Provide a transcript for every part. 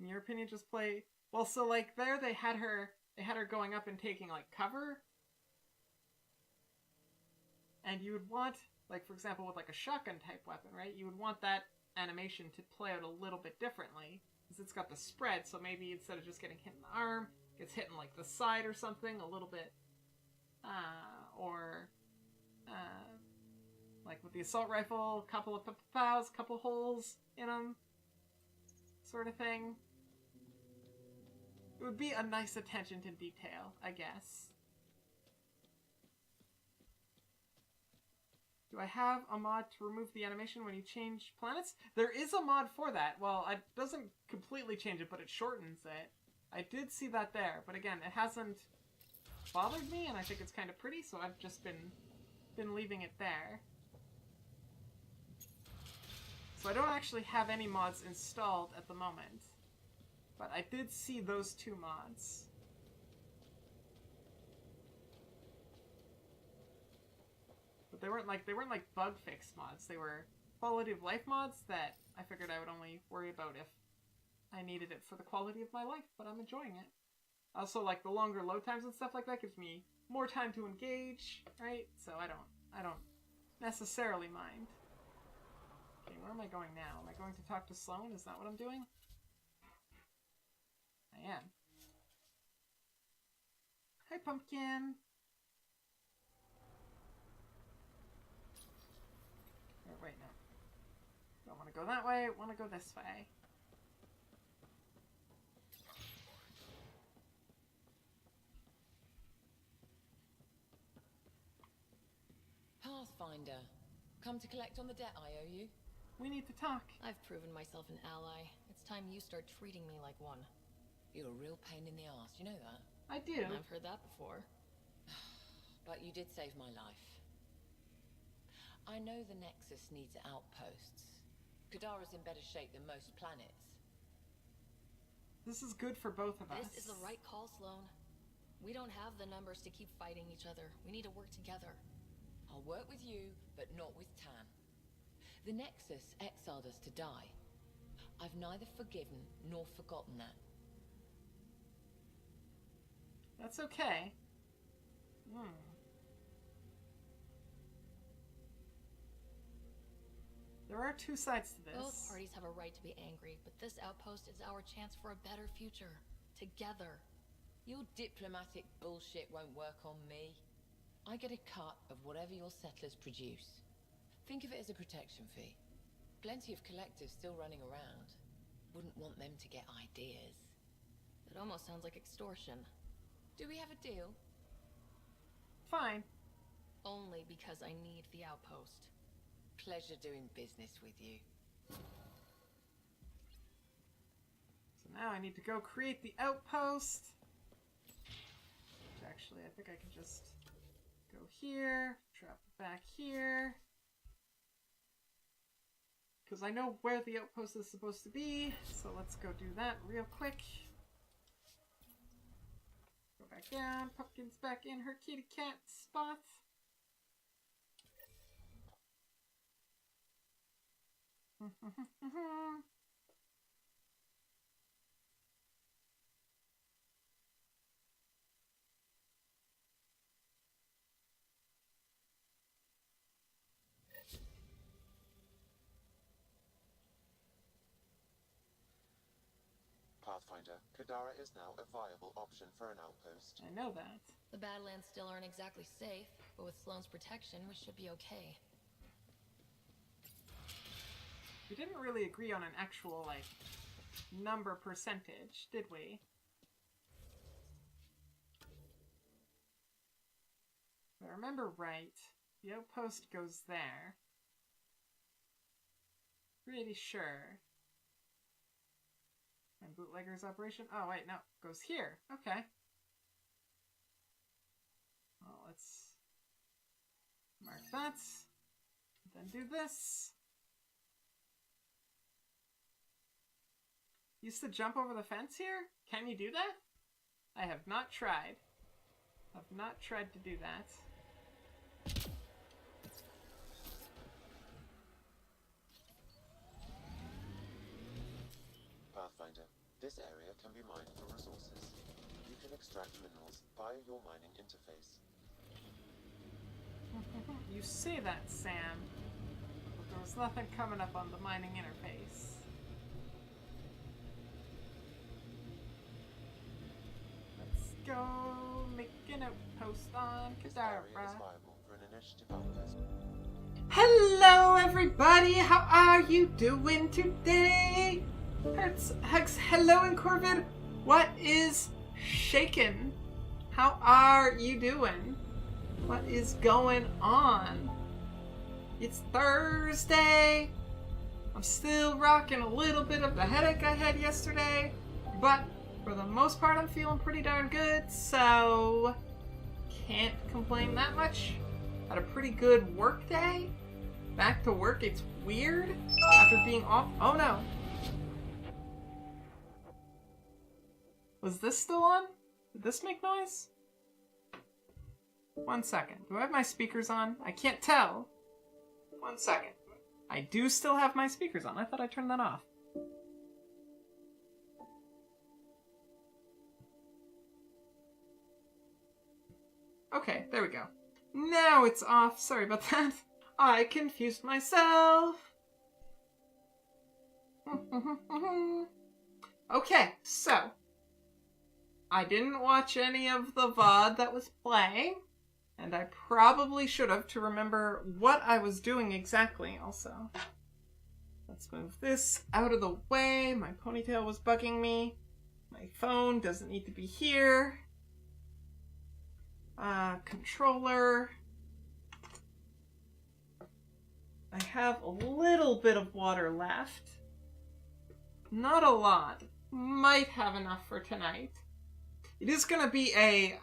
In your opinion, just play... Well, so, like, there they had her going up and taking, like, cover. And you would want, like, for example, with, like, a shotgun-type weapon, right? You would want that animation to play out a little bit differently. Because it's got the spread, so maybe instead of just getting hit in the arm, gets hit in, like, the side or something, a little bit. Like with the assault rifle, a couple of pows, couple holes in them, sort of thing. It would be a nice attention to detail, I guess. Do I have a mod to remove the animation when you change planets? There is a mod for that. Well, it doesn't completely change it, but it shortens it. I did see that there, but again, it hasn't bothered me, and I think it's kind of pretty, so I've just been leaving it there. So I don't actually have any mods installed at the moment, but I did see those two mods. But they weren't like bug fix mods. They were quality of life mods that I figured I would only worry about if I needed it for the quality of my life, but I'm enjoying it. Also, like, the longer load times and stuff like that gives me more time to engage, right? So I don't necessarily mind. Okay, where am I going now? Am I going to talk to Sloane? Is that what I'm doing? I am. Hi, Pumpkin! Or, wait, no. Don't want to go that way, I want to go this way. Pathfinder, come to collect on the debt I owe you. We need to talk. I've proven myself an ally. It's time you start treating me like one. You're a real pain in the arse, you know that? I do. I've heard that before. But you did save my life. I know the Nexus needs outposts. Kadara's in better shape than most planets. This is good for both of us. This is the right call, Sloane. We don't have the numbers to keep fighting each other. We need to work together. I'll work with you, but not with Tam. The Nexus exiled us to die. I've neither forgiven nor forgotten that. That's okay. There are two sides to this. Both parties have a right to be angry, but this outpost is our chance for a better future. Together. Your diplomatic bullshit won't work on me. I get a cut of whatever your settlers produce. Think of it as a protection fee. Plenty of collectors still running around. Wouldn't want them to get ideas. It almost sounds like extortion. Do we have a deal? Fine. Only because I need the outpost. Pleasure doing business with you. So now I need to go create the outpost. Which actually, I think I can just go here, drop it back here. Because I know where the outpost is supposed to be, so let's go do that real quick. Go back down, Pumpkin's back in her kitty cat spot. Pathfinder, Kadara is now a viable option for an outpost. I know that. The Badlands still aren't exactly safe, but with Sloane's protection, we should be okay. We didn't really agree on an actual, like, number percentage, did we? If I remember right, the outpost goes there. Pretty sure. And bootlegger's operation? Oh, wait, no. Goes here. Okay. Well, let's mark that. Then do this. Used to jump over the fence here? Can you do that? I have not tried. I've not tried to do that. Pathfinder, This area can be mined for resources. You can extract minerals via your mining interface. You say that, Sam, but there was nothing coming up on the mining interface. Let's go make an outpost on This area is Kadara. viable for an initiative outpost. Hello, everybody. How are you doing today? Hertz, Hex, hello, and Corvid. What is shaking? How are you doing? What is going on? It's Thursday. I'm still rocking a little bit of the headache I had yesterday, but for the most part, I'm feeling pretty darn good, so can't complain that much. Had a pretty good work day. Back to work, it's weird after being off. Oh no. Was this still on? Did this make noise? 1 second. Do I have my speakers on? I can't tell. 1 second. I do still have my speakers on. I thought I turned that off. Okay, there we go. Now it's off. Sorry about that. I confused myself. Okay, so I didn't watch any of the VOD that was playing, and I probably should have to remember what I was doing exactly also. Let's move this out of the way. My ponytail was bugging me. My phone doesn't need to be here. Controller. I have a little bit of water left. Not a lot. Might have enough for tonight. It is going to be I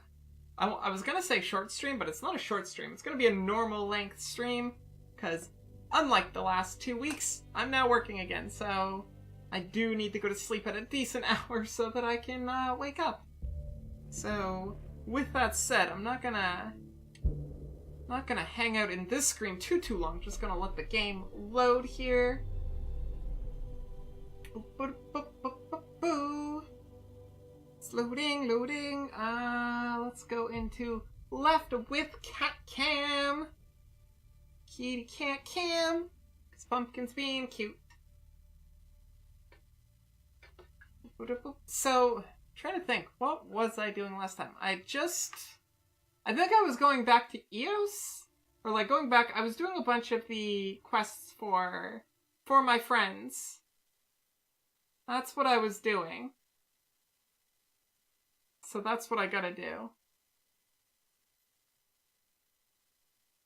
was going to say short stream, but it's not a short stream. It's going to be a normal length stream, because unlike the last 2 weeks, I'm now working again, so I do need to go to sleep at a decent hour so that I can wake up. So, with that said, I'm not gonna hang out in this screen too long. Just gonna let the game load here. It's loading. Let's go into left with cat cam. Kitty cat cam. Cause Pumpkin's being cute. So, trying to think, what was I doing last time? I think I was going back to EOS, or like going back, I was doing a bunch of the quests for my friends. That's what I was doing. So that's what I gotta do.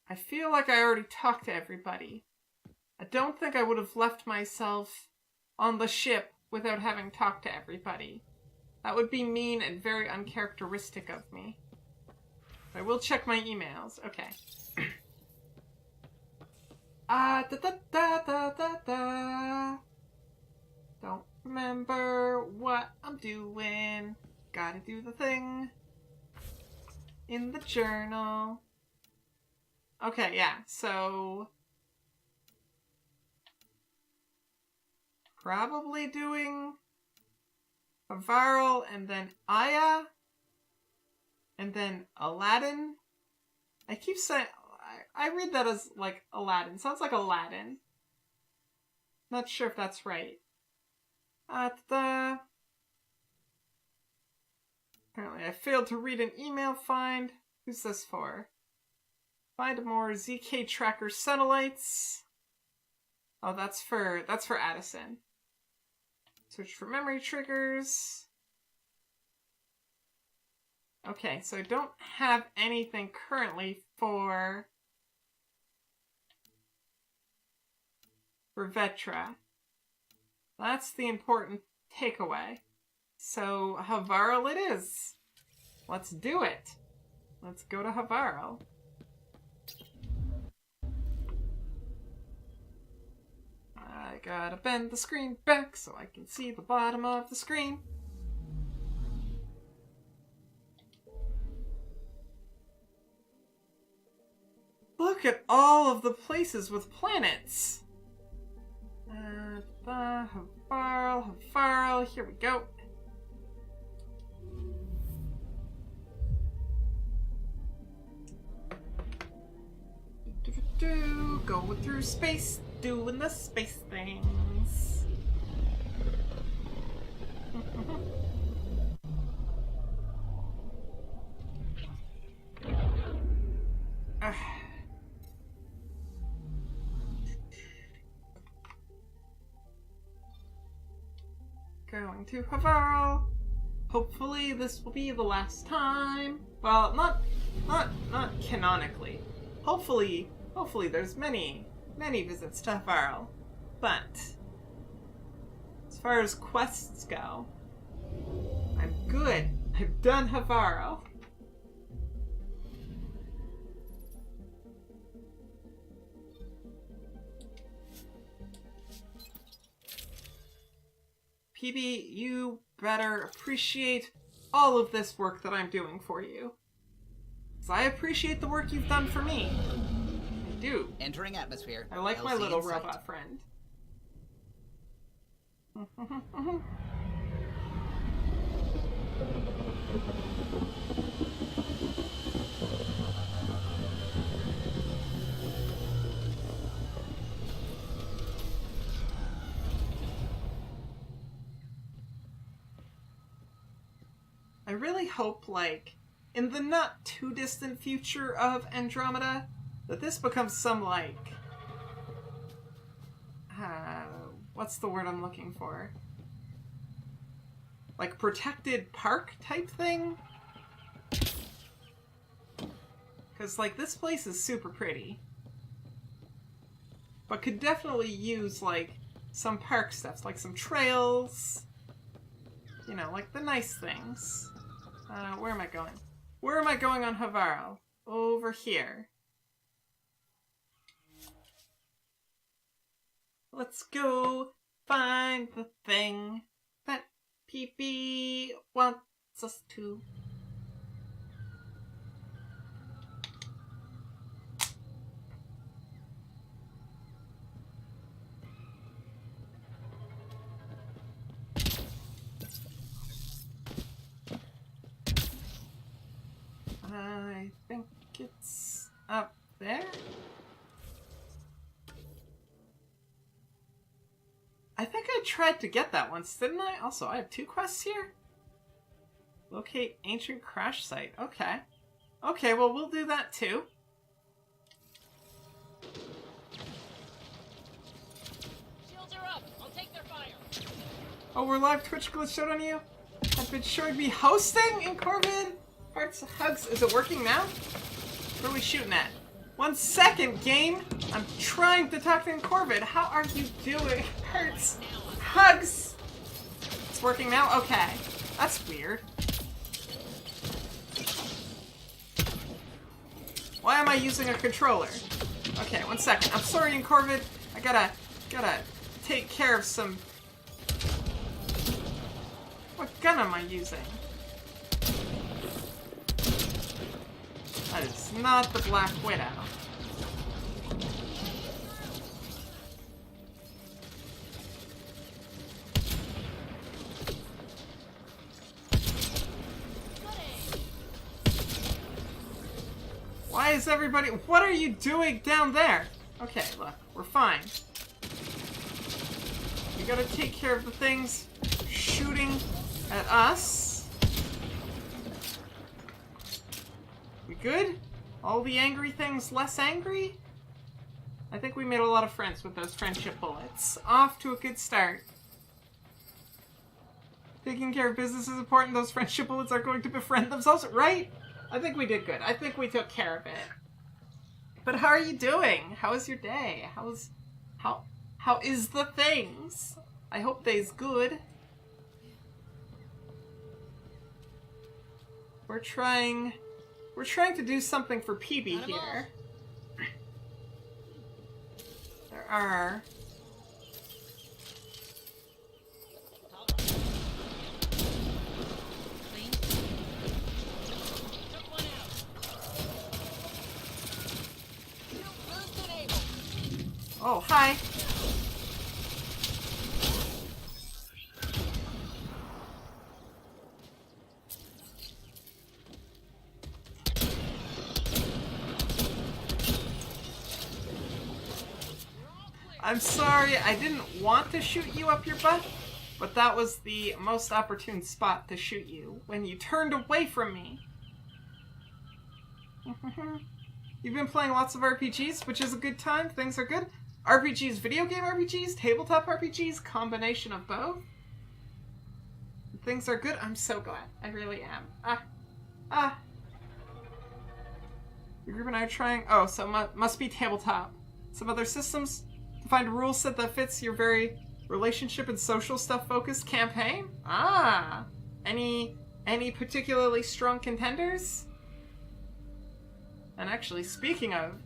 I feel like I already talked to everybody. I don't think I would have left myself on the ship without having talked to everybody. That would be mean and very uncharacteristic of me. I will check my emails. Okay. Don't remember what I'm doing. Gotta do the thing in the journal. Okay, yeah, so probably doing Avaril and then Aya and then Aladdin. I keep saying, I read that as like Aladdin. Sounds like Aladdin. Not sure if that's right. Apparently I failed to read an email find. Who's this for? Find more ZK tracker satellites. Oh, that's for Addison. Search for memory triggers. Okay, so I don't have anything currently for Vetra. That's the important takeaway. So, Havarl it is. Let's do it. Let's go to Havarl. I gotta bend the screen back so I can see the bottom of the screen. Look at all of the places with planets. Havarl, here we go. Going through space, doing the space things. Going to Havarl. Hopefully this will be the last time. Well, not canonically. Hopefully there's many visits to Havarl. But as far as quests go, I'm good. I've done Havarl. PB, you better appreciate all of this work that I'm doing for you. Because I appreciate the work you've done for me. I do. Entering atmosphere. I like my LC little in sight. robot friend. I really hope, like, in the not too distant future of Andromeda, that this becomes some, like, what's the word I'm looking for? Like, protected park type thing? Because, like, this place is super pretty. But could definitely use, like, some park stuff, like some trails. You know, like the nice things. Where am I going? Where am I going on Havarl? Over here. Let's go find the thing that PP wants us to. I think it's up there. I think I tried to get that once, didn't I? Also, I have 2 quests here. Locate ancient crash site. Okay. Okay, well, we'll do that too. Shields are up. I'll take their fire. Oh, we're live Twitch glitched out on you? I've been showing me hosting in Corvid? Hearts, hugs. Is it working now? What are we shooting at? 1 second, game. I'm trying to talk to Corvid. How are you doing? Hearts, hugs. It's working now? Okay. That's weird. Why am I using a controller? Okay, 1 second. I'm sorry, Corvid. I gotta take care of some... What gun am I using? That is not the Black Widow. Why is everybody... What are you doing down there? Okay, look, we're fine. We gotta take care of the things shooting at us. We good? All the angry things less angry? I think we made a lot of friends with those friendship bullets. Off to a good start. Taking care of business is important. Those friendship bullets are going to befriend themselves, right? I think we did good. I think we took care of it. But how are you doing? How is your day? How is the things? I hope they's good. We're trying to do something for PB here. There are... Oh, hi. I'm sorry, I didn't want to shoot you up your butt, but that was the most opportune spot to shoot you when you turned away from me. You've been playing lots of RPGs, which is a good time. Things are good. RPGs, video game RPGs, tabletop RPGs, combination of both. Things are good. I'm so glad. I really am. Your group and I are trying... Oh, so must be tabletop. Some other systems to find a rule set that fits your very relationship and social stuff focused campaign? Any particularly strong contenders? And actually, speaking of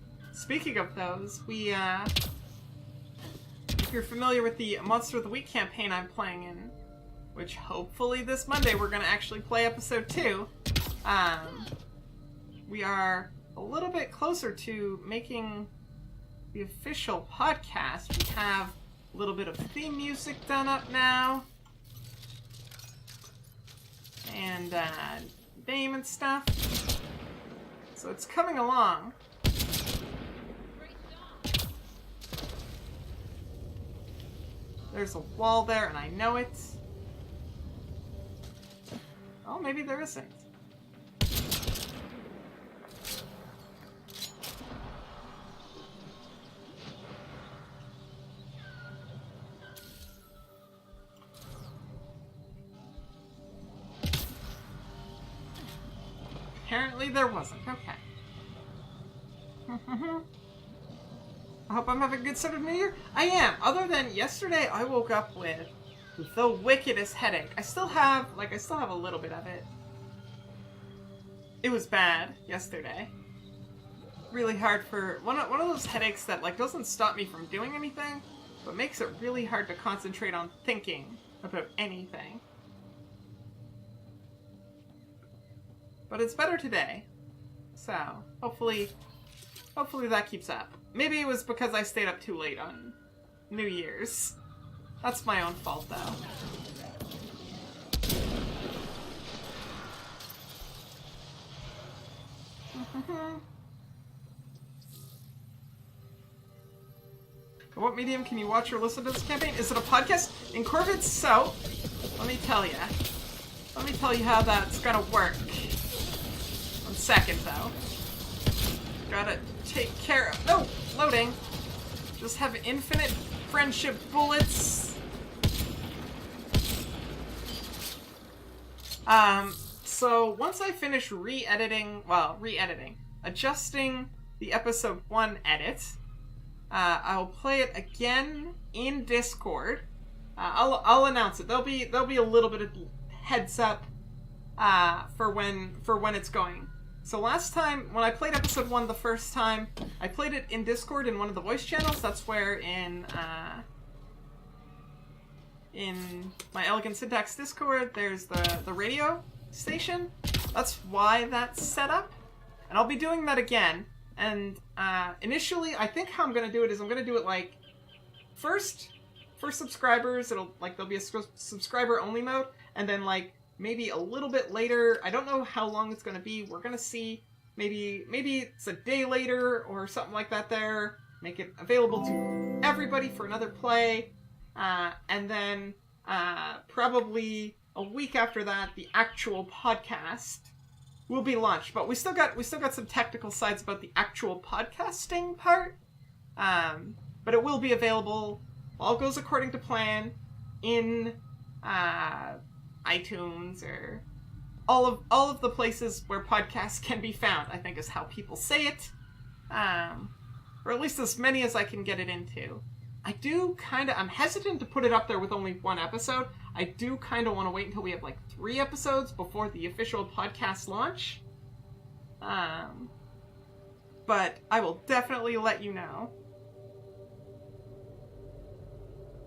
those, we if you're familiar with the Monster of the Week campaign I'm playing in, which hopefully this Monday we're gonna actually play episode 2, we are a little bit closer to making the official podcast. We have a little bit of theme music done up now, and name and stuff. So it's coming along. There's a wall there, and I know it. Oh, maybe there isn't. Apparently there wasn't. Okay. I hope I'm having a good start of New Year. I am. Other than yesterday, I woke up with the wickedest headache. I still have a little bit of it. It was bad yesterday. Really hard for one of those headaches that like doesn't stop me from doing anything, but makes it really hard to concentrate on thinking about anything. But it's better today. So, hopefully that keeps up. Maybe it was because I stayed up too late on New Year's. That's my own fault, though. What medium can you watch or listen to this campaign? Is it a podcast? In Corvid's so, let me tell you how that's gonna work. 1 second, though. Gotta take care of... No! Loading. Just have infinite friendship bullets. So once I finish adjusting the episode 1 edit, I'll play it again in Discord. I'll announce it. There'll be a little bit of heads up for when it's going. So last time, when I played episode 1 the first time, I played it in Discord in one of the voice channels. That's where in my Elegant Syntax Discord, there's the radio station. That's why that's set up. And I'll be doing that again. And initially, I think how I'm going to do it is I'm going to do it like, first, for subscribers, there'll be a subscriber only mode. And then like, maybe a little bit later, I don't know how long it's going to be. We're going to see. Maybe it's a day later or something like that there. Make it available to everybody for another play. And then probably a week after that, the actual podcast will be launched. But we still got some technical sides about the actual podcasting part. But it will be available. All goes according to plan in iTunes or all of the places where podcasts can be found, I think is how people say it. Or at least as many as I can get it into. I'm hesitant to put it up there with only 1 episode. I do kind of want to wait until we have like 3 episodes before the official podcast launch. But I will definitely let you know.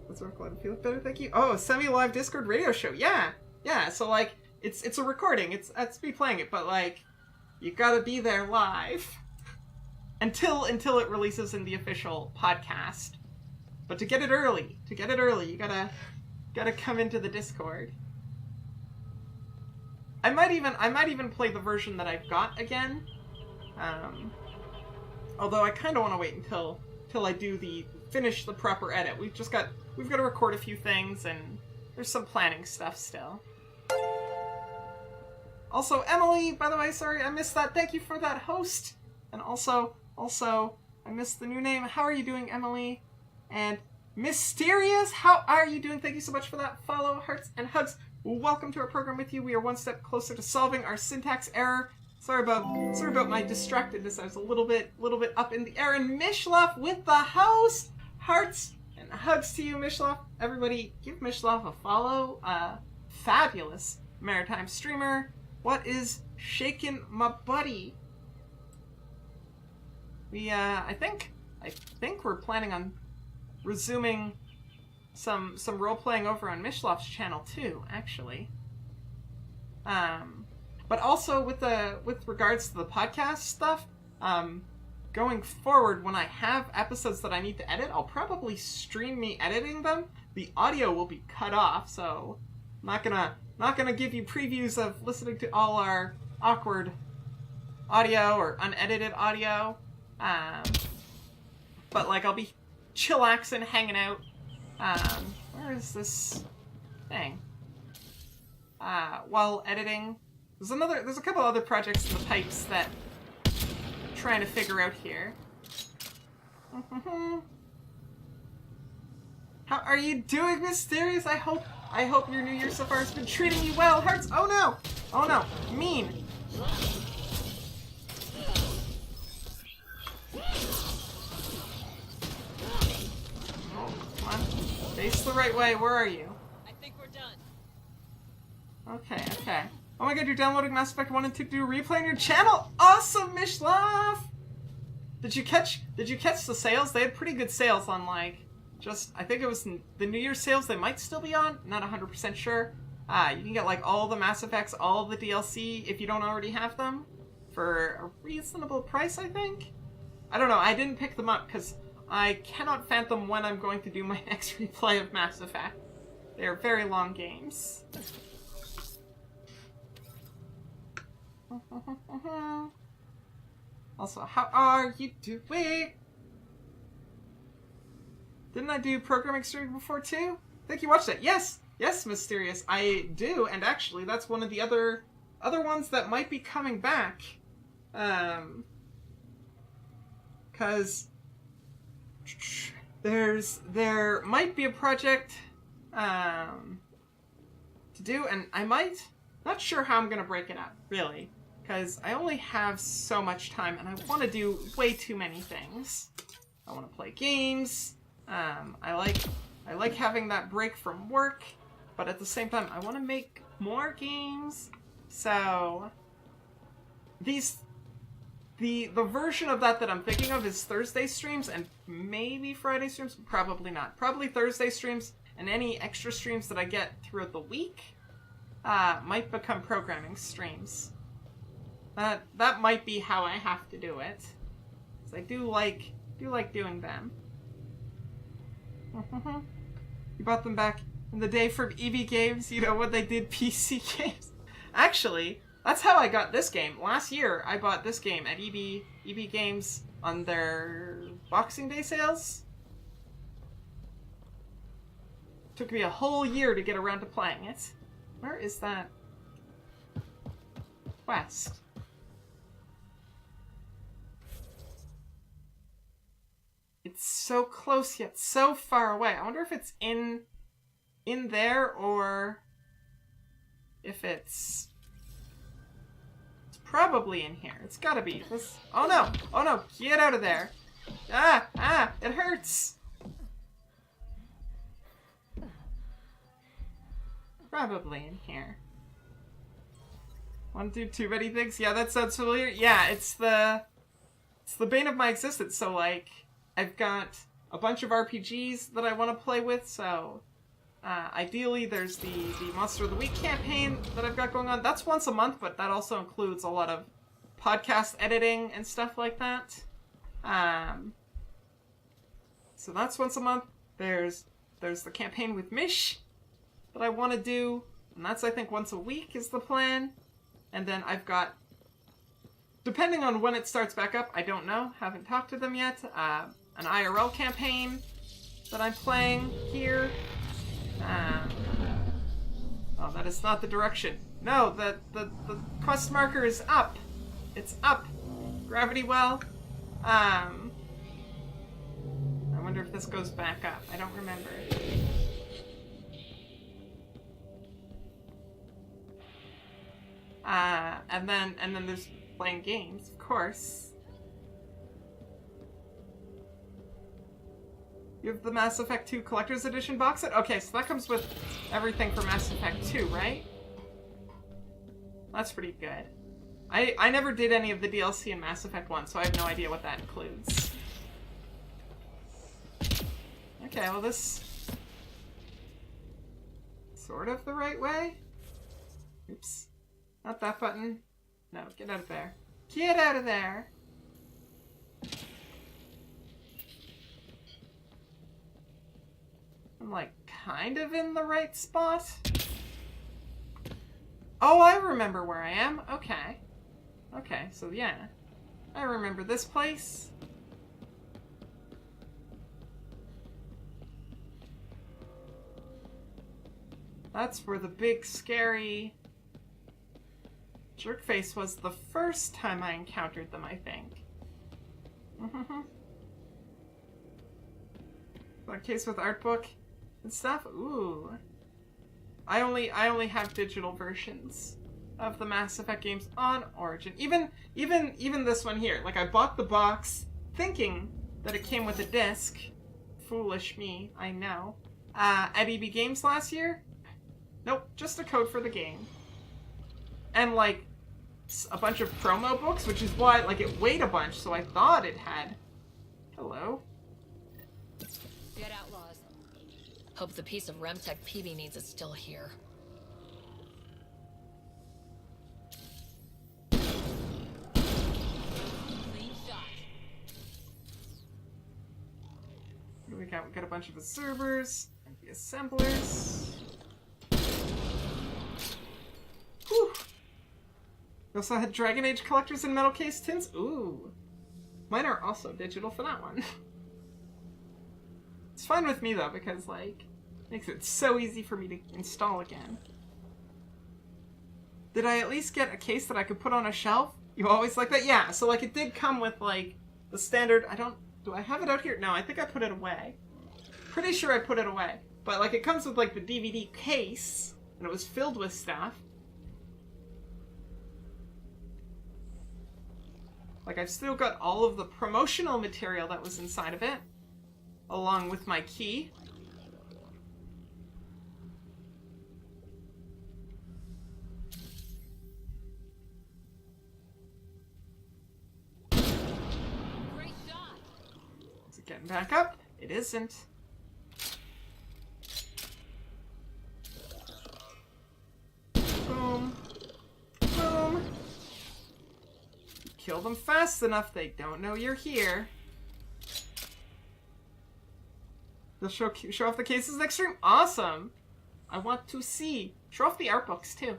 Let's work glad to feel better, thank you. Oh, semi-live Discord radio show. Yeah. So like it's a recording. It's me playing it, but like you gotta be there live until it releases in the official podcast. But to get it early, you gotta come into the Discord. I might even play the version that I've got again. Although I kind of want to wait until I do the finish the proper edit. We've got to record a few things, and there's some planning stuff still. Also, Emily, by the way, sorry I missed that. Thank you for that host. And also, I missed the new name. How are you doing, Emily? And Mysterious, how are you doing? Thank you so much for that follow, hearts and hugs. Welcome to our program with you. We are one step closer to solving our syntax error. Sorry about my distractedness. I was a little bit up in the air. And Mishlaf with the house. Hearts and hugs to you, Mishlaf. Everybody, give Mishlaf a follow. Fabulous maritime streamer. What is shaking my buddy? We I think we're planning on resuming some role-playing over on Mishlaf's channel too, actually. But also with regards to the podcast stuff, going forward, when I have episodes that I need to edit, I'll probably stream me editing them. The audio will be cut off, so I'm not gonna give you previews of listening to all our awkward audio or unedited audio. But like I'll be chillaxing, hanging out. Where is this thing? While editing. There's a couple other projects in the pipes that I'm trying to figure out here. How are you doing, Mysterious? I hope your new year so far has been treating you well. Hearts, oh no, mean. Oh, come on, face the right way. Where are you? I think we're done. Okay. Oh my god, you're downloading Mass Effect 1 and 2 to do a replay on your channel? Awesome, Mishlaf! Did you catch the sales? They had pretty good sales on, like, I think it was the New Year's sales they might still be on. Not 100% sure. You can get, like, all the Mass Effects, all the DLC, if you don't already have them, for a reasonable price, I think? I don't know, I didn't pick them up, because I cannot fathom when I'm going to do my next replay of Mass Effect. They are very long games. Also, how are you doing? Didn't I do programming streaming before too? I think you watched that. Yes, Mysterious. I do, and actually, that's one of the other ones that might be coming back. Cause there might be a project to do, and not sure how I'm gonna break it up, really. Because I only have so much time, and I want to do way too many things. I want to play games. I like having that break from work, but at the same time, I want to make more games. So the version of that I'm thinking of is Thursday streams and maybe Friday streams. Probably not. Probably Thursday streams, and any extra streams that I get throughout the week might become programming streams. That might be how I have to do it. 'Cause I do like doing them. You bought them back in the day from EB Games, you know, when they did PC games. Actually, that's how I got this game. Last year, I bought this game at EB Games on their Boxing Day sales. Took me a whole year to get around to playing it. Where is that quest? It's so close yet so far away. I wonder if it's in there or if it's probably in here. It's gotta be. Oh no, get out of there. It hurts. Probably in here. Want to do too many things? Yeah, that sounds familiar. Yeah, it's the bane of my existence. So like, I've got a bunch of RPGs that I want to play with, so ideally there's the Monster of the Week campaign that I've got going on. That's once a month, but that also includes a lot of podcast editing and stuff like that. So that's once a month. There's the campaign with Mish that I want to do, and that's, I think, once a week is the plan. And then I've got, depending on when it starts back up, I don't know, haven't talked to them yet, an IRL campaign that I'm playing here. Oh, that is not the direction. No, the quest marker is up. It's up. Gravity well. I wonder if this goes back up. I don't remember. And then there's playing games, of course. You have the Mass Effect 2 Collector's Edition box set? Okay, so that comes with everything for Mass Effect 2, right? That's pretty good. I never did any of the DLC in Mass Effect 1, so I have no idea what that includes. Okay, well this... sort of the right way? Oops. Not that button. No, get out of there. Get out of there! I'm like kind of in the right spot. Oh, I remember where I am. Okay. Okay, so yeah. I remember this place. That's where the big scary jerkface was the first time I encountered them, I think. That case with art book and stuff? Ooh. I only have digital versions of the Mass Effect games on Origin. Even this one here. Like, I bought the box thinking that it came with a disc. Foolish me, I know. At EB Games last year? Nope, just a code for the game. And, like, a bunch of promo books, which is why, like, it weighed a bunch, so I thought it had... Hello? Dead outlaws. Hope the piece of Remtech PB needs is still here. Clean shot. What do we got? We got a bunch of observers and the assemblers. Whew. We also had Dragon Age collectors and metal case tins. Ooh. Mine are also digital for that one. It's fine with me though, because like, it makes it so easy for me to install again. Did I at least get a case that I could put on a shelf? You always like that? Yeah, so like it did come with like the standard, do I have it out here? No, I think I put it away. Pretty sure I put it away. But like it comes with like the DVD case, and it was filled with stuff. Like, I've still got all of the promotional material that was inside of it, along with my key. Great shot. Is it getting back up? It isn't. Boom. Boom. Kill them fast enough, they don't know you're here. They'll show off the cases next stream? Awesome! I want to see. Show off the art books, too.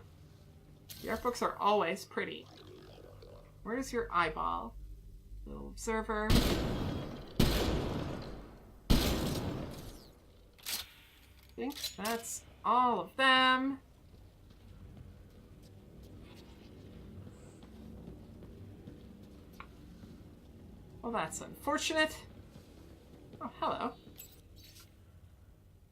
The art books are always pretty. Where's your eyeball? Little observer. I think that's all of them. Well, that's unfortunate. Oh, hello.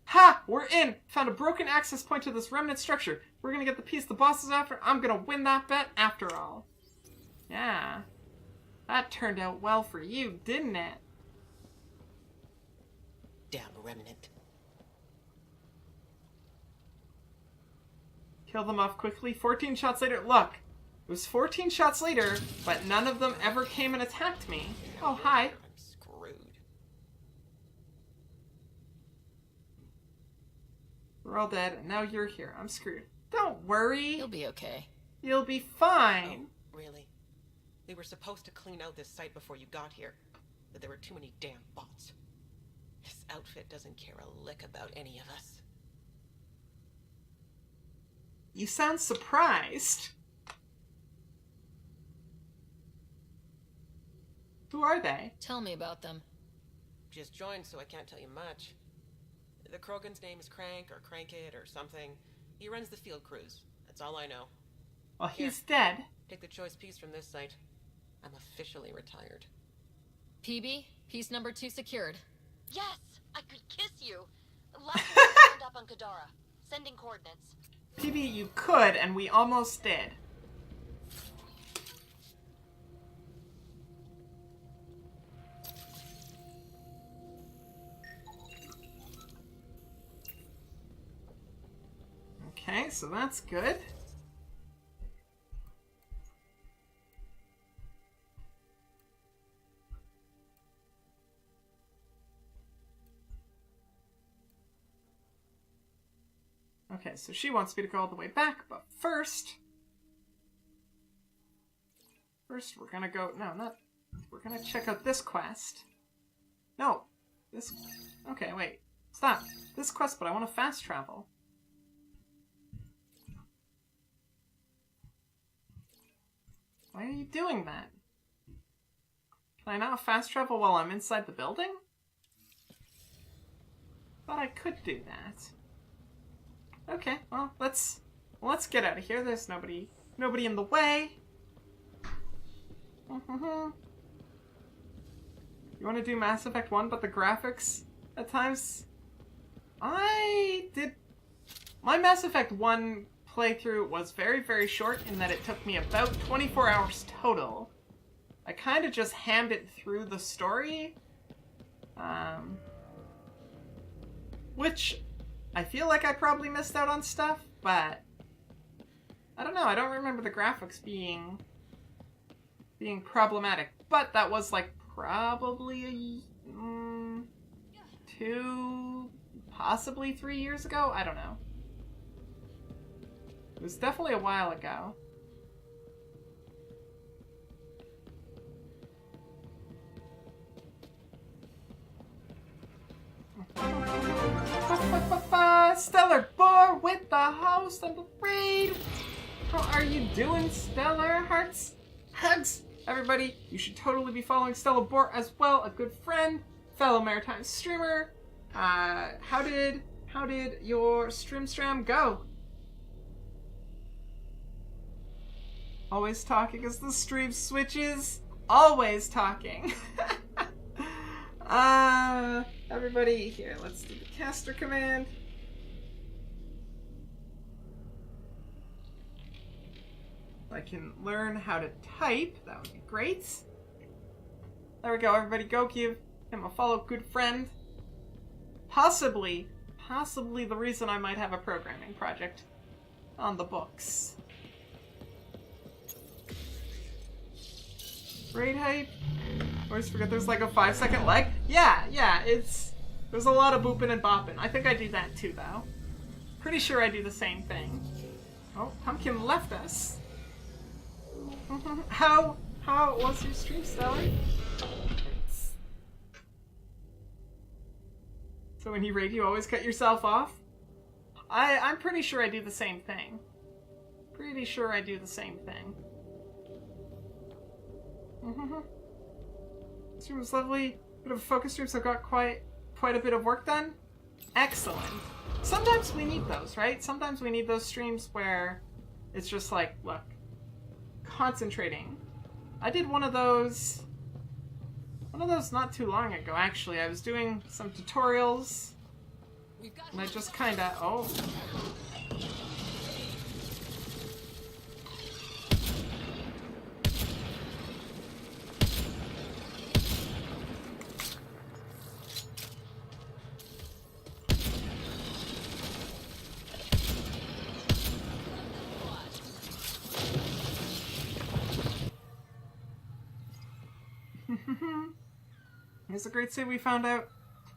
Ha! We're in! Found a broken access point to this remnant structure. We're gonna get the piece the boss is after. I'm gonna win that bet after all. Yeah. That turned out well for you, didn't it? Damn remnant. Kill them off quickly. 14 shots later. Look! It was 14 shots later, but none of them ever came and attacked me. Oh, hi. I'm screwed. We're all dead, and now you're here. I'm screwed. Don't worry. You'll be okay. You'll be fine. Oh, really? They were supposed to clean out this site before you got here, but there were too many damn bots. This outfit doesn't care a lick about any of us. You sound surprised. Who are they? Tell me about them. Just joined, so I can't tell you much. The Krogan's name is Crank or Crankit or something. He runs the field crews. That's all I know. Well, he's dead. Take the choice piece from this site. I'm officially retired. PB, piece number 2 secured. Yes, I could kiss you. Last one turned up on Kadara. Sending coordinates. PB, you could, and we almost did. Okay, so that's good. Okay, so she wants me to go all the way back, but first we're gonna go, we're gonna check out this quest. No, okay, wait, stop. This quest, but I want to fast travel. Why are you doing that? Can I not fast travel while I'm inside the building? Thought I could do that. Okay, well, let's get out of here. There's nobody in the way. You want to do Mass Effect 1, but the graphics at times? My Mass Effect 1 playthrough was very, very short in that it took me about 24 hours total. I kind of just hammed it through the story. Which I feel like I probably missed out on stuff, but I don't know. I don't remember the graphics being problematic, but that was like probably 2, possibly 3 years ago. I don't know. It was definitely a while ago. Stellar Boar with the host of the raid. How are you doing, Stellar? Hearts, hugs, everybody. You should totally be following Stellar Boar as well. A good friend, fellow maritime streamer. How did your stream go? Always talking as the stream switches. Always talking. Everybody here, let's do the caster command. If I can learn how to type, that would be great. There we go, everybody go give him a follow, good friend. Possibly the reason I might have a programming project on the books. Raid hype. Always forget there's like a 5-second lag. Yeah, there's a lot of booping and bopping. I think I do that too, though. Pretty sure I do the same thing. Oh, Pumpkin left us. How was your stream, Stellar? So when you raid, you always cut yourself off? I'm pretty sure I do the same thing. Stream was lovely. Bit of a focus stream, so got quite a bit of work done. Excellent. Sometimes we need those, right? Sometimes we need those streams where it's just like, look, concentrating. I did one of those not too long ago, actually. I was doing some tutorials, and I just kinda, oh. Here's a great save. We found out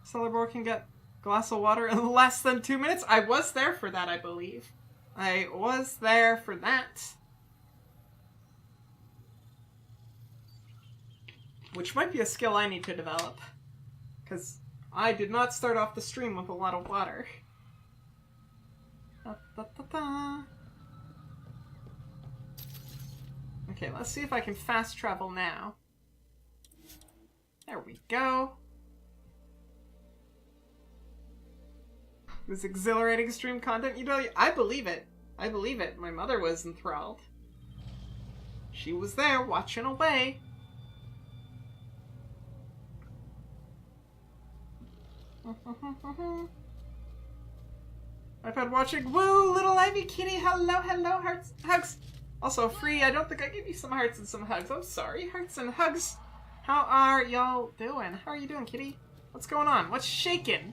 Celebror can get a glass of water in less than 2 minutes. I was there for that, I believe. I was there for that. Which might be a skill I need to develop. Because I did not start off the stream with a lot of water. Da, da, da, da. Okay, let's see if I can fast travel now. There we go. This exhilarating stream content, you know, I believe it. I believe it. My mother was enthralled. She was there, watching away. iPad watching. Woo, little Ivy Kitty. Hello, hello, hearts, hugs. Also free. I don't think I gave you some hearts and some hugs. I'm sorry. Hearts and hugs. How are y'all doing? How are you doing, kitty? What's going on? What's shaking?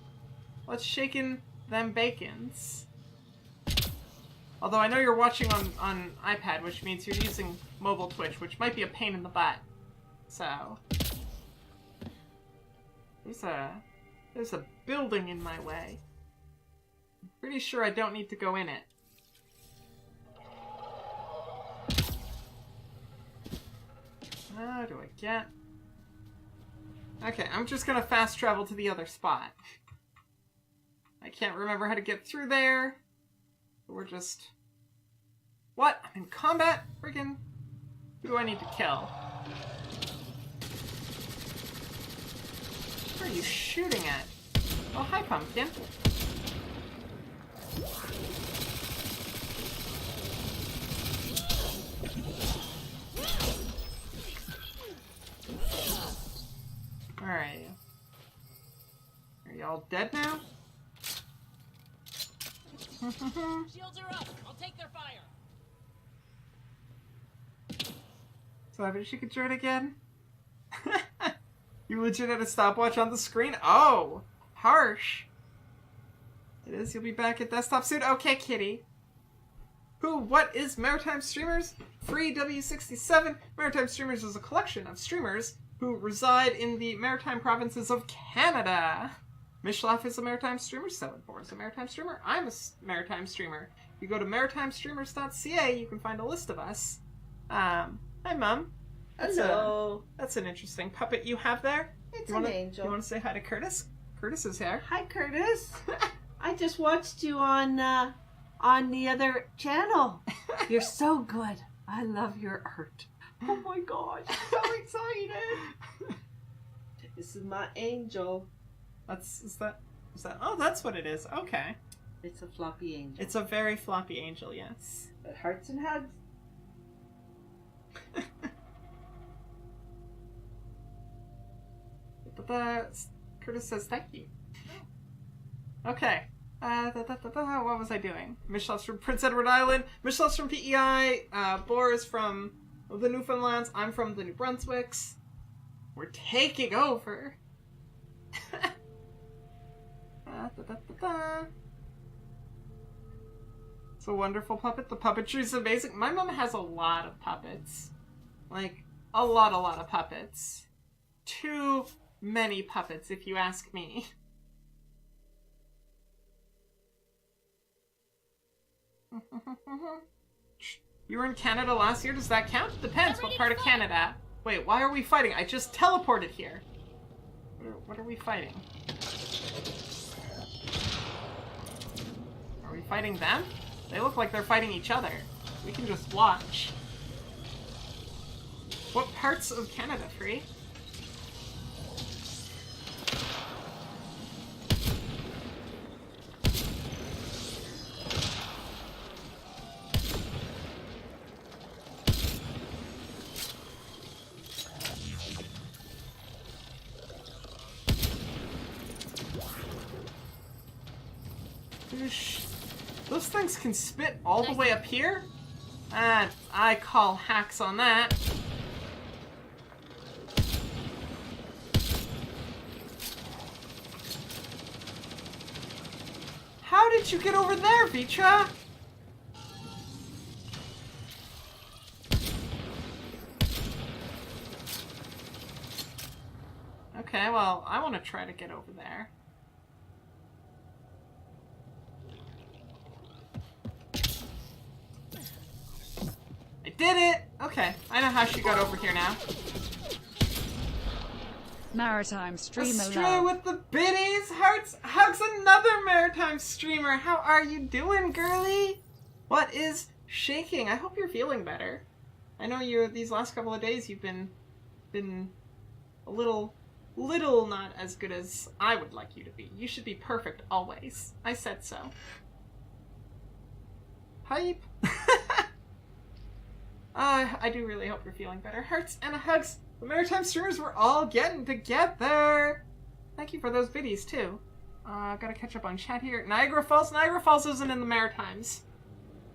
What's shaking them bacons? Although I know you're watching on iPad, which means you're using mobile Twitch, which might be a pain in the butt. So there's a building in my way. I'm pretty sure I don't need to go in it. How do I get? Okay, I'm just gonna fast travel to the other spot. I can't remember how to get through there. We're just... What? I'm in combat? Friggin'... Who do I need to kill? What are you shooting at? Oh, hi, Pumpkin. Alright. Are y'all dead now? Shields are up. I'll take their fire. So I wish you could join again. You legit had a stopwatch on the screen? Oh! Harsh. It is. You'll be back at desktop soon? Okay, kitty. Who? What is Maritime Streamers? Free W67. Maritime Streamers is a collection of streamers who reside in the maritime provinces of Canada. Mishlaf is a maritime streamer. 74 is a maritime streamer. I'm a maritime streamer. If you go to maritimestreamers.ca, you can find a list of us. Hi, Mum. Hello. That's an interesting puppet you have there. It's You wanna, an angel. You want to say hi to Curtis? Curtis is here. Hi, Curtis. I just watched you on the other channel. You're so good. I love your art. Oh my gosh, I'm so excited. This is my angel. Is that? Oh, that's what it is. Okay. It's a floppy angel. It's a very floppy angel, yes. Hearts and hugs. Curtis says thank you. Okay. What was I doing? Michelle's from Prince Edward Island. Michelle's from PEI. Boris from the Newfoundlands. I'm from the New Brunswicks. We're taking over. It's a wonderful puppet. The puppetry's amazing. My mom has a lot of puppets. Like, a lot of puppets. Too many puppets, if you ask me. You were in Canada last year? Does that count? Depends. What part of Canada? Wait, why are we fighting? I just teleported here. What are we fighting? Are we fighting them? They look like they're fighting each other. We can just watch. What parts of Canada, Free? Those things can spit all the way up here? I call hacks on that. How did you get over there, Vitra? Okay, well, I want to try to get over there. Did it! Okay, I know how she got over here now. Maritime streamer. Astray with the biddies, hearts, hugs, another maritime streamer. How are you doing, girly? What is shaking? I hope you're feeling better. I know these last couple of days you've been a little little not as good as I would like you to be. You should be perfect always. I said so. Hype. I do really hope you're feeling better. Hearts and hugs. The Maritime streamers were all getting together. Thank you for those biddies too. Gotta catch up on chat here. Niagara Falls. Niagara Falls isn't in the Maritimes.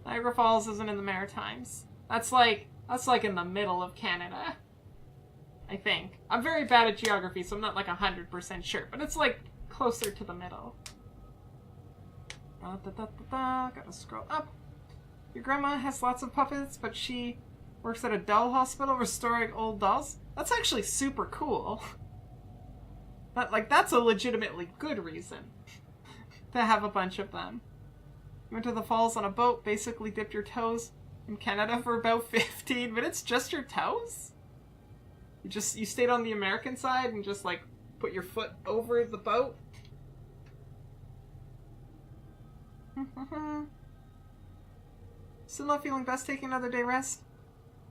Niagara Falls isn't in the Maritimes. That's like in the middle of Canada. I think. I'm very bad at geography, so I'm not like 100% sure, but it's like closer to the middle. Gotta scroll up. Your grandma has lots of puppets, but she works at a doll hospital restoring old dolls. That's actually super cool. But like, that's a legitimately good reason to have a bunch of them. Went to the falls on a boat, basically dipped your toes in Canada for about 15 minutes. Just your toes? You stayed on the American side and just like put your foot over the boat? Still not feeling best, taking another day rest.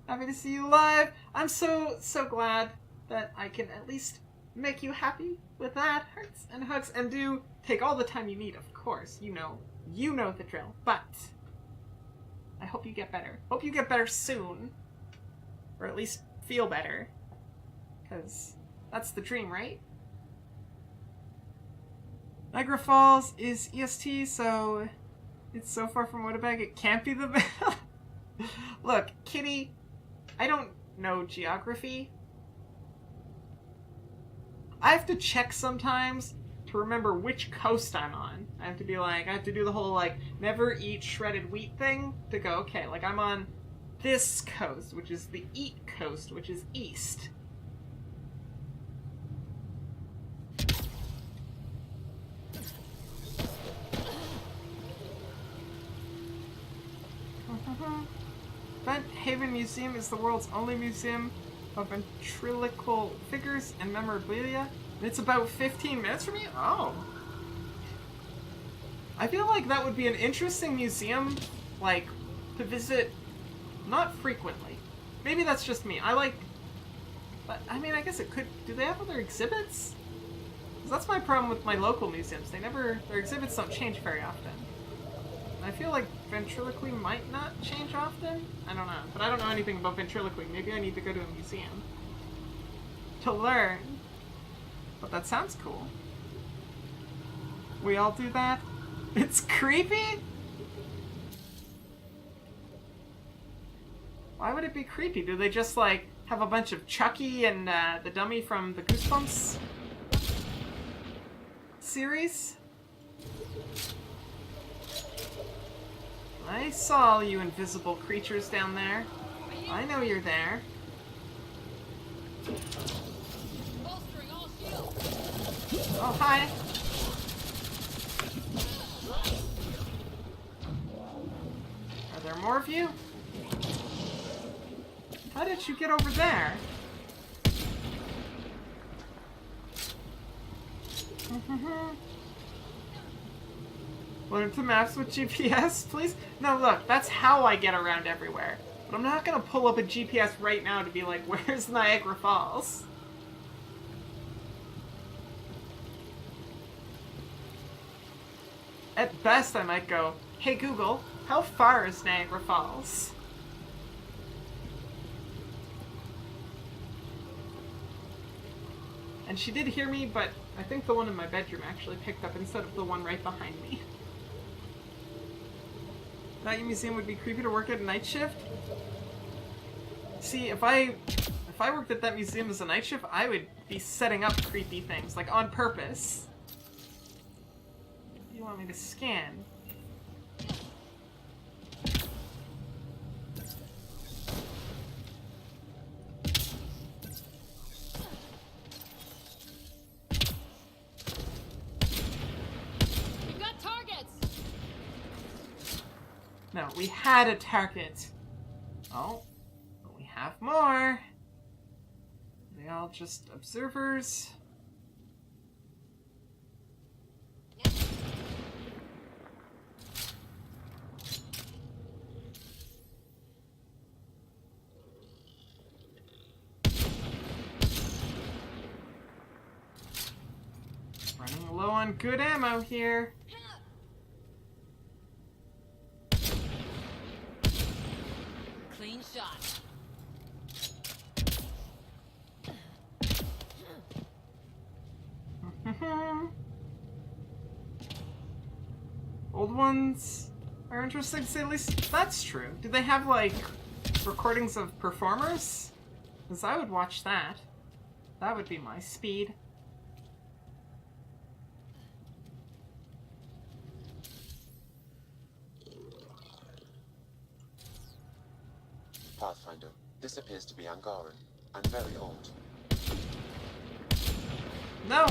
Happy to see you live. I'm so glad that I can at least make you happy with that. Hearts and hugs, and do take all the time you need, of course. You know the drill. But I hope you get better. Hope you get better soon. Or at least feel better. Because that's the dream, right? Niagara Falls is EST, so it's so far from Winnipeg, it can't be the middle. Look, Kitty, I don't know geography. I have to check sometimes to remember which coast I'm on. I have to do the whole, like, never eat shredded wheat thing to go, okay, like, I'm on this coast, which is the eat coast, which is east. Bent Haven Museum is the world's only museum of ventriloquial figures and memorabilia. It's about 15 minutes from you? Oh. I feel like that would be an interesting museum, like, to visit not frequently. Maybe that's just me. But, I mean, I guess it could... Do they have other exhibits? 'Cause that's my problem with my local museums. Their exhibits don't change very often. I feel like ventriloquy might not change often. I don't know. But I don't know anything about ventriloquy. Maybe I need to go to a museum to learn. But that sounds cool. We all do that? It's creepy? Why would it be creepy? Do they just, like, have a bunch of Chucky and the dummy from the Goosebumps series? I saw all you invisible creatures down there. I know you're there. Oh, hi. Are there more of you? How did you get over there? Learn to maps with GPS, please? No, look, that's how I get around everywhere. But I'm not gonna pull up a GPS right now to be like, where's Niagara Falls? At best, I might go, hey Google, how far is Niagara Falls? And she did hear me, but I think the one in my bedroom actually picked up instead of the one right behind me. That museum would be creepy to work at a night shift? See, if I worked at that museum as a night shift, I would be setting up creepy things, like on purpose. What do you want me to scan? No, we had a target. Oh, but we have more. Are they all just observers? on good ammo here. Clean shot. Old ones are interesting to say the least. That's true. Do they have, like, recordings of performers? Because I would watch that. That would be my speed. Pathfinder, this appears to be Angaran. I'm very old. No!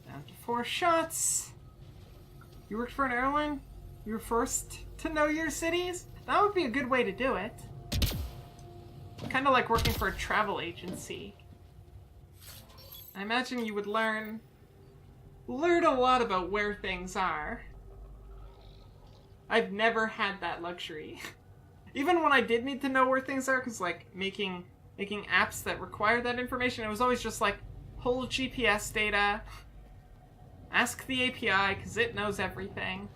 Down to 4 shots. You worked for an airline? You were forced to know your cities? That would be a good way to do it. Kind of like working for a travel agency. I imagine you would learn a lot about where things are. I've never had that luxury. Even when I did need to know where things are, because like making apps that require that information, it was always just like pull GPS data, ask the API because it knows everything.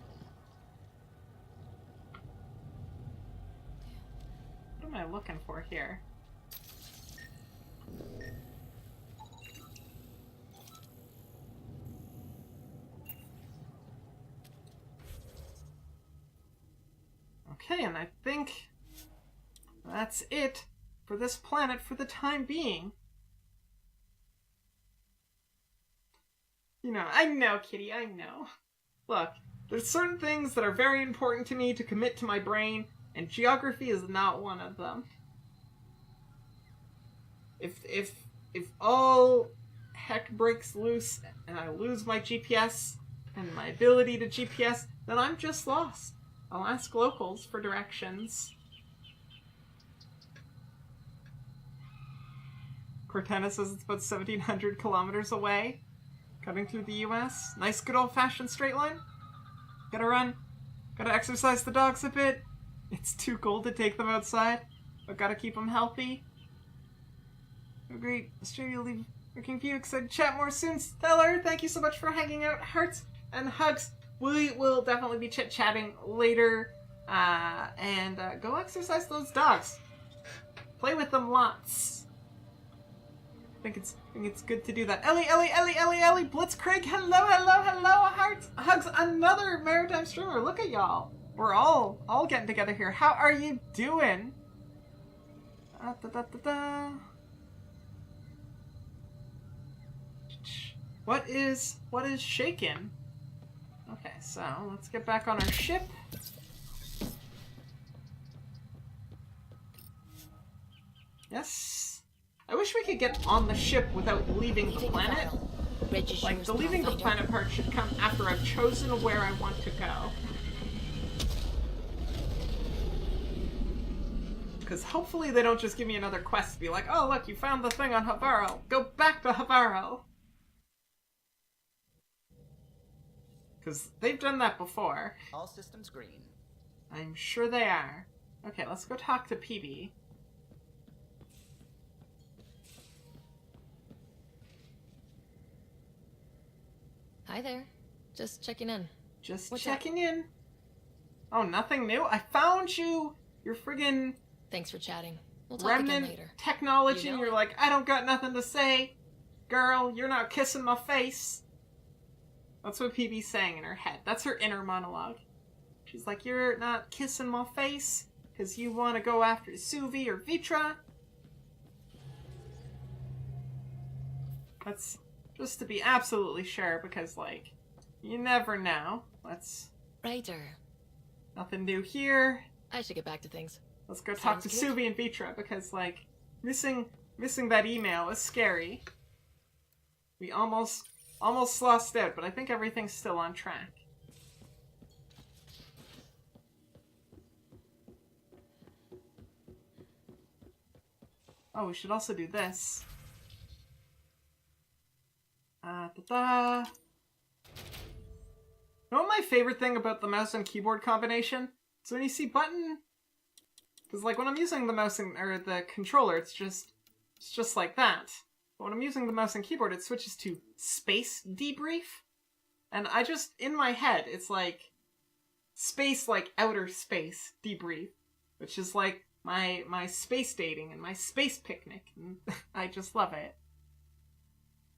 What am I looking for here? Okay, and I think that's it for this planet for the time being. You know, I know, Kitty, I know. Look, there's certain things that are very important to me to commit to my brain, and geography is not one of them. If all heck breaks loose and I lose my GPS and my ability to GPS, then I'm just lost. I'll ask locals for directions. Cortana says it's about 1,700 kilometers away. Cutting through the US. Nice good old-fashioned straight line. Gotta run. Gotta exercise the dogs a bit. It's too cold to take them outside, but gotta keep them healthy. Oh great, Australia will leave working for you. Excited to chat more soon. Stellar, thank you so much for hanging out. Hearts and hugs. We will definitely be chit-chatting later. And go exercise those dogs. Play with them lots. I think it's good to do that. Ellie, Blitzkrieg, hello, hearts, hugs, another maritime streamer. Look at y'all. We're all getting together here. How are you doing? What is shaking? Okay, so let's get back on our ship. Yes. I wish we could get on the ship without leaving the planet. Like, the leaving the planet part should come after I've chosen where I want to go. Because hopefully they don't just give me another quest to be like, oh look, you found the thing on Havaro. Go back to Havaro. Because they've done that before. All systems green. I'm sure they are. Okay, let's go talk to PB. Hi there. Just checking in. Just What's checking in. Oh, nothing new? I found you! Your friggin' Thanks for chatting. We'll talk again remnant later. technology, You know and you're it. like, I don't got nothing to say. Girl, you're not kissing my face. That's what PB's saying in her head. That's her inner monologue. She's like, you're not kissing my face because you want to go after Suvi or Vitra. That's just to be absolutely sure, because, like, you never know. Righter. Nothing new here. I should get back to things. Let's go talk to Sounds good. Suvi and Vitra, because, like, missing that email is scary. We almost lost out, but I think everything's still on track. Oh, we should also do this. You know what my favorite thing about the mouse and keyboard combination? So when you see button... Because, like, when I'm using the mouse or the controller, it's just It's just like that. But when I'm using the mouse and keyboard, it switches to space debrief. And I just, in my head, it's like space, like outer space debrief, which is like my space dating and my space picnic. And I just love it.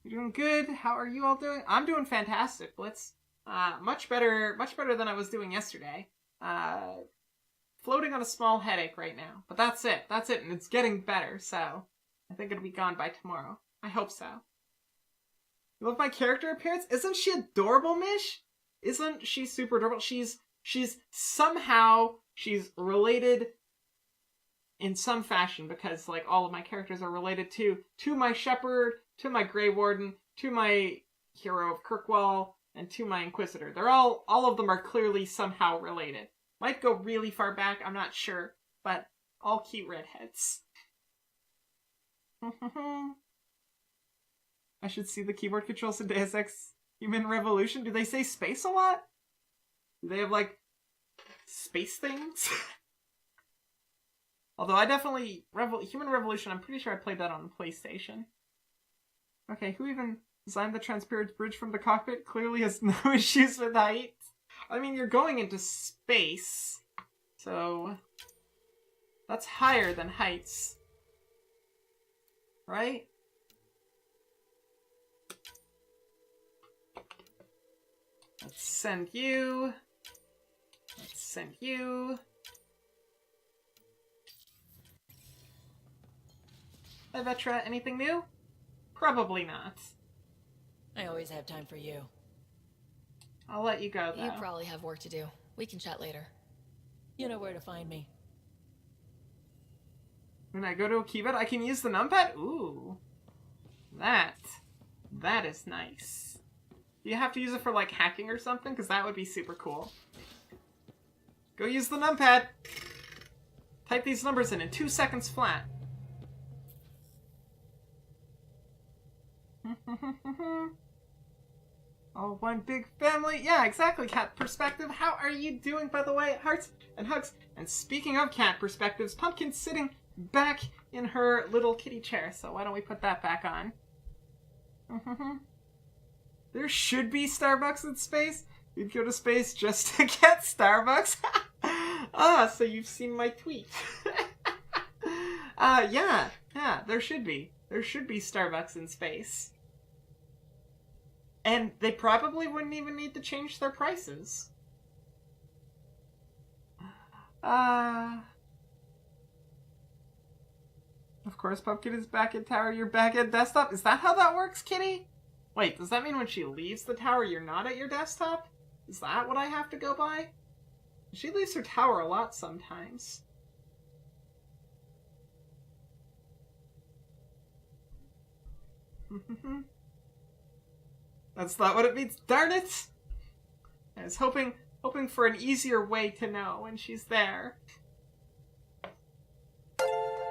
You're doing good. How are you all doing? I'm doing fantastic, Blitz. Much better than I was doing yesterday. Floating on a small headache right now. But that's it. That's it. And it's getting better, so I think it'll be gone by tomorrow. I hope so. You love my character appearance? Isn't she adorable, Mish? Isn't she super adorable? She's somehow, she's related in some fashion, because like all of my characters are related to my Shepherd, to my Grey Warden, to my Hero of Kirkwall, and to my Inquisitor. They're all of them are clearly somehow related. Might go really far back, I'm not sure, but all cute redheads. I should see the keyboard controls in Deus Ex Human Revolution. Do they say space a lot? Do they have, like, space things? Although I definitely... Human Revolution, I'm pretty sure I played that on the PlayStation. Okay, who even designed the transparent bridge from the cockpit? Clearly has no issues with height. I mean, you're going into space, so... That's higher than heights. Right? Let's send you. Let's send you. Hi, Vetra. Anything new? Probably not. I always have time for you. I'll let you go, though. You probably have work to do. We can chat later. You know where to find me. When I go to a keyboard, I can use the numpad? Ooh. That is nice. Do you have to use it for, like, hacking or something? Because that would be super cool. Go use the numpad! Type these numbers in 2 seconds flat. Oh, one big family. Yeah, exactly, Cat Perspective. How are you doing, by the way? Hearts and hugs. And speaking of Cat Perspectives, Pumpkin's sitting back in her little kitty chair, so why don't we put that back on? There should be Starbucks in space. You'd go to space just to get Starbucks. Ah, so you've seen my tweet. Yeah, there should be. There should be Starbucks in space. And they probably wouldn't even need to change their prices. Of course, Pumpkin is back in tower, you're back at desktop. Is that how that works, Kitty? Wait, does that mean when she leaves the tower, you're not at your desktop? Is that what I have to go by? She leaves her tower a lot sometimes. That's not what it means. Darn it! I was hoping for an easier way to know when she's there.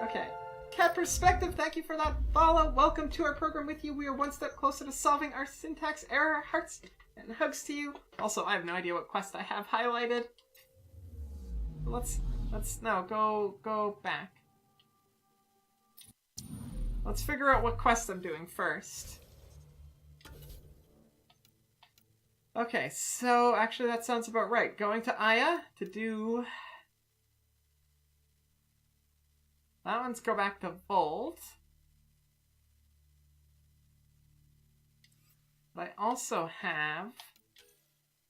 Okay. Cat Perspective, thank you for that follow. Welcome to our program with you. We are one step closer to solving our syntax error. Hearts and hugs to you. Also, I have no idea what quest I have highlighted. Go back. Let's figure out what quest I'm doing first. Okay, so actually that sounds about right. Going to Aya to do... That one's go back to Volt. But I also have...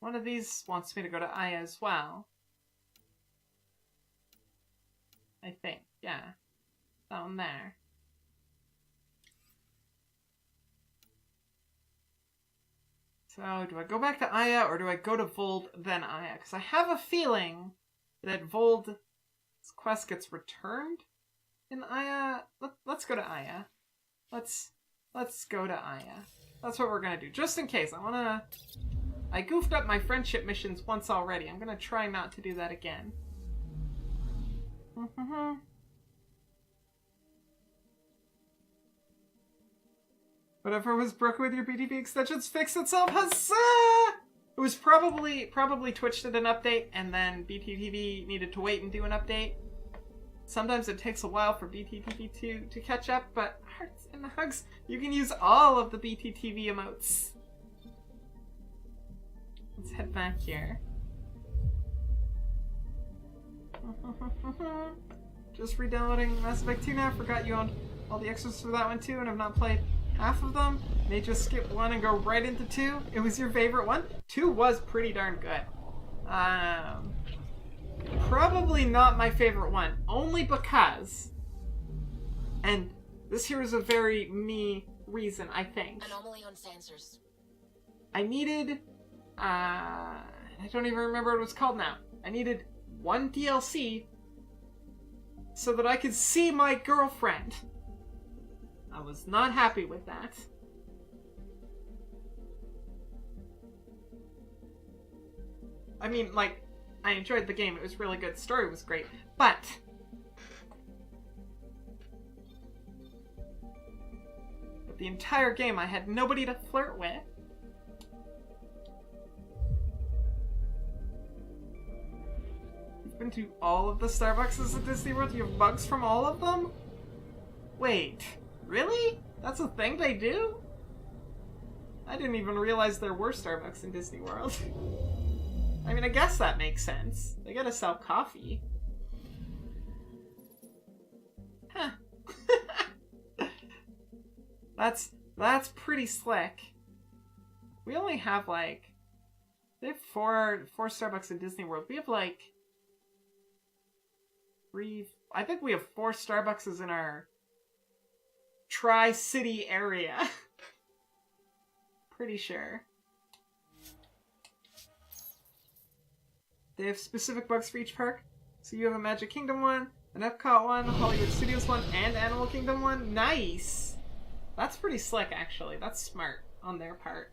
One of these wants me to go to Aya as well. I think, yeah. Down there. So, do I go back to Aya or do I go to Vold, then Aya? Because I have a feeling that Vold's quest gets returned in Aya. Let's go to Aya. Let's go to Aya. That's what we're gonna do. Just in case. I goofed up my friendship missions once already. I'm gonna try not to do that again. Whatever was broken with your BTV extensions fixed itself. Huzzah! It was probably Twitch did an update and then BTTV needed to wait and do an update. Sometimes it takes a while for BTTV to catch up, but hearts and hugs, you can use all of the BTTV emotes. Let's head back here. Just re-downloading Mass Effect 2 now. Forgot you owned all the extras for that one too and have not played half of them. May just skip 1 and go right into 2. It was your favorite one? 2 was pretty darn good. Probably not my favorite one. Only because, and this here is a very me reason, I think. Anomaly on sensors. I needed, I don't even remember what it was called now. I needed 1 DLC so that I could see my girlfriend. I was not happy with that. I mean, like, I enjoyed the game. It was really good. The story was great. But the entire game, I had nobody to flirt with. You've been to all of the Starbucks at Disney World? You have bugs from all of them? Wait, really? That's a thing they do? I didn't even realize there were Starbucks in Disney World. I mean, I guess that makes sense. They gotta sell coffee. Huh. That's pretty slick. We only have like, they have four Starbucks in Disney World. We have like I think we have 4 Starbucks in our Tri-City area. Pretty sure. They have specific bugs for each park. So you have a Magic Kingdom one, an Epcot one, a Hollywood Studios one, and Animal Kingdom one. Nice! That's pretty slick, actually. That's smart on their part.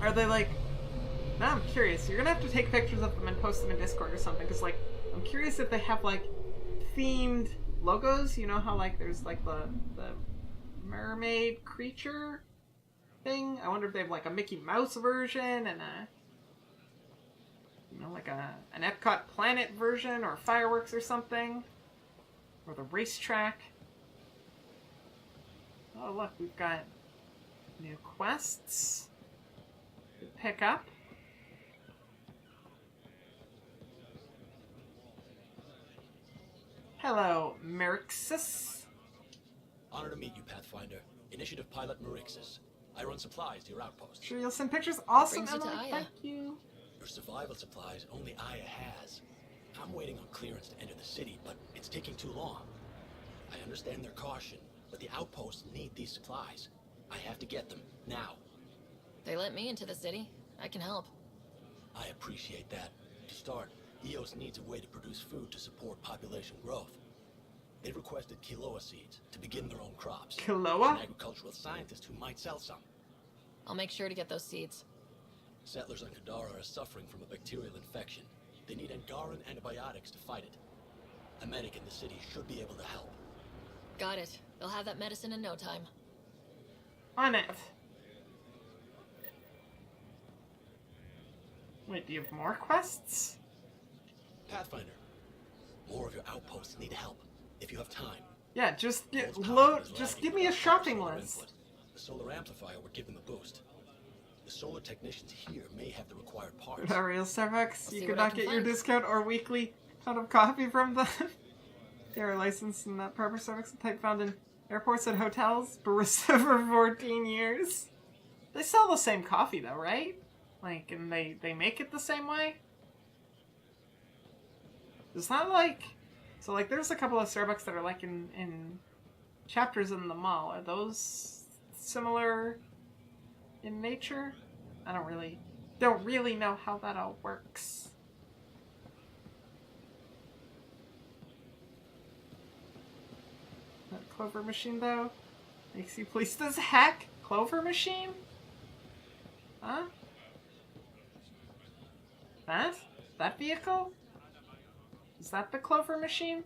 Are they like... Now I'm curious. You're gonna have to take pictures of them and post them in Discord or something, because, like, I'm curious if they have, like, themed logos. You know how, like, there's, like, the mermaid creature thing? I wonder if they have, like, a Mickey Mouse version and a... You know, like an Epcot Planet version or fireworks or something. Or the racetrack. Oh, look, we've got new quests to pick up. Hello, Merixus. Honor to meet you, Pathfinder. Initiative Pilot Merixus. I run supplies to your outpost. Sure, you'll send pictures. Awesome, brings you to Emily. Aya? Thank you. Your survival supplies only Aya has. I'm waiting on clearance to enter the city, but it's taking too long. I understand their caution, but the outposts need these supplies. I have to get them, now. They let me into the city. I can help. I appreciate that. To start, EOS needs a way to produce food to support population growth. They requested Kiloa seeds to begin their own crops. Kiloa? An agricultural scientist who might sell some. I'll make sure to get those seeds. Settlers on Kadara are suffering from a bacterial infection. They need Angaran antibiotics to fight it. A medic in the city should be able to help. Got it. They'll have that medicine in no time. On it. Wait, do you have more quests? Pathfinder, more of your outposts need help. If you have time. Yeah, just Those give power is just lagging give me a without shopping solar list. input. The solar amplifier would give them a boost. The solar technicians here may have the required parts. At real Starbucks, I'll you see could what I not can get your find. discount or weekly pound of coffee from them. They are licensed in that proper Starbucks type found in airports and hotels. Barista for 14 years. They sell the same coffee though, right? Like, and they make it the same way? It's not like... So, like, there's a couple of Starbucks that are, like, in chapters in the mall. Are those similar in nature? I don't really know how that all works. That Clover machine, though, makes you pleased as heck. Clover machine? Huh? That vehicle? Is that the Clover machine?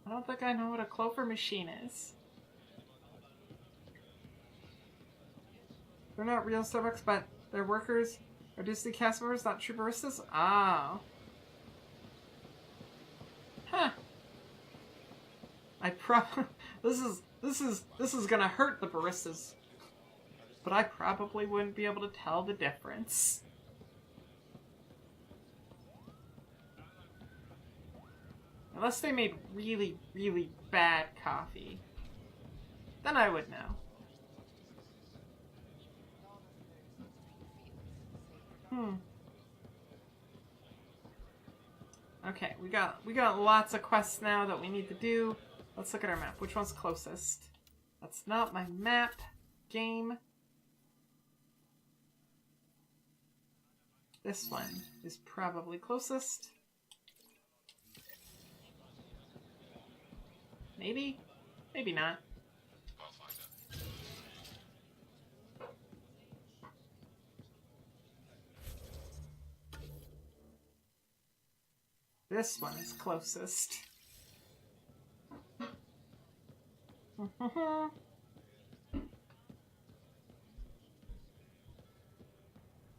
I don't think I know what a Clover machine is. They're not real Starbucks, but their workers Reduce the cast members, not true baristas? Oh. Huh. This is gonna hurt the baristas. But I probably wouldn't be able to tell the difference. Unless they made really, really bad coffee. Then I would know. Okay, we got lots of quests now that we need to do. Let's look at our map. Which one's closest? That's not my map. Game. This one is probably closest. Maybe? Maybe not. This one is closest.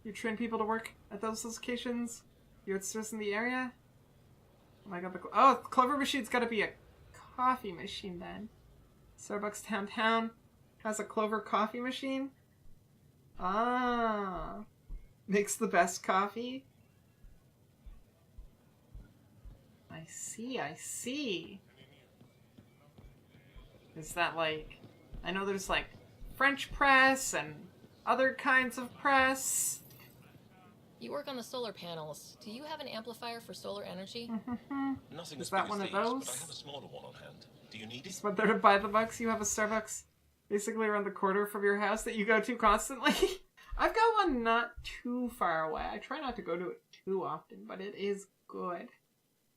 You train people to work at those locations? You're in the area? Oh my god, the Clover machine's gotta be a coffee machine then. Starbucks downtown has a Clover coffee machine? Ah. Makes the best coffee? I see, I see. Is that like... I know there's like French press and other kinds of press. You work on the solar panels. Do you have an amplifier for solar energy? Nothing Is as that big one as of these, those? but I have a smaller one on hand. Do you need it? Just went there to buy the bucks. You have a Starbucks basically around the corner from your house that you go to constantly. I've got one not too far away. I try not to go to it too often, but it is good.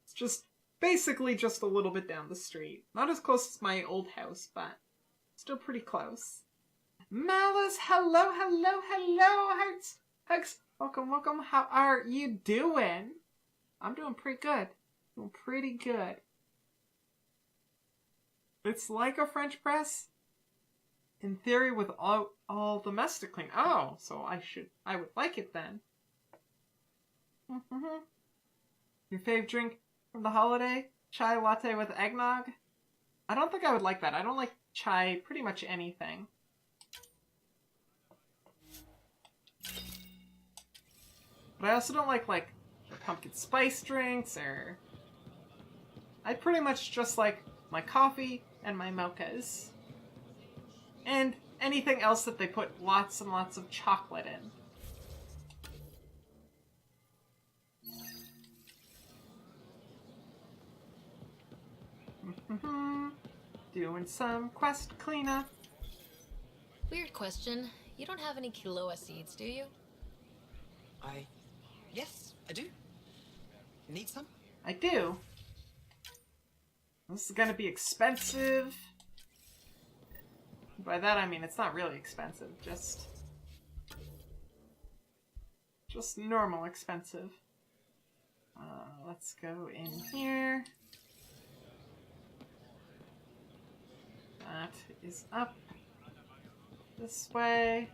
It's just basically just a little bit down the street. Not as close as my old house, but still pretty close. Malice, hello, hello, hello, hearts, hugs, welcome, welcome. How are you doing? I'm doing pretty good. Doing pretty good. It's like a French press, in theory, with all domestic clean. Oh, so I would like it then. Your fave drink from the holiday? Chai latte with eggnog? I don't think I would like that. I don't like chai pretty much anything. But I also don't like pumpkin spice drinks or... I pretty much just like my coffee and my mochas. And anything else that they put lots and lots of chocolate in. Doing some quest cleanup. Weird question. You don't have any Kiloa seeds, do you? Yes, I do. Need some? I do. This is gonna be expensive. By that I mean it's not really expensive, just normal expensive. Let's go in here. That is up this way.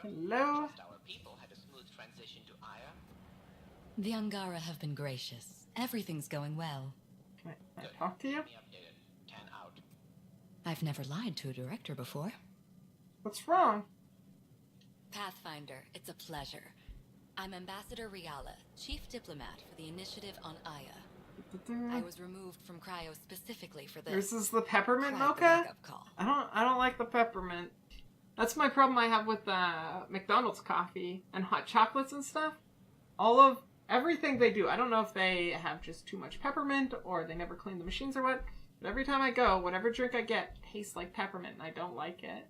Hello. Our people had a smooth transition to Aya. The Angara have been gracious. Everything's going well. Can I talk to you? Keep me updated. 10 out. I've never lied to a director before. What's wrong? Pathfinder, it's a pleasure. I'm Ambassador Riala, Chief Diplomat for the Initiative on Aya. I was removed from Cryo specifically for this. This is the peppermint Quite the mocha? wake-up call. I don't like the peppermint. That's my problem I have with McDonald's coffee and hot chocolates and stuff. Everything they do, I don't know if they have just too much peppermint or they never clean the machines or what, but every time I go, whatever drink I get tastes like peppermint and I don't like it.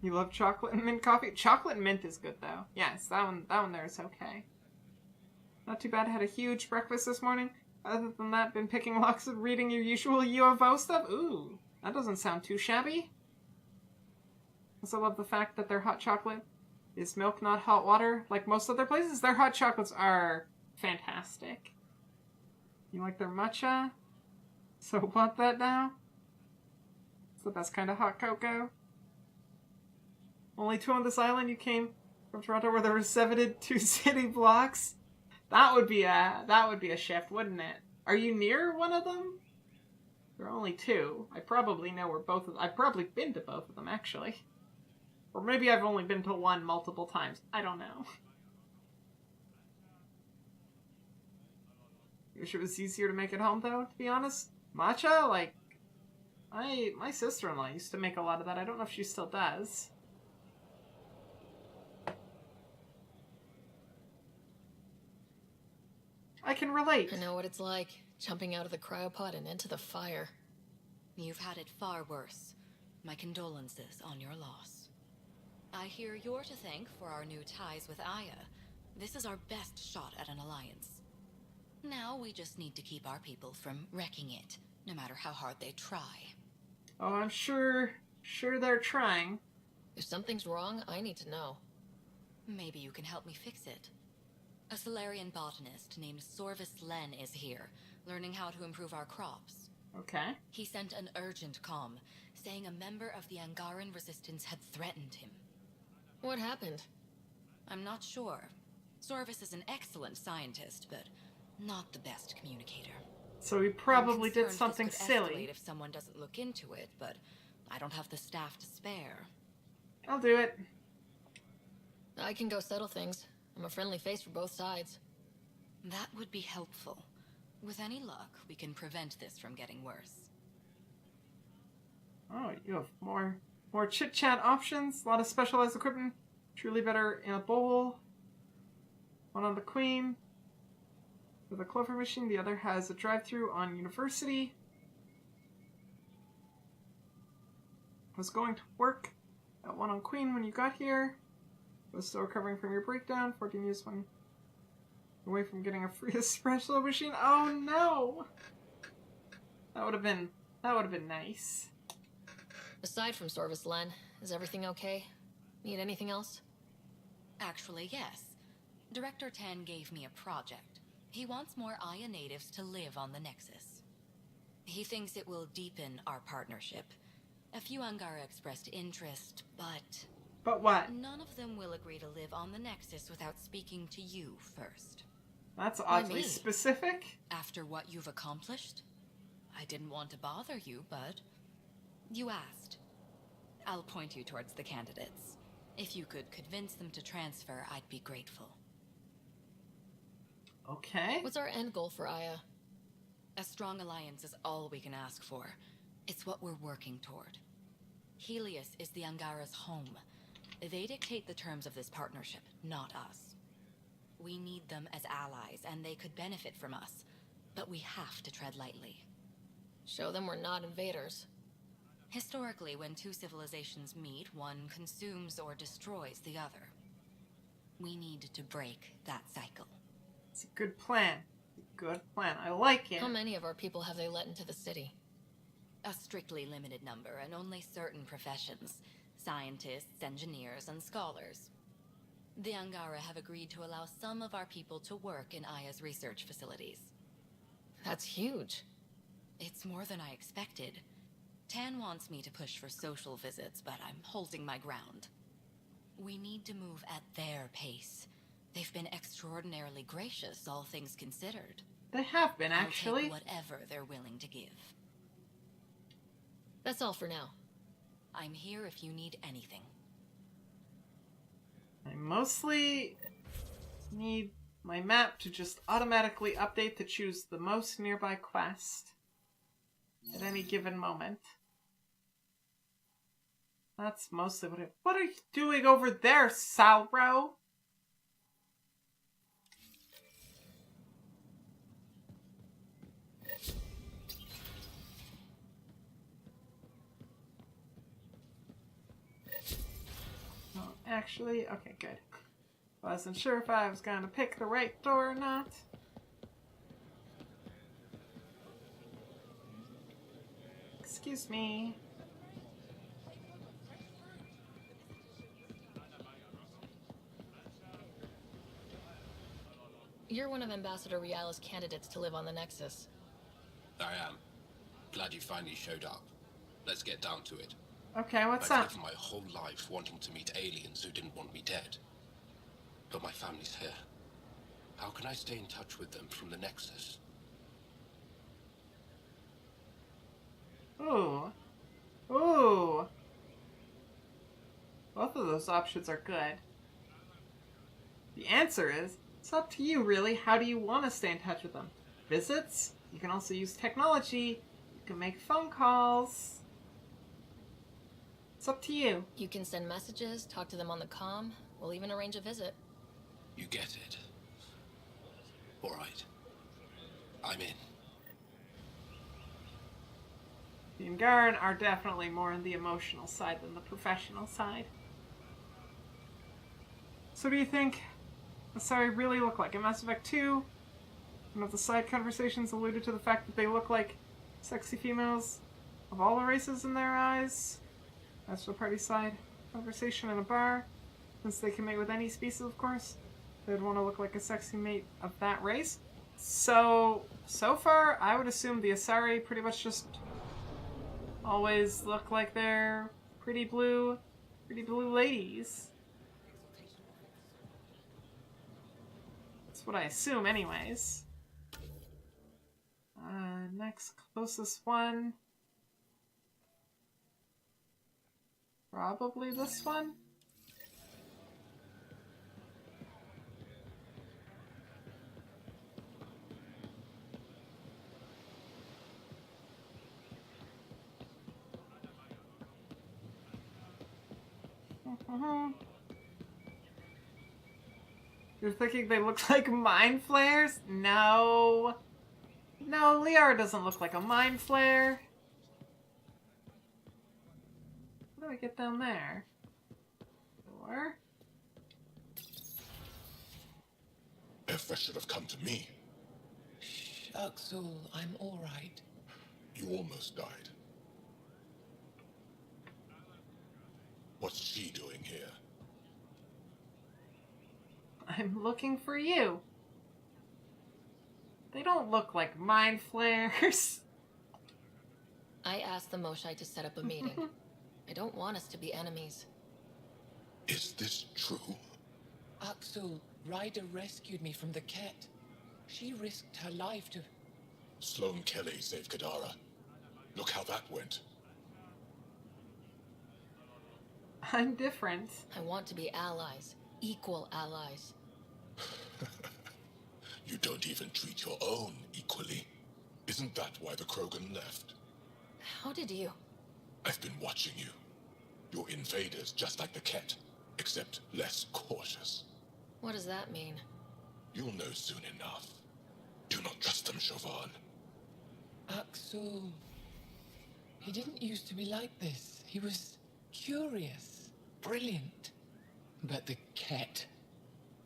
You love chocolate and mint coffee? Chocolate and mint is good though. Yes, that one there is okay. Not too bad. I had a huge breakfast this morning. Other than that, been picking locks and reading your usual UFO stuff. Ooh, That doesn't sound too shabby. I also love the fact that their hot chocolate is milk, not hot water. Like most other places, their hot chocolates are fantastic. You like their matcha? So want that now? It's the best kind of hot cocoa. Only 2 on this island. You came from Toronto where there were 2 city blocks. That would be a shift, wouldn't it? Are you near one of them? There are only 2. I probably know where both of them. I've probably been to both of them, actually. Or maybe I've only been to one multiple times. I don't know. I wish it was easier to make it home, though, to be honest. Matcha, like, my sister-in-law used to make a lot of that. I don't know if she still does. I can relate. I know what it's like, jumping out of the cryopod and into the fire. You've had it far worse. My condolences on your loss. I hear you're to thank for our new ties with Aya. This is our best shot at an alliance. Now we just need to keep our people from wrecking it, no matter how hard they try. Oh, I'm sure they're trying. If something's wrong, I need to know. Maybe you can help me fix it. A Solarian botanist named Sorvis Len is here, learning how to improve our crops. Okay. He sent an urgent comm, saying a member of the Angaran resistance had threatened him. What happened? I'm not sure. Sorvis is an excellent scientist, but not the best communicator. So he probably did I'm concerned something this could silly. escalate if someone doesn't look into it, but I don't have the staff to spare. I'll do it. I can go settle things. I'm a friendly face for both sides. That would be helpful. With any luck, we can prevent this from getting worse. Oh, you have more chit-chat options. A lot of specialized equipment. Truly better in a bowl. One on the Queen. With a Clover machine. The other has a drive-thru on University. Was going to work at one on Queen when you got here. Was still recovering from your breakdown. 14 years when away from getting a free espresso machine. Oh no! That would have been nice. Aside from Sorvis Len, is everything okay? Need anything else? Actually, yes. Director Tan gave me a project. He wants more Aya natives to live on the Nexus. He thinks it will deepen our partnership. A few Angara expressed interest, but... But what? none of them will agree to live on the Nexus without speaking to you first. That's oddly specific. After what you've accomplished? I didn't want to bother you, but you asked. I'll point you towards the candidates. If you could convince them to transfer, I'd be grateful. Okay. What's our end goal for Aya? A strong alliance is all we can ask for. It's what we're working toward. Helios is the Angara's home. They dictate the terms of this partnership, not us. We need them as allies, and they could benefit from us. But we have to tread lightly. Show them we're not invaders. Historically, when 2 civilizations meet, one consumes or destroys the other. We need to break that cycle. It's a good plan. Good plan. I like it. How many of our people have they let into the city? A strictly limited number, and only certain professions. Scientists, engineers, and scholars. The Angara have agreed to allow some of our people to work in Aya's research facilities. That's huge. It's more than I expected. Tan wants me to push for social visits, but I'm holding my ground. We need to move at their pace. They've been extraordinarily gracious, all things considered. They have been, actually. I'll take whatever they're willing to give. That's all for now. I'm here if you need anything. I mostly need my map to just automatically update to choose the most nearby quest at any given moment. That's mostly what What are you doing over there, Salro? Oh, actually, okay, good. Wasn't sure if I was gonna pick the right door or not. Excuse me. You're one of Ambassador Riala's candidates to live on the Nexus. I am. Glad you finally showed up. Let's get down to it. Okay, what's I've up? lived my whole life wanting to meet aliens who didn't want me dead. But my family's here. How can I stay in touch with them from the Nexus? Ooh. Ooh. Both of those options are good. The answer is, it's up to you, really. How do you want to stay in touch with them? Visits? You can also use technology. You can make phone calls. It's up to you. You can send messages, talk to them on the comm. We'll even arrange a visit. You get it. All right. I'm in. The Angaran are definitely more on the emotional side than the professional side. So, do you think Asari really look like? In Mass Effect 2, one of the side conversations alluded to the fact that they look like sexy females of all the races in their eyes. That's the party side conversation in a bar. Since they can mate with any species, of course, they'd want to look like a sexy mate of that race. So far, I would assume the Asari pretty much just always look like they're pretty blue ladies. That's what I assume anyways. Next closest one. Probably this one? You're thinking they look like mind flayers? No. No, Liara doesn't look like a mind flare. How do I get down there? Door? If should have come to me. Axel, I'm all right. You almost died. What's she doing here? I'm looking for you. They don't look like mind flares. I asked the Moshai to set up a meeting. I don't want us to be enemies. Is this true? Axel, Ryder rescued me from the Ket. She risked her life to... Sloane Kelly saved Kadara. Look how that went. I'm different. I want to be allies. Equal allies. You don't even treat your own equally. Isn't that why the Krogan left? How did you? I've been watching you. You're invaders just like the Ket, except less cautious. What does that mean? You'll know soon enough. Do not trust them, Chauvin. Axel... He didn't used to be like this. He was curious, brilliant. But the Ket...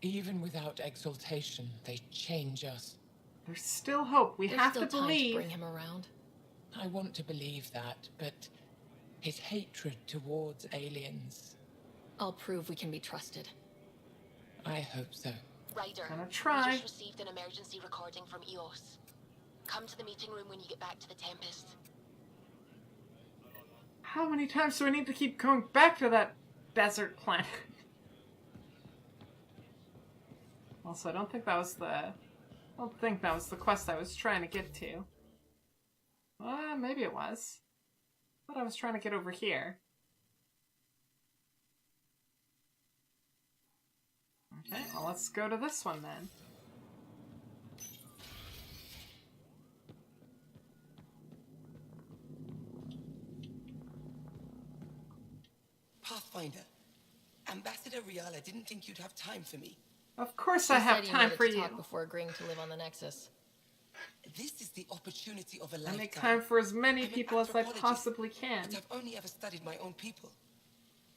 Even without exaltation, they change us. There's still hope. We have to believe. To bring him around. I want to believe that, but his hatred towards aliens... I'll prove we can be trusted. I hope so. Ryder, Gonna try. we just received an emergency recording from EOS. Come to the meeting room when you get back to the Tempest. How many times do I need to keep going back to that desert planet? Also, I don't think that was the quest I was trying to get to. Maybe it was. I thought I was trying to get over here. Okay, well, let's go to this one then. Pathfinder, Ambassador Riala didn't think you'd have time for me. Of course I have time for you. Talk before agreeing to live on the Nexus. This is the opportunity of a lifetime. I make time for as many people as I possibly can. But I've only ever studied my own people.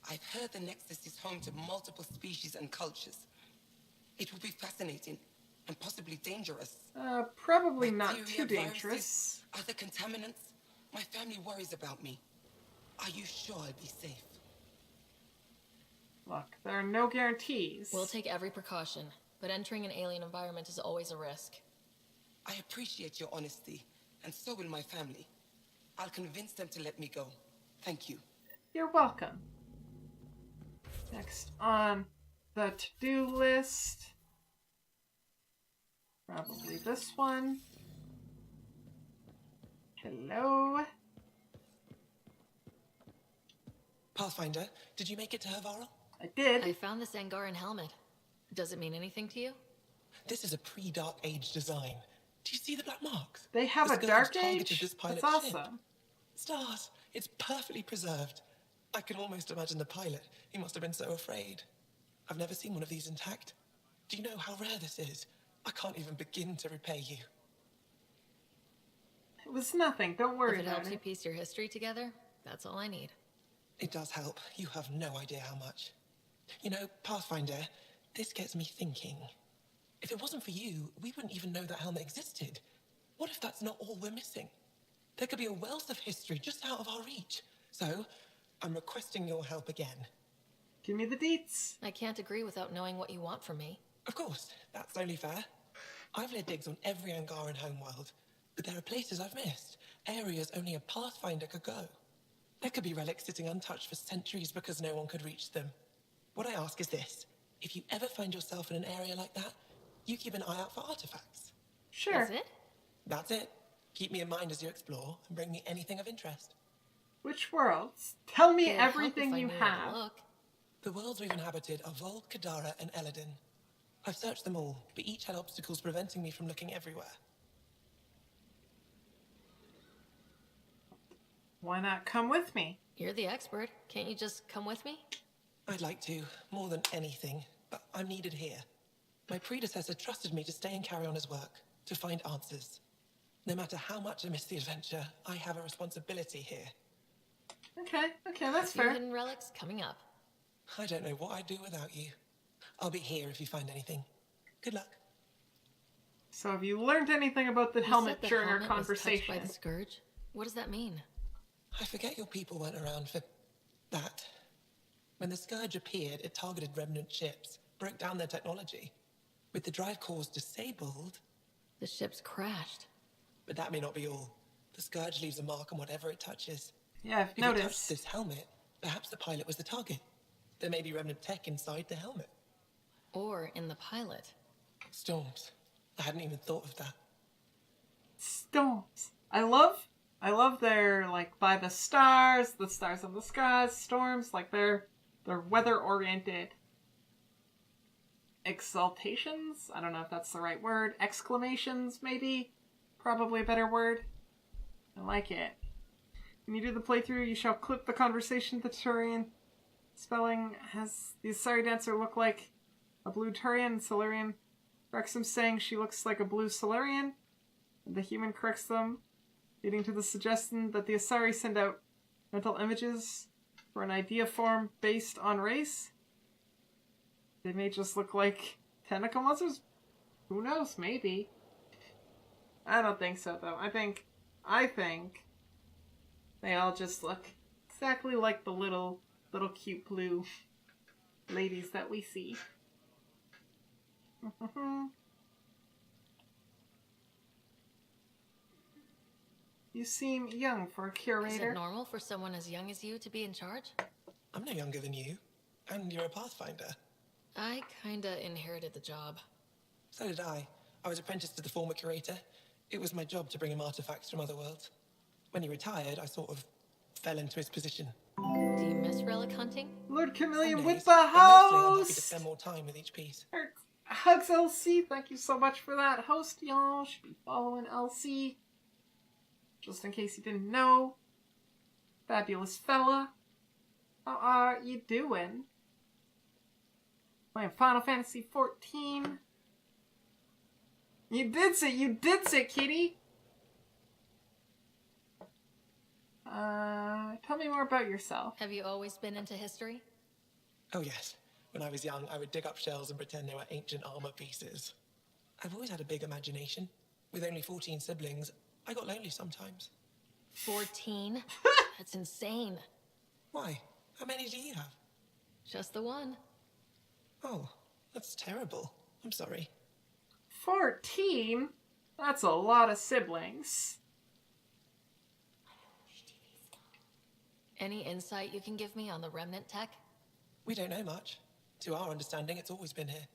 I've heard the Nexus is home to multiple species and cultures. It will be fascinating and possibly dangerous. Probably not Bacteria, too dangerous. viruses, other contaminants. My family worries about me. Are you sure I'll be safe? Look, there are no guarantees. We'll take every precaution, but entering an alien environment is always a risk. I appreciate your honesty, and so will my family. I'll convince them to let me go. Thank you. You're welcome. Next on the to-do list. Probably this one. Hello? Pathfinder, did you make it to Havara? I did. I found this Angaran helmet. Does it mean anything to you? This is a pre-Dark Age design. Do you see the black marks? They have The a Scourge Dark targeted Age? this pilot's That's ship. awesome. Stars, it's perfectly preserved. I can almost imagine the pilot. He must have been so afraid. I've never seen one of these intact. Do you know how rare this is? I can't even begin to repay you. It was nothing. Don't worry If it about helps you it. piece your history together, that's all I need. It does help. You have no idea how much. You know, Pathfinder, this gets me thinking. If it wasn't for you, we wouldn't even know that helmet existed. What if that's not all we're missing? There could be a wealth of history just out of our reach. So, I'm requesting your help again. Give me the deets. I can't agree without knowing what you want from me. Of course, that's only fair. I've led digs on every Angaran homeworld, but there are places I've missed, areas only a Pathfinder could go. There could be relics sitting untouched for centuries because no one could reach them. What I ask is this: if you ever find yourself in an area like that, you keep an eye out for artifacts. Sure. That's it? That's it. Keep me in mind as you explore and bring me anything of interest. Which worlds? Tell me It'd help everything if I you knew where to have. look. The worlds we've inhabited are Vold, Kadara, and Eladin. I've searched them all, but each had obstacles preventing me from looking everywhere. Why not come with me? You're the expert. Can't you just come with me? I'd like to, more than anything, but I'm needed here. My predecessor trusted me to stay and carry on his work, to find answers. No matter how much I miss the adventure, I have a responsibility here. Okay, that's A few fair. hidden relics coming up. I don't know what I'd do without you. I'll be here if you find anything. Good luck. So have you learned anything about the You helmet said the during our helmet was touched conversation? by the Scourge? What does that mean? I forget your people weren't around for that. When the Scourge appeared, it targeted remnant ships, broke down their technology. With the drive cores disabled... The ships crashed. But that may not be all. The Scourge leaves a mark on whatever it touches. Yeah, I've If it touched noticed. this helmet, perhaps the pilot was the target. There may be remnant tech inside the helmet. Or in the pilot. Storms. I hadn't even thought of that. Storms. I love their, like, by the stars in the skies, storms, like they're weather-oriented exaltations. I don't know if that's the right word. Exclamations, maybe? Probably a better word. I like it. When you do the playthrough, you shall clip the conversation to Turian. Spelling has the Asari dancer look like a blue Turian, and Solarian corrects him saying she looks like a blue Solarian. And the human corrects them, leading to the suggestion that the Asari send out mental images for an idea form based on race. They may just look like tentacle monsters. Who knows? Maybe. I don't think so, though. I think they all just look exactly like the little cute blue ladies that we see. You seem young for a Is curator. it normal for someone as young as you to be in charge? I'm no younger than you. And you're a Pathfinder. I kinda inherited the job. So did I. I was apprenticed to the former curator. It was my job to bring him artifacts from other worlds. When he retired, I sort of fell into his position. Do you miss relic hunting? Lord Chameleon Some with days, the but mostly I'm happy to host! spend more time with each piece. Hugs LC, thank you so much for that. Host, y'all should be following LC. Just in case you didn't know. Fabulous fella. How are you doing? Playing Final Fantasy 14. You did it, kitty! Tell me more about yourself. Have you always been into history? Oh yes. When I was young, I would dig up shells and pretend they were ancient armor pieces. I've always had a big imagination. With only 14 siblings, I got lonely sometimes. 14? That's insane. Why? How many do you have? Just the one. Oh, that's terrible. I'm sorry. 14? That's a lot of siblings. Any insight you can give me on the remnant tech? We don't know much. To our understanding, it's always been here.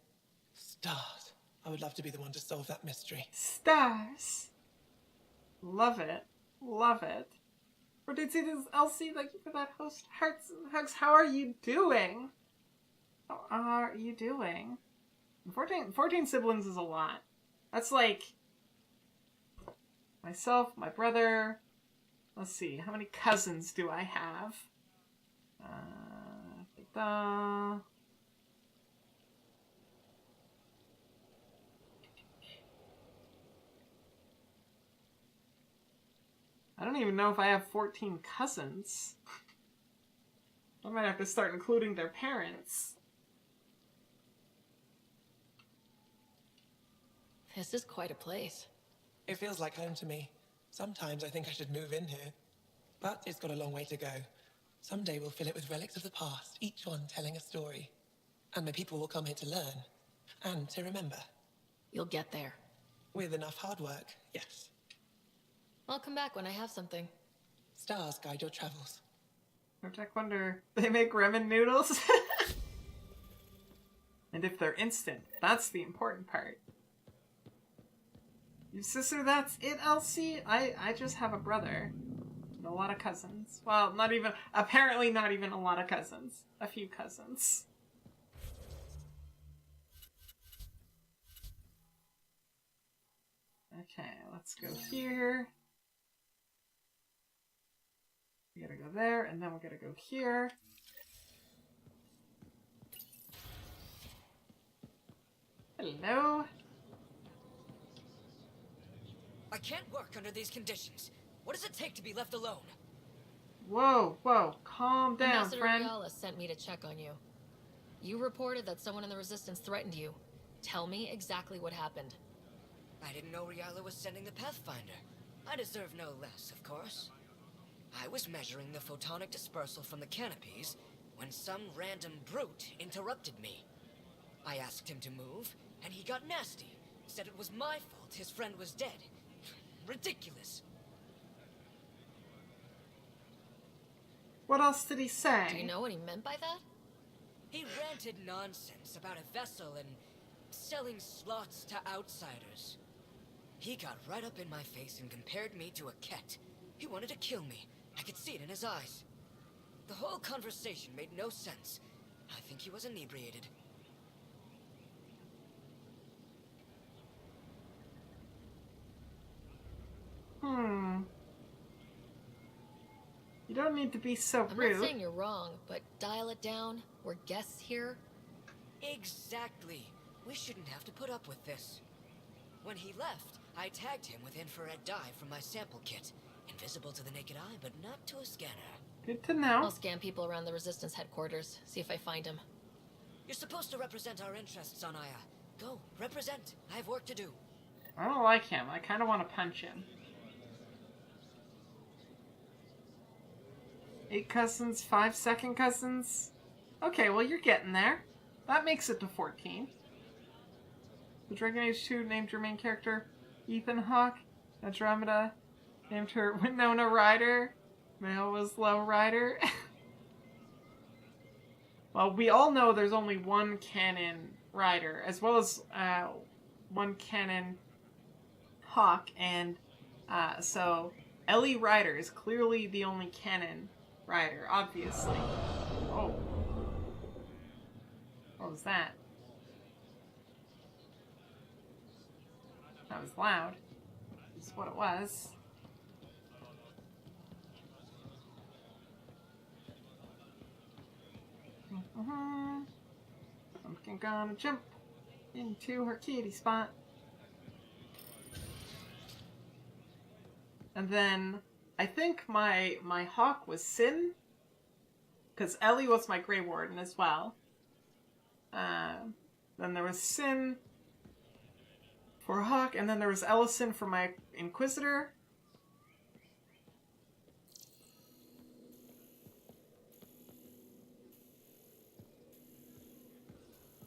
Stars. I would love to be the one to solve that mystery. Stars. Love it. Love it. For did see this, Elsie, thank you for that host. Hearts and hugs. How are you doing? How are you doing? 14 siblings is a lot. That's like myself, my brother. Let's see, how many cousins do I have? I don't even know if I have 14 cousins. I might have to start including their parents. This is quite a place. It feels like home to me. Sometimes I think I should move in here. But it's got a long way to go. Someday we'll fill it with relics of the past, each one telling a story. And my people will come here to learn. And to remember. You'll get there. With enough hard work, yes. I'll come back when I have something. Stars guide your travels. Protect Wonder. They make ramen noodles? And if they're instant, that's the important part. Your sister, that's it, Elsie? I just have a brother. And a lot of cousins. Well, apparently not even a lot of cousins. A few cousins. Okay, let's go here. We gotta go there, and then we're gonna go here. Hello? I can't work under these conditions. What does it take to be left alone? Whoa, whoa, calm down, Ambassador friend. Riala sent me to check on you. You reported that someone in the Resistance threatened you. Tell me exactly what happened. I didn't know Riala was sending the Pathfinder. I deserve no less, of course. I was measuring the photonic dispersal from the canopies when some random brute interrupted me. I asked him to move, and he got nasty. Said it was my fault his friend was dead. Ridiculous. What else did he say? Do you know what he meant by that? He ranted nonsense about a vessel and selling slots to outsiders. He got right up in my face and compared me to a cat. He wanted to kill me. I could see it in his eyes. The whole conversation made no sense. I think he was inebriated. You don't need to be so I'm rude. not saying you're wrong, but dial it down. We're guests here. Exactly. We shouldn't have to put up with this. When he left, I tagged him with infrared dye from my sample kit. Invisible to the naked eye, but not to a scanner. Good to know. I'll scan people around the Resistance headquarters, see if I find him. You're supposed to represent our interests on Aya. Go, represent. I have work to do. I don't like him. I kind of want to punch him. 8 cousins, 5 second cousins. Okay, well, you're getting there. That makes it to 14. The Dragon Age 2 named your main character Ethan Hawke. Andromeda named her Winona Ryder. Male was Low Rider. Well, we all know there's only one canon Rider, as well as one canon Hawk, and so Ellie Rider is clearly the only canon Rider, obviously. Oh. What was that? That was loud. That's what it was. I'm gonna jump into her kitty spot. And then I think my hawk was Sin, because Ellie was my Grey Warden as well. Then there was Sin for Hawk, and then there was Ellison for my Inquisitor.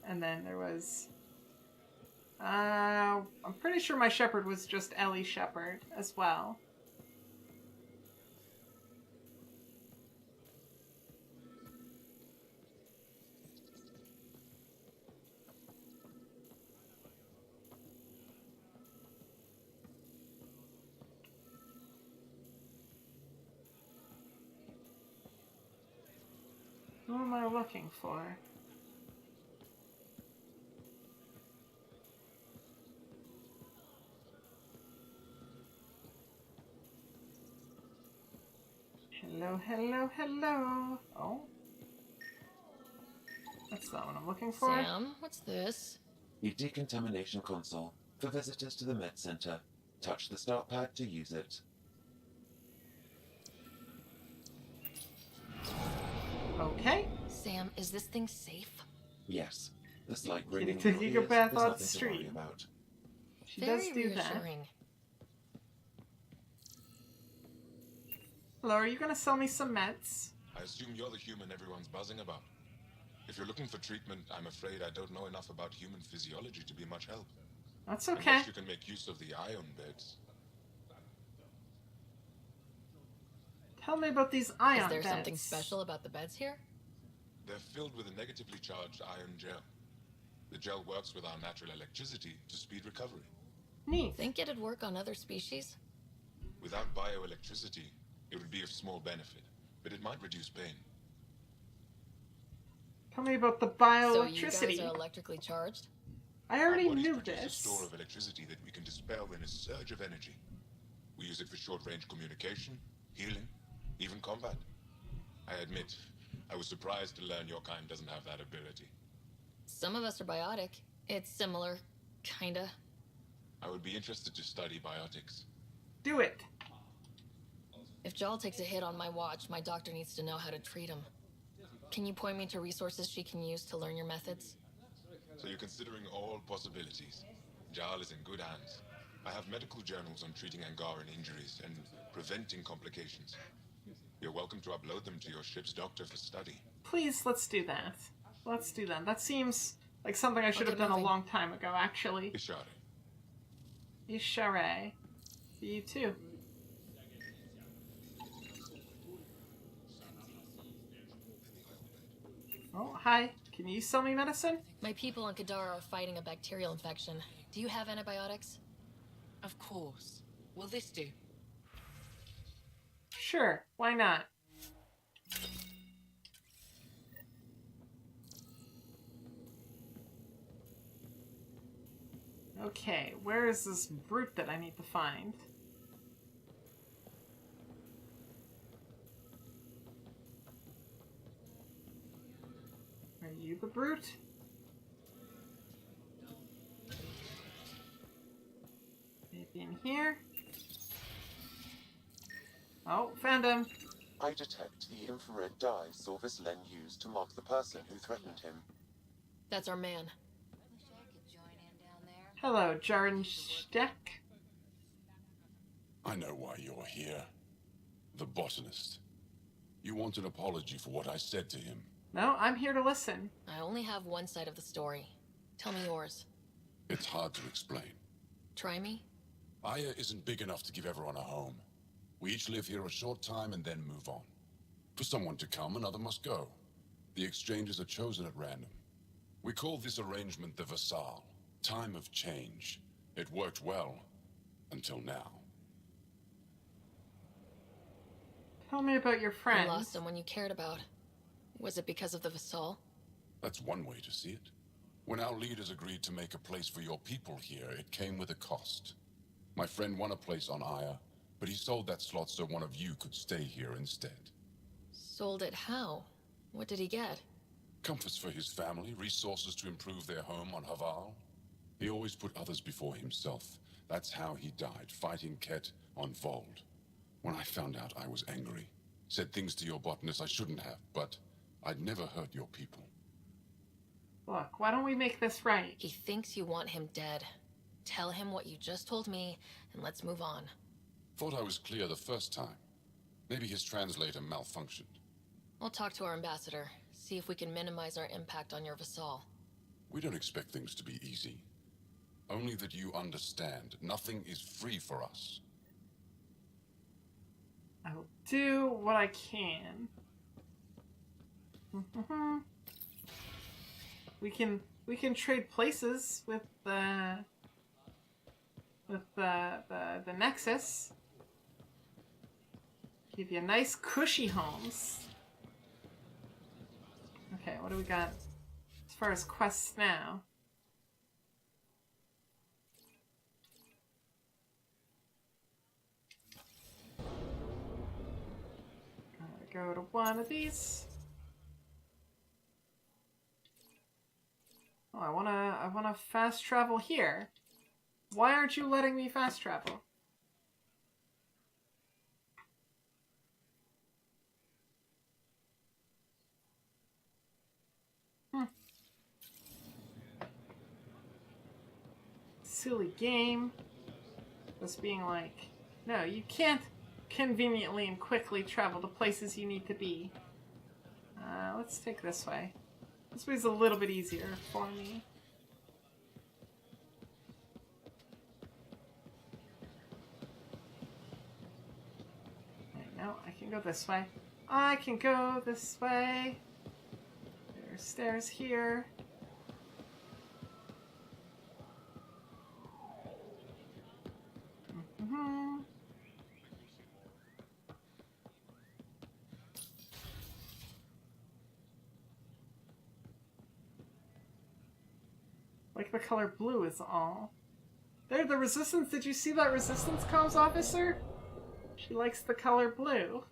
And then there was... I'm pretty sure my shepherd was just Ellie Shepherd as well. Who am I looking for? Hello, hello, hello. Oh. That's not what I'm looking for. Sam, what's this? A decontamination console for visitors to the Med Center. Touch the start pad to use it. Okay. Sam, is this thing safe? Yes. The slight Kitty ringing in taking your a ears bath is on the nothing to worry street. about. She Very does do that. reassuring. Hello, are you gonna sell me some meds? I assume you're the human everyone's buzzing about. If you're looking for treatment, I'm afraid I don't know enough about human physiology to be much help. That's okay. Unless you can make use of the ion beds. Tell me about these ion Is there beds. something special about the beds here? They're filled with a negatively charged ion gel. The gel works with our natural electricity to speed recovery. Neat. Think it'd work on other species? Without bioelectricity, it would be of small benefit, but it might reduce pain. Tell me about the So bioelectricity. you guys are electrically charged? I already Our bodies knew produce a this. store of electricity that we can dispel in a surge of energy. We use it for short-range communication, healing, even combat. I admit, I was surprised to learn your kind doesn't have that ability. Some of us are biotic. It's similar, kinda. I would be interested to study biotics. Do it. If Jal takes a hit on my watch, my doctor needs to know how to treat him. Can you point me to resources she can use to learn your methods? So you're considering all possibilities. Jal is in good hands. I have medical journals on treating Angaran injuries and preventing complications. You're welcome to upload them to your ship's doctor for study. Please, let's do that. Let's do that. That seems like something I should have done a long time ago, actually. Ishare. Ishare. You too. Oh, hi. Can you sell me medicine? My people on Kadara are fighting a bacterial infection. Do you have antibiotics? Of course. Will this do? Sure. Why not? Okay, where is this brute that I need to find? Are you the brute? Maybe in here? Oh, found him. I detect the infrared dye Sorvis Len used to mark the person who threatened him. That's our man. Hello, Jarnsteck. I know why you're here. The botanist. You want an apology for what I said to him. No, I'm here to listen. I only have one side of the story. Tell me yours. It's hard to explain. Try me? Aya isn't big enough to give everyone a home. We each live here a short time and then move on. For someone to come, another must go. The exchanges are chosen at random. We call this arrangement the Vassal. Time of change. It worked well. Until now. Tell me about your friends. You lost someone you cared about. Was it because of the Vassal? That's one way to see it. When our leaders agreed to make a place for your people here, it came with a cost. My friend won a place on Aya, but he sold that slot so one of you could stay here instead. Sold it how? What did he get? Comforts for his family, resources to improve their home on Haval. He always put others before himself. That's how he died, fighting Ket on Vold. When I found out, I was angry. Said things to your botanist I shouldn't have, but I'd never hurt your people. Look, why don't we make this right? He thinks you want him dead. Tell him what you just told me, and let's move on. Thought I was clear the first time. Maybe his translator malfunctioned. I'll talk to our ambassador, see if we can minimize our impact on your Vassal. We don't expect things to be easy. Only that you understand, nothing is free for us. I will do what I can. We can trade places with the Nexus. Give you nice cushy homes. Okay, what do we got as far as quests now? Gotta go to one of these. Oh, I wanna fast travel here. Why aren't you letting me fast travel? Silly game. Just being like, no, you can't conveniently and quickly travel to places you need to be. Let's take this way. This way's a little bit easier for me. Wait, no, I can go this way. I can go this way. There's stairs here. Like the color blue is all. There, the Resistance. Did you see that Resistance comms officer? She likes the color blue.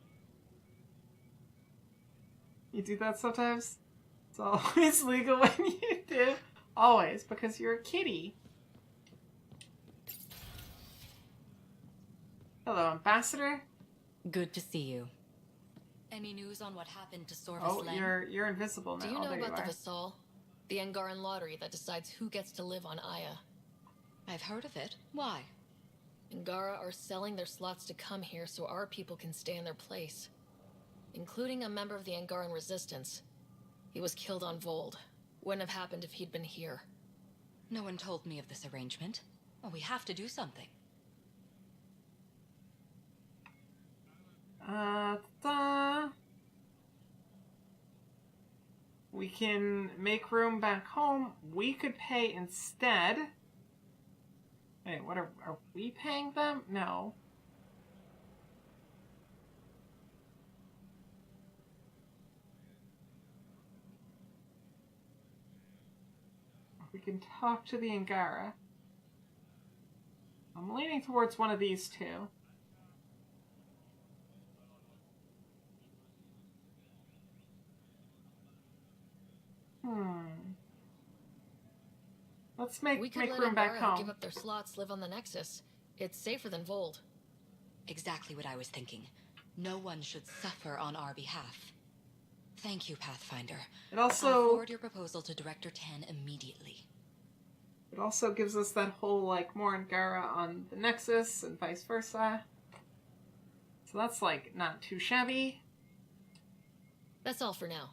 You do that sometimes? It's always legal when you do. Always, because you're a kitty. Hello, Ambassador. Good to see you. Any news on what happened to Sorvis Oh, Len? you're invisible now. Do you know There about the are. Vassal? The Angaran lottery that decides who gets to live on Aya. I've heard of it. Why? Angara are selling their slots to come here so our people can stay in their place. Including a member of the Angaran resistance. He was killed on Vold. Wouldn't have happened if he'd been here. No one told me of this arrangement. Well, we have to do something. We can make room back home. We could pay instead. Wait, what are we paying them? No. We can talk to the Angara. I'm leaning towards one of these two. Let's make room back home. Give up their slots, live on the Nexus. It's safer than Vold. Exactly what I was thinking. No one should suffer on our behalf. Thank you, Pathfinder. It also I'll forward your proposal to Director 10 immediately. It also gives us that whole, like, more Angara on the Nexus and vice versa. So that's, like, not too shabby. That's all for now.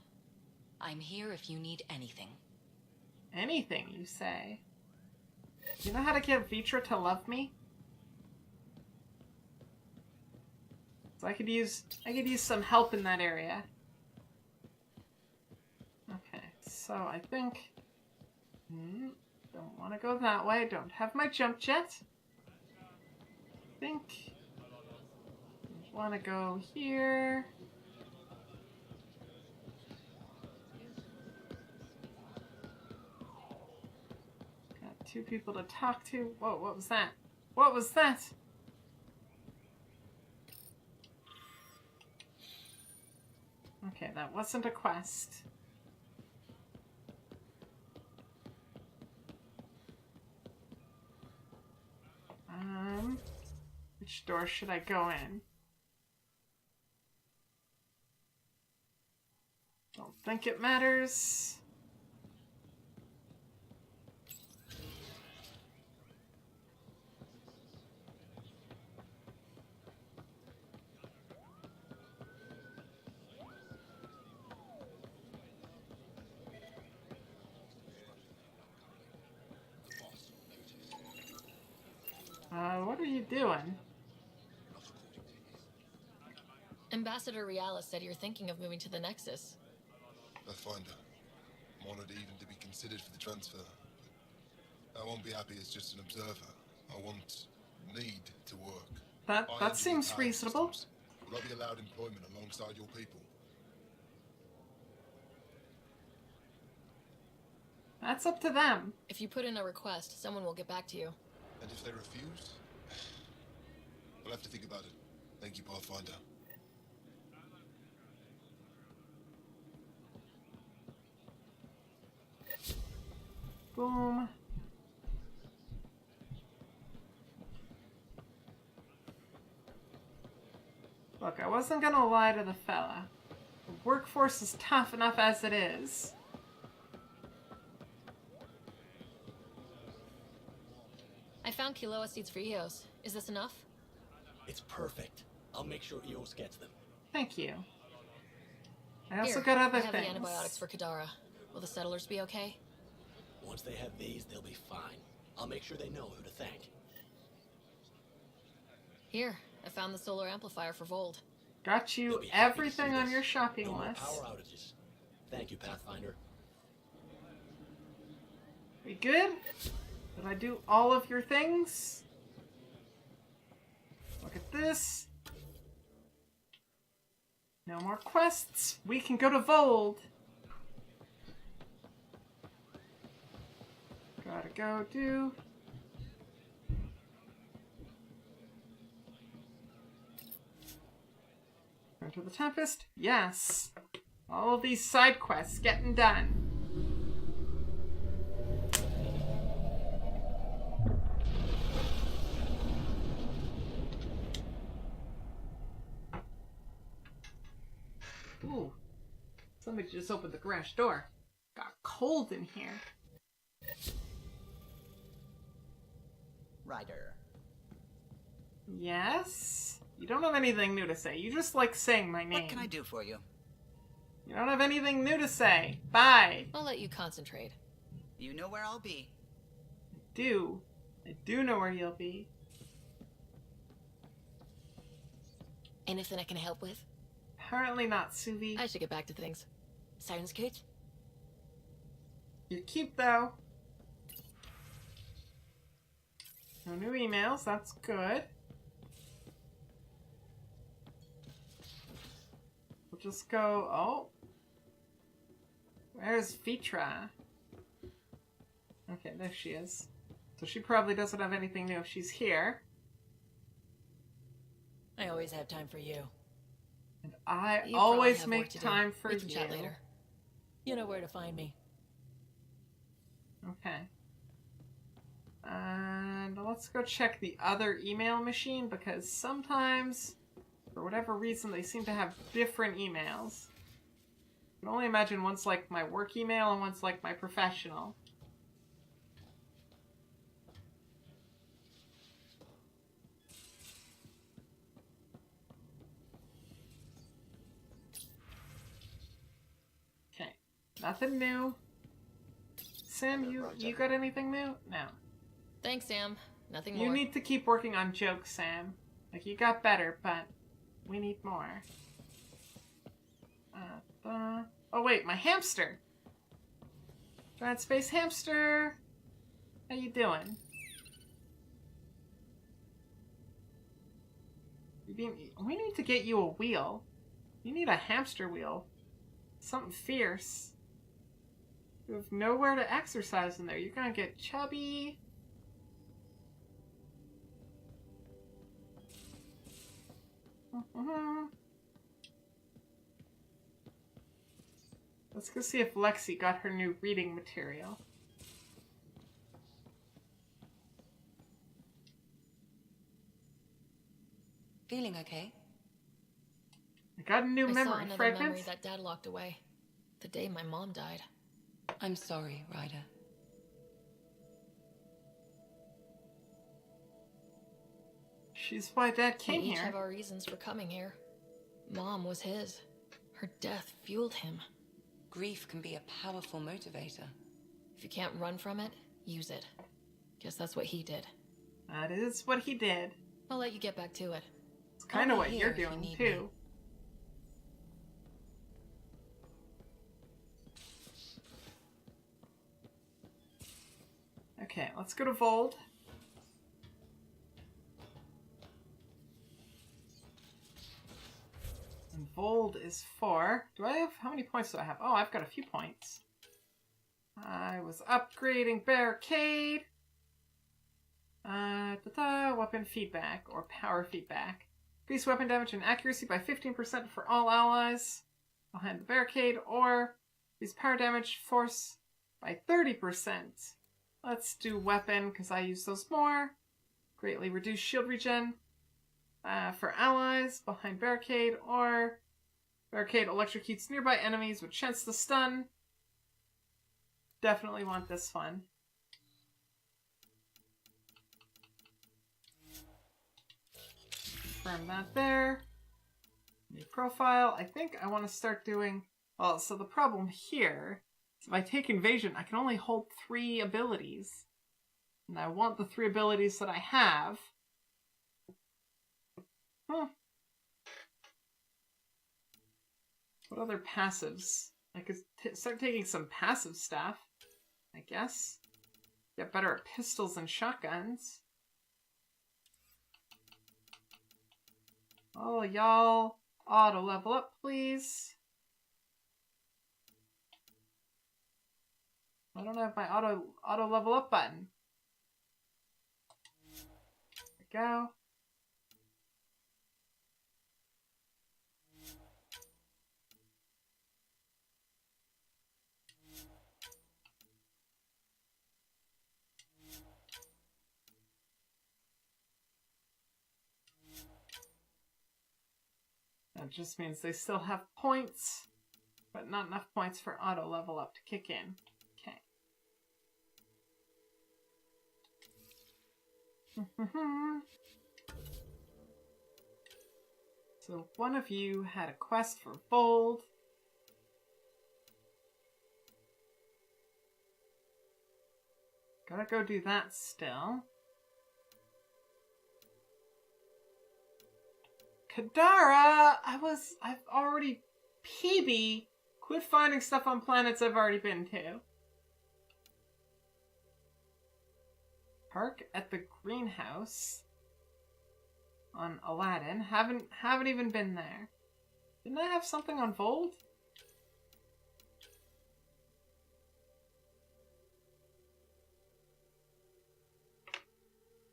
I'm here if you need anything. Anything, you say? You know how to get Vitra to love me? So I could use some help in that area. Okay, so I think... don't want to go that way. Don't have my jump jet. I think... want to go here. Got two people to talk to. Whoa, what was that? What was that? Okay, that wasn't a quest. Which door should I go in? Don't think it matters. What are you doing? Ambassador Realis said you're thinking of moving to the Nexus. Pathfinder. I'm honored even to be considered for the transfer. I won't be happy as just an observer. I need to work. That seems reasonable. Will I be allowed employment alongside your people? That's up to them. If you put in a request, someone will get back to you. And if they refuse? I'll have to think about it. Thank you, Pathfinder. Boom. Look, I wasn't gonna lie to the fella. The workforce is tough enough as it is. I found Kiloa seeds for Eos. Is this enough? It's perfect. I'll make sure Eos gets them. Thank you. I also Here, got other I have things. the antibiotics for Kadara. Will the settlers be okay? Once they have these, they'll be fine. I'll make sure they know who to thank. Here, I found the solar amplifier for Vold. Got you everything on your shopping No more list. power outages. Thank you, Pathfinder. We good? Did I do all of your things? Look at this. No more quests. We can go to Vold. Gotta go do. Enter the Tempest. Yes. All of these side quests getting done. Ooh. Somebody just opened the garage door. Got cold in here. Ryder. Yes? You don't have anything new to say. You just like saying my name. What can I do for you? You don't have anything new to say. Bye. I'll let you concentrate. You know where I'll be. I do know where you'll be. Anything I can help with? Apparently not, Suvi. I should get back to things. Sounds good. You're cute, though. No new emails. That's good. We'll just go... Oh. Where's Vitra? Okay, there she is. So she probably doesn't have anything new if she's here. I always have time for you. And I You always probably have make work to do. time for We can chat you. later. You know where to find me. Okay. And let's go check the other email machine because sometimes, for whatever reason, they seem to have different emails. I can only imagine one's like my work email and one's like my professional. Okay. Nothing new. Sam, you got anything new? No. Thanks, Sam. Nothing You more. need to keep working on jokes, Sam. Like, you got better, but we need more. Oh, wait, my hamster! Giant space hamster! How you doing? We need to get you a wheel. You need a hamster wheel. Something fierce. You have nowhere to exercise in there. You're gonna get chubby. Let's go see if Lexi got her new reading material. Feeling okay? I got a new I saw memory another fragment. memory that Dad locked away. The day my mom died. I'm sorry, Ryder. She's why Dad came We each here. have our reasons for coming here. Mom was his. Her death fueled him. Grief can be a powerful motivator. If you can't run from it, use it. Guess that's what he did. That is what he did. I'll let you get back to it. It's kind of I'll be what here you're if you doing, need too. me. Okay, let's go to Vold. And Vold is 4. Do I have... How many points do I have? Oh, I've got a few points. I was upgrading Barricade. Weapon feedback or power feedback. Increase weapon damage and accuracy by 15% for all allies behind the barricade, or increase power damage force by 30%. Let's do weapon because I use those more. Greatly reduce shield regen for allies behind barricade, or barricade electrocutes nearby enemies with chance to stun. Definitely want this one. Confirm that there. New profile. I think I want to start doing... Well, so the problem here is if I take Invasion, I can only hold 3 abilities. And I want the 3 abilities that I have. Huh. What other passives? I could start taking some passive stuff, I guess. Get better at pistols and shotguns. Oh, y'all. Auto level up, please. I don't have my auto level up button. There we go. That just means they still have points, but not enough points for auto level up to kick in. Okay. So one of you had a quest for Bold. Gotta go do that still. Kadara! I've already PB. Quit finding stuff on planets I've already been to. Park at the greenhouse on Aladdin. Haven't even been there. Didn't I have something on Vold?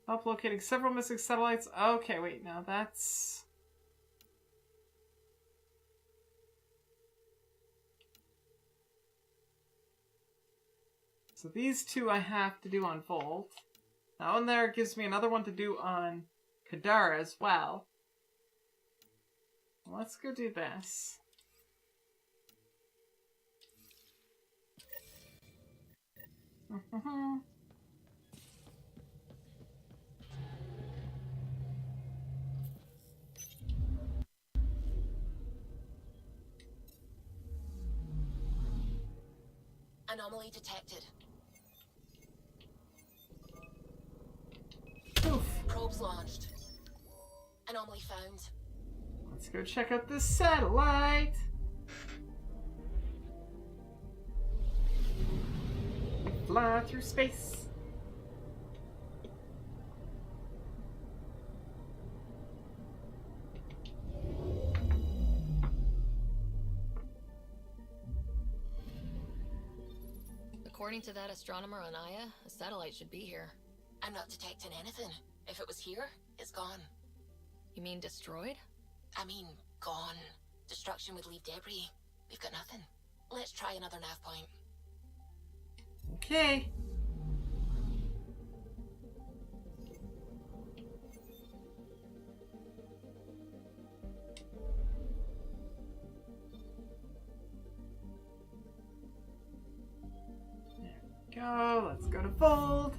Help locating several missing satellites. Okay, wait, now that's... So these 2 I have to do on Vold. That one there gives me another one to do on Kadara as well. Let's go do this. Anomaly detected. Oof. Probes launched. Anomaly found. Let's go check out this satellite. Fly through space. According to that astronomer on Aya, a satellite should be here. I'm not detecting anything. If it was here, it's gone. You mean destroyed? I mean, gone. Destruction would leave debris. We've got nothing. Let's try another nav point. Okay. Go. Let's go to Vold.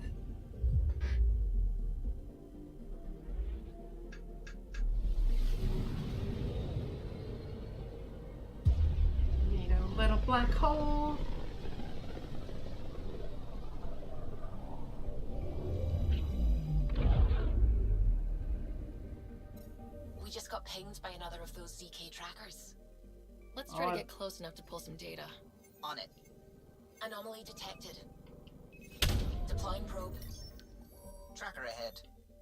Need a little black hole. We just got pinged by another of those ZK trackers. Let's try to get close enough to pull some data. On it. Anomaly detected. Deploying probe. Tracker ahead.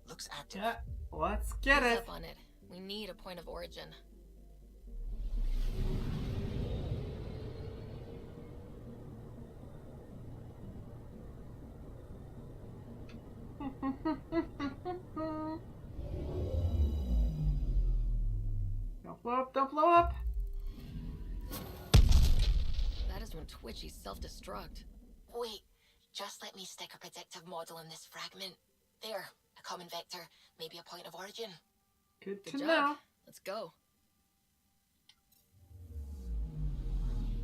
Looks active. Yeah, let's get Ease it. up on it. We need a point of origin. Don't blow up, don't blow up. That is when Twitchy self-destruct. Wait, just let me stick a predictive model in this fragment. There, a common vector, maybe a point of origin. Good Good to job. know. Let's go.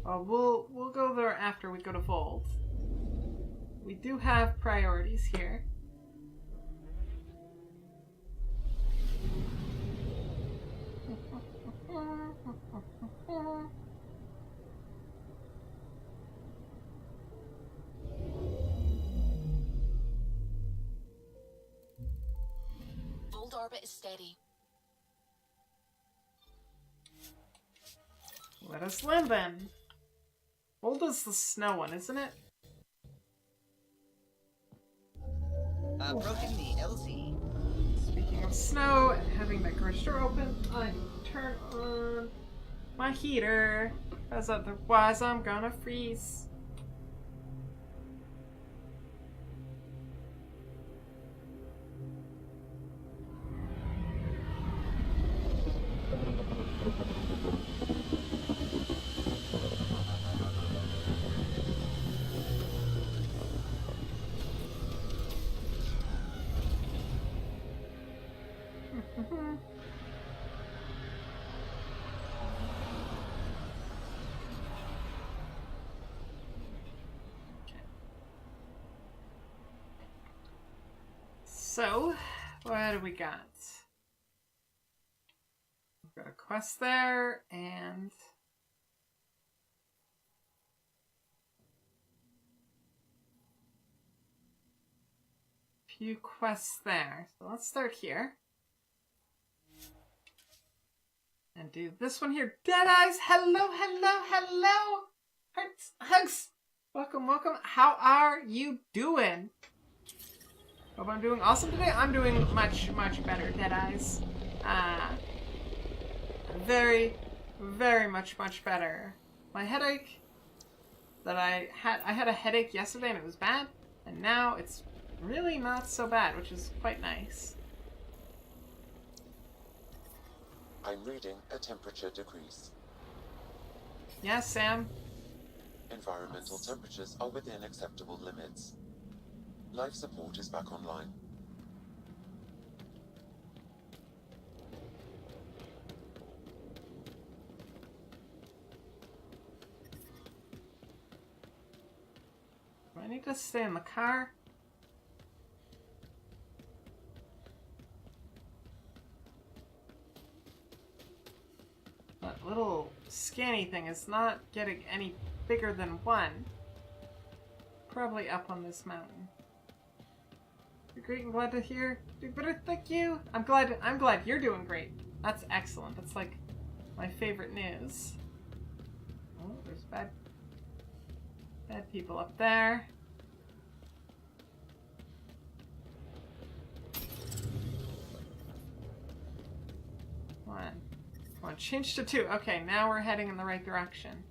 We'll go there after we go to Vold. We do have priorities here. Vold orbit is steady. Let us land then. Vold is the snow one, isn't it? Approaching the LZ. Speaking of snow and having that garage door open, I need to turn on my heater, because otherwise I'm gonna freeze. So, what do we got? We've got a quest there, and a few quests there. So let's start here. And do this one here. Deadeyes! Hello, hello, hello! Hearts, hugs! Welcome, welcome. How are you doing? Hope I'm doing awesome today. I'm doing much, much better, Deadeyes. Very, very much better. My headache that I had a headache yesterday and it was bad, and now it's really not so bad, which is quite nice. I'm reading a temperature decrease. Yes, Sam? Environmental temperatures are within acceptable limits. Life support is back online. Do I need to stay in the car? That little scanny thing is not getting any bigger than one. Probably up on this mountain. You're great and glad to hear. Do better, thank you. I'm glad you're doing great. That's excellent. That's like my favorite news. Oh, there's bad people up there. Come on, change to 2. Okay, now we're heading in the right direction.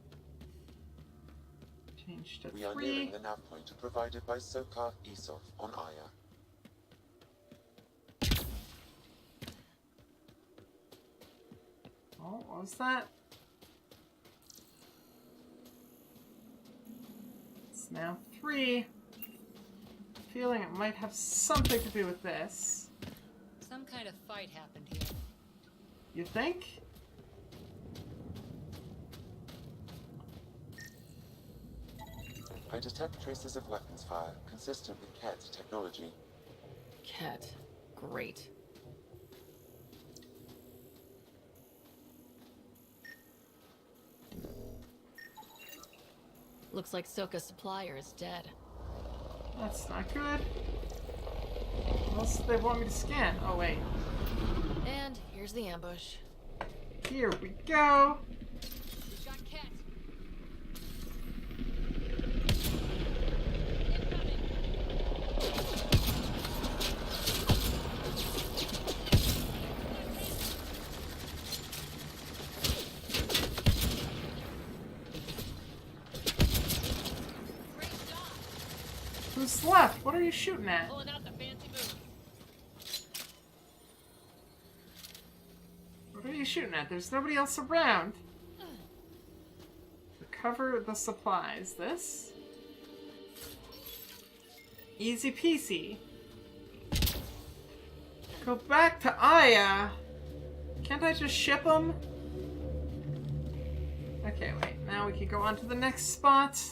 Change to 3. We are nearing the nav point provided by Sokar Isov on Aya. Oh, what was that? It's now 3. Feeling it might have something to do with this. Some kind of fight happened here. You think? I detect traces of weapons fire consistent with Ket's technology. Ket. Great. Looks like Soka's supplier is dead. That's not good. What else do they want me to scan? Oh, wait. And Here's the ambush. Here we go. We've got Ket. Who's left? What are you shooting at? Pulling out the fancy move. What are you shooting at? There's nobody else around. Recover the supplies. This? Easy peasy. Go back to Aya. Can't I just ship them? Okay, wait. Now we can go on to the next spot.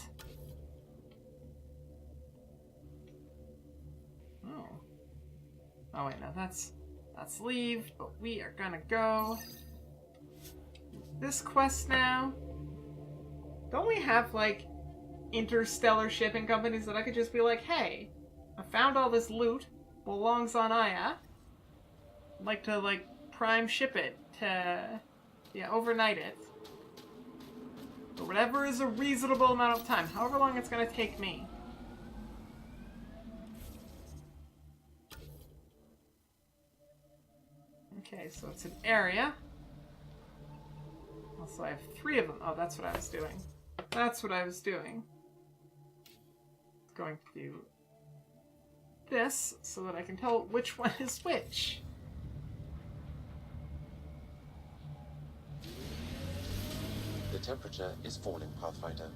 Oh. Oh wait, no, that's leave, but we are gonna go this quest now. Don't we have like interstellar shipping companies that I could just be like, hey, I found all this loot, belongs on Aya. I'd like to like prime ship it to, yeah, overnight it. Or whatever is a reasonable amount of time, however long it's gonna take me. Okay, so it's an area. Also, I have 3 of them. Oh, that's what I was doing. That's what I was doing. Going to do this so that I can tell which one is which. The temperature is falling, Pathfinder.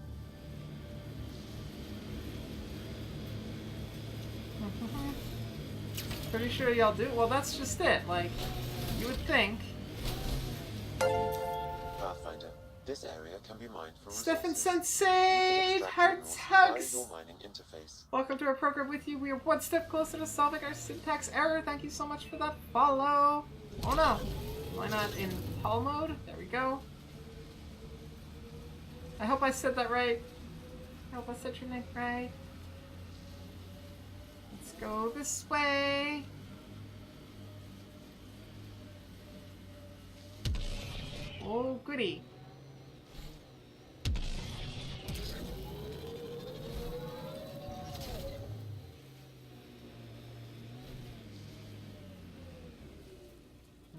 Pretty sure y'all do. Well, that's just it. Like, you would think. Pathfinder, this area can be mined for Stefan resources. Sensei! Hearts, hugs! Your mining interface. Welcome to our program with you. We are one step closer to solving our syntax error. Thank you so much for that follow. Oh no. Why not in Paul mode? There we go. I hope I said that right. I hope I said your name right. Let's go this way. Oh, goody.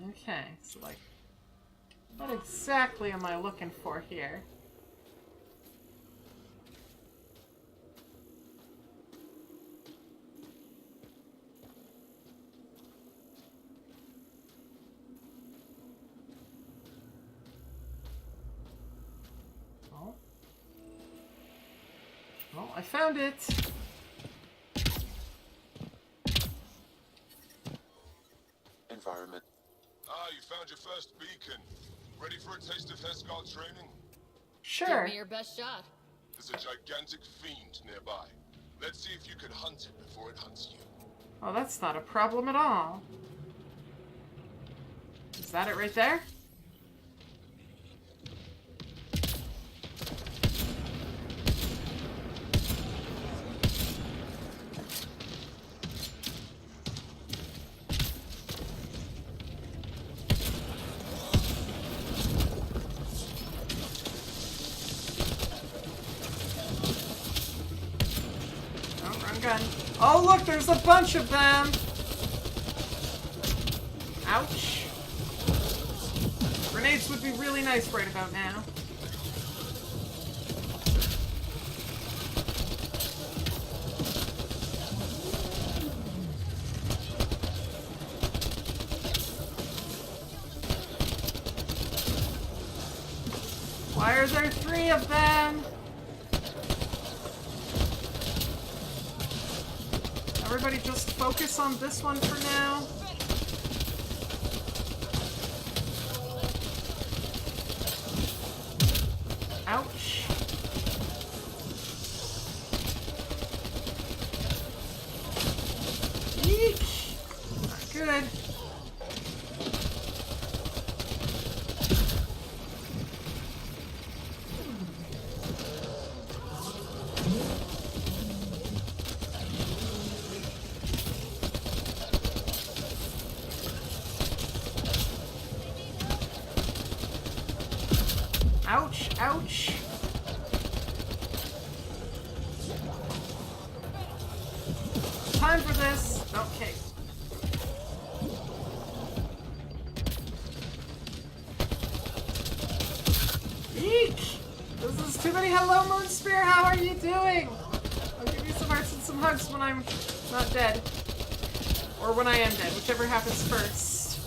Okay, so like, what exactly am I looking for here? Well, I found it. Environment. Ah, you found your first beacon. Ready for a taste of Hesgar training? Sure. Give me your best shot. There's a gigantic fiend nearby. Let's see if you can hunt it before it hunts you. Oh, that's not a problem at all. Is that it right there? Oh, look, there's a bunch of them! Ouch. Grenades would be really nice right about now. Why are there 3 of them? Everybody just focus on this one for now. Ouch. Eek! Not good. Ouch, ouch. Time for this. Okay. Eek! This is too many. Hello, Moonspear. How are you doing? I'll give you some hearts and some hugs when I'm not dead. Or when I am dead, whichever happens first.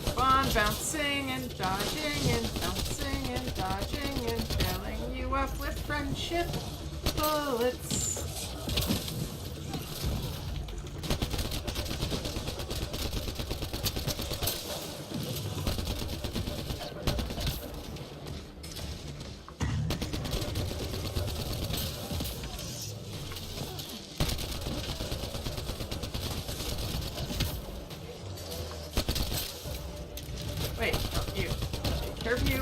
Keep on bouncing and dodging and bouncing and dodging and filling you up with friendship bullets. Wait, no, you. Take care of you.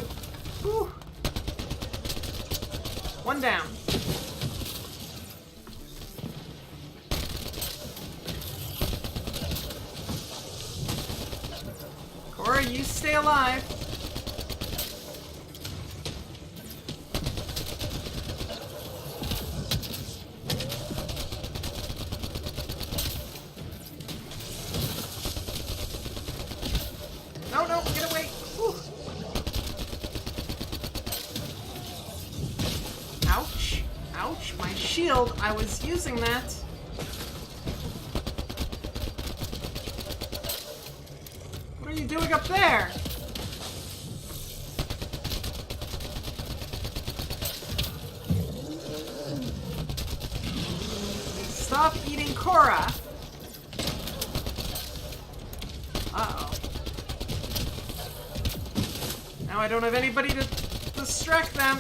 Whew. One down. Cora, you stay alive. No, no, get away. Whew. Ouch. Ouch. My shield. I was using that. What are you doing up there? Stop eating Cora. Uh-oh. Now I don't have anybody to distract them.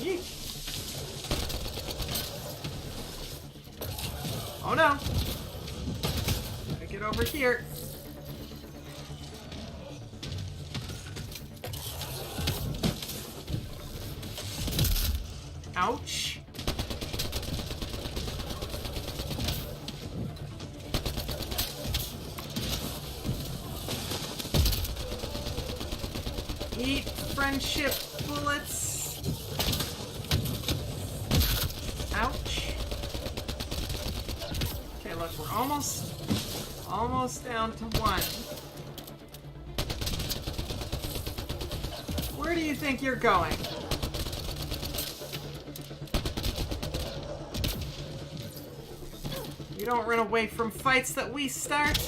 Yeet. Oh no. Gotta get over here. Ouch. Eat friendship bullets. Ouch. Okay, look, we're almost down to one. Where do you think you're going? You don't run away from fights that we start.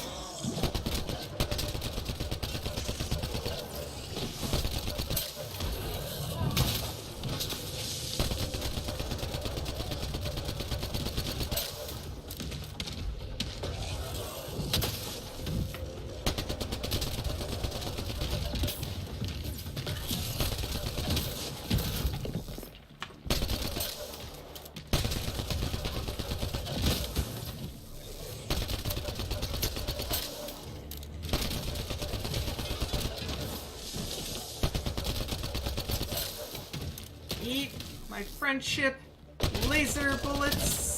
Eat my friendship laser bullets.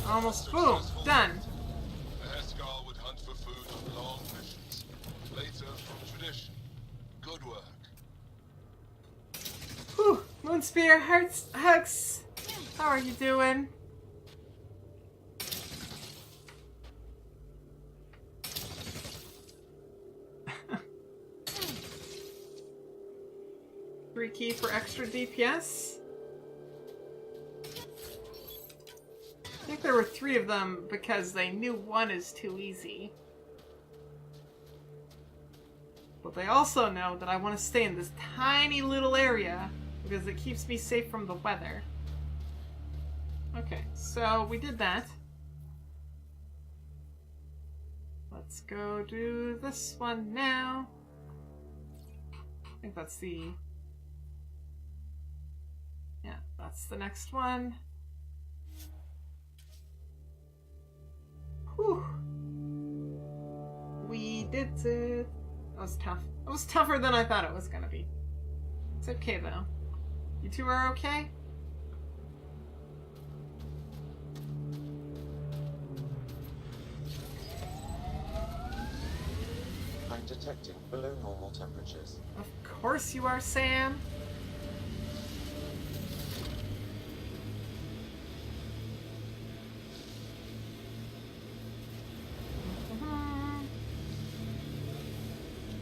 Almost, boom, done. The Heskar would hunt for food on long missions. Later, from tradition. Good work. Whew, Moonspear, hearts, hugs. How are you doing? Free key for extra DPS. I think there were 3 of them because they knew 1 is too easy. But they also know that I want to stay in this tiny little area because it keeps me safe from the weather. Okay, so we did that. Let's go do this one now. I think that's the... Yeah, that's the next one. Whew. We did it. That was tough. It was tougher than I thought it was gonna be. It's okay though. You two are okay? I'm detecting below normal temperatures. Of course you are, Sam.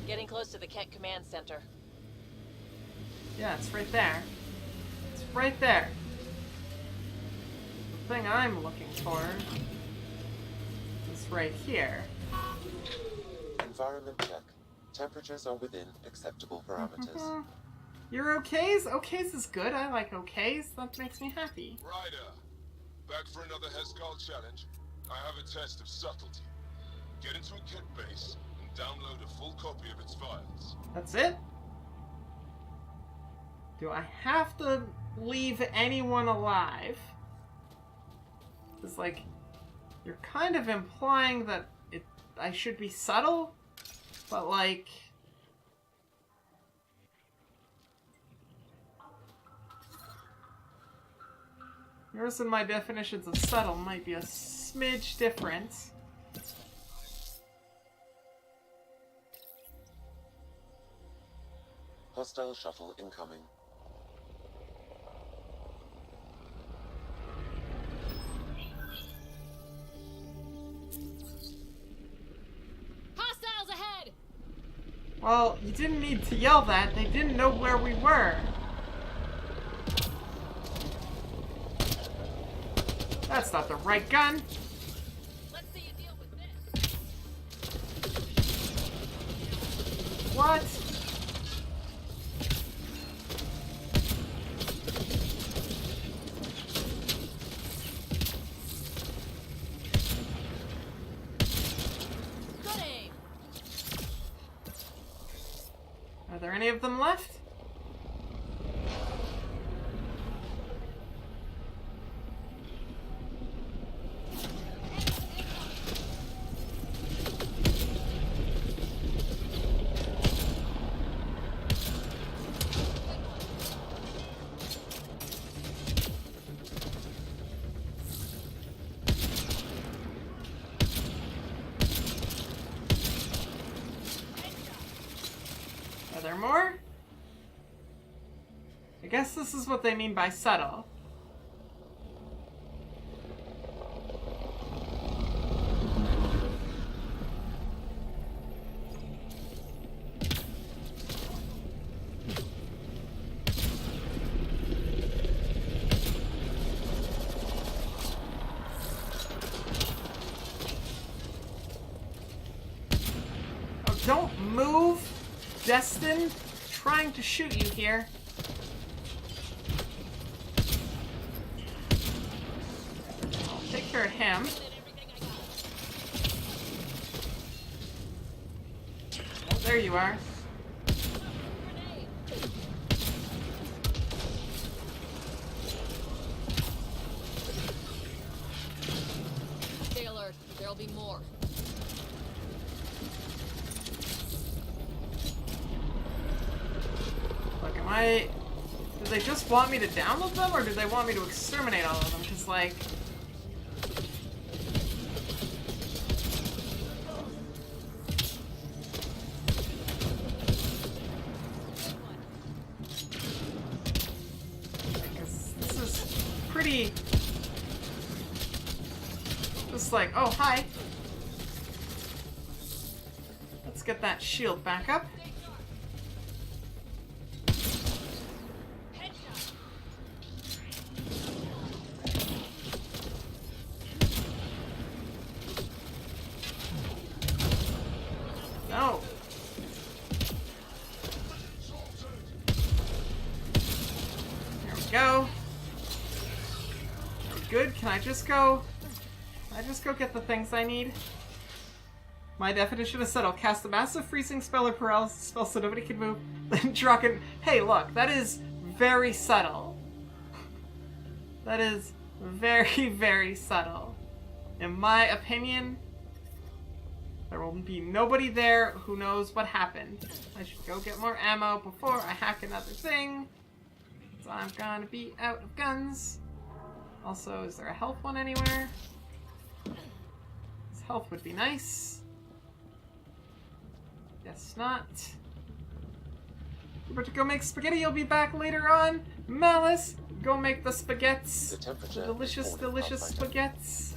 Getting close to the Kent Command Center. Yeah, it's right there. It's right there. The thing I'm looking for is right here. Environment check. Temperatures are within acceptable parameters. You're okays? Okays is good. I like okays. That makes me happy. Ryder, back for another Heskal challenge. I have a test of subtlety. Get into a kit base and download a full copy of its files. That's it? Do I have to leave anyone alive? It's like, you're kind of implying that I should be subtle, but like... Yours and my definitions of subtle might be a smidge different. Hostile shuttle incoming. Hostiles ahead! Well, you didn't need to yell that. They didn't know where we were. That's not the right gun. Let's see you deal with this. What? Good aim. Are there any of them left? Are there more? I guess this is what they mean by subtle. Oh, don't move! Destin, trying to shoot you here. I'll take care of him. Oh, there you are. Stay alert. There'll be more. Look, do they just want me to download them, or do they want me to exterminate all of them? Because, like... Because this is pretty... Just like, oh, hi. Let's get that shield back up. No. There we go. Are we good? Can I just go get the things I need? My definition is subtle. Cast a massive freezing spell or paralysis spell so nobody can move. Then drop it. Hey, look, that is very subtle. That is very, very subtle. In my opinion, there will be nobody there who knows what happened. I should go get more ammo before I hack another thing. So I'm gonna be out of guns. Also, is there a health one anywhere? This health would be nice. Guess not. You're about to go make spaghetti. You'll be back later on. Malice, go make the spaghettis. The delicious, delicious spaghettis.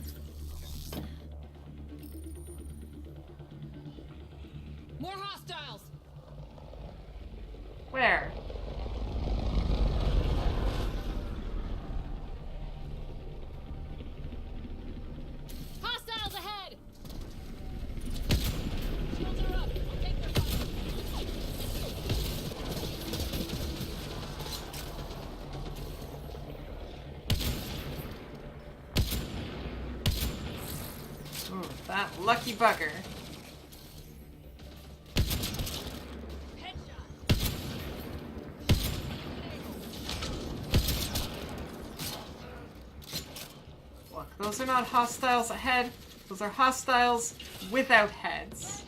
More hostiles! Where? Hostiles ahead! Shields are up. I'll take their fire. Ooh, that lucky bugger. Look, those are not hostiles ahead. Those are hostiles without heads.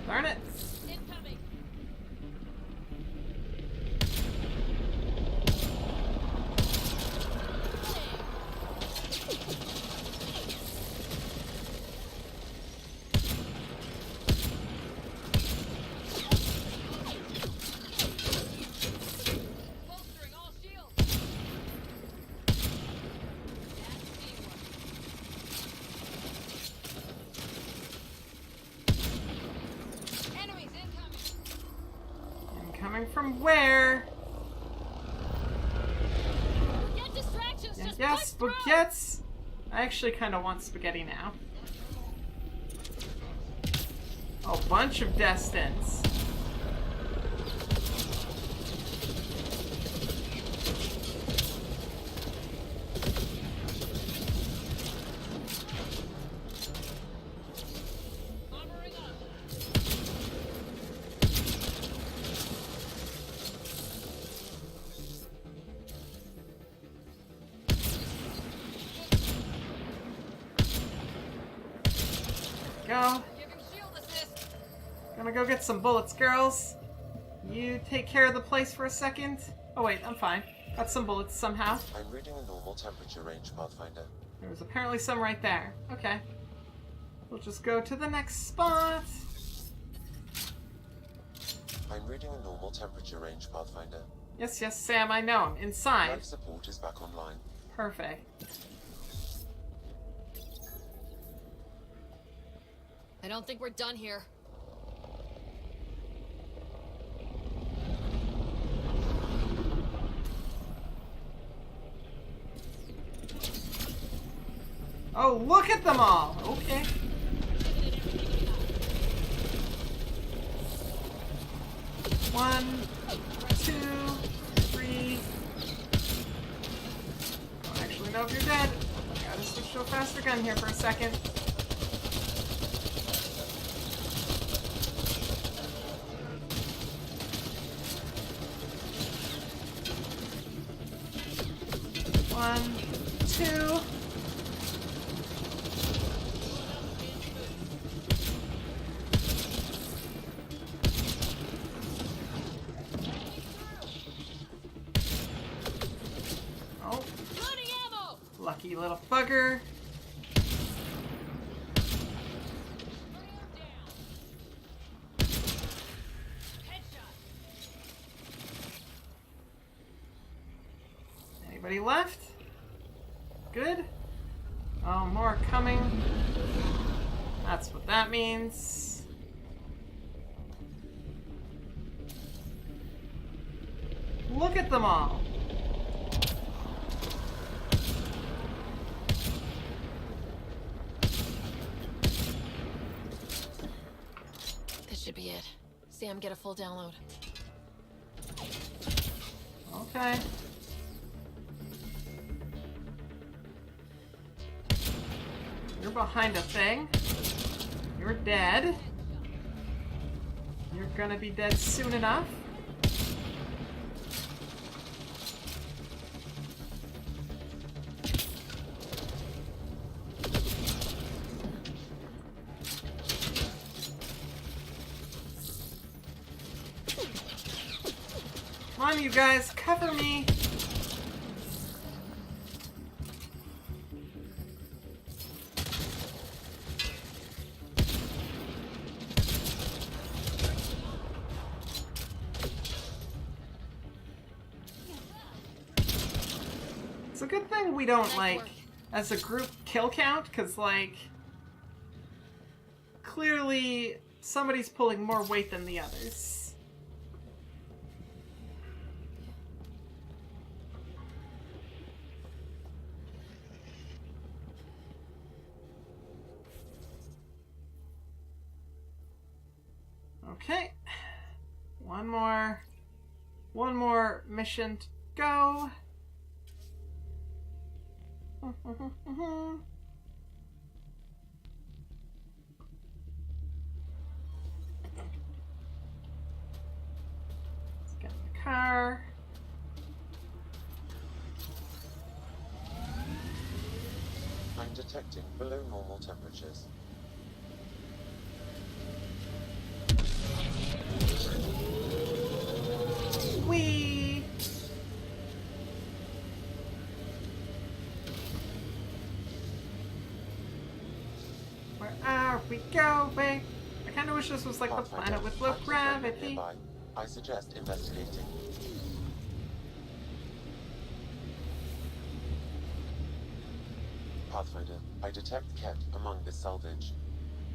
Darn it. Incoming. Bolstering all shields. Enemies incoming. Incoming from where? Get distractions. Just Yes, push through. spaghettis. I actually kind of want spaghetti now. Oh, bunch of destins. Armoring up. Go. Giving shield assist. Gonna go get some bullets, girls. You take care of the place for a second. Oh wait, I'm fine. Got some bullets somehow. I'm reading a normal temperature range, Pathfinder. There was apparently some right there. Okay. We'll just go to the next spot. I'm reading a normal temperature range, Pathfinder. Yes, yes, Sam, I know. I'm inside. Life support is back online. Perfect. I don't think we're done here. Oh, look at them all! Okay. One, two, three. Don't actually know if you're dead. Gotta switch to a faster gun here for a second. One, two. Oh, Loading ammo. lucky little bugger. Anybody left? Good. Oh, more coming. That's what that means. Look at them all. This should be it. Sam, get a full download. Okay. You're behind a thing. You're dead. You're gonna be dead soon enough. Come on, you guys, cover me. It's a good thing we don't, like, as a group kill count, because, like, clearly somebody's pulling more weight than the others. Okay. One more mission to go. Let's get in the car. I'm detecting below normal temperatures. Whee! Where are we going? I kind of wish this was like the planet with low gravity. I suggest investigating. Pathfinder, I detect Ket among this salvage.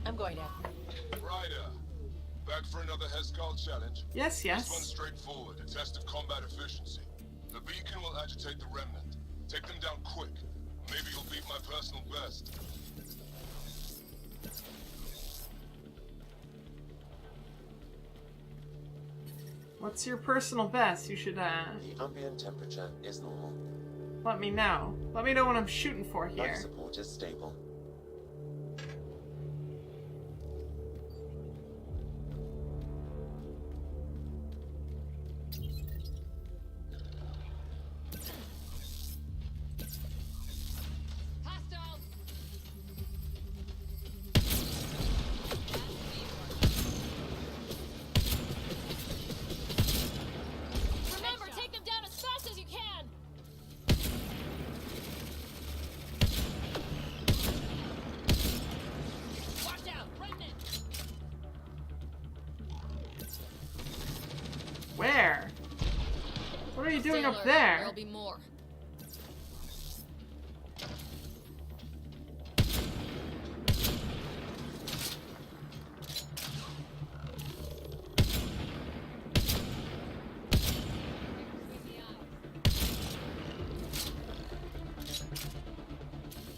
I'm going down. Ryder, back for another Heskal challenge? Yes, yes. This one's straightforward, a test of combat efficiency. The beacon will agitate the remnant. Take them down quick. Maybe you'll beat my personal best. What's your personal best? You should, The ambient temperature is normal. let me know. Let me know what I'm shooting for here. Life support is stable. Remember, take them down as fast as you can! Watch out, remnant! Where? What are you doing up Sailor, there? There'll be more.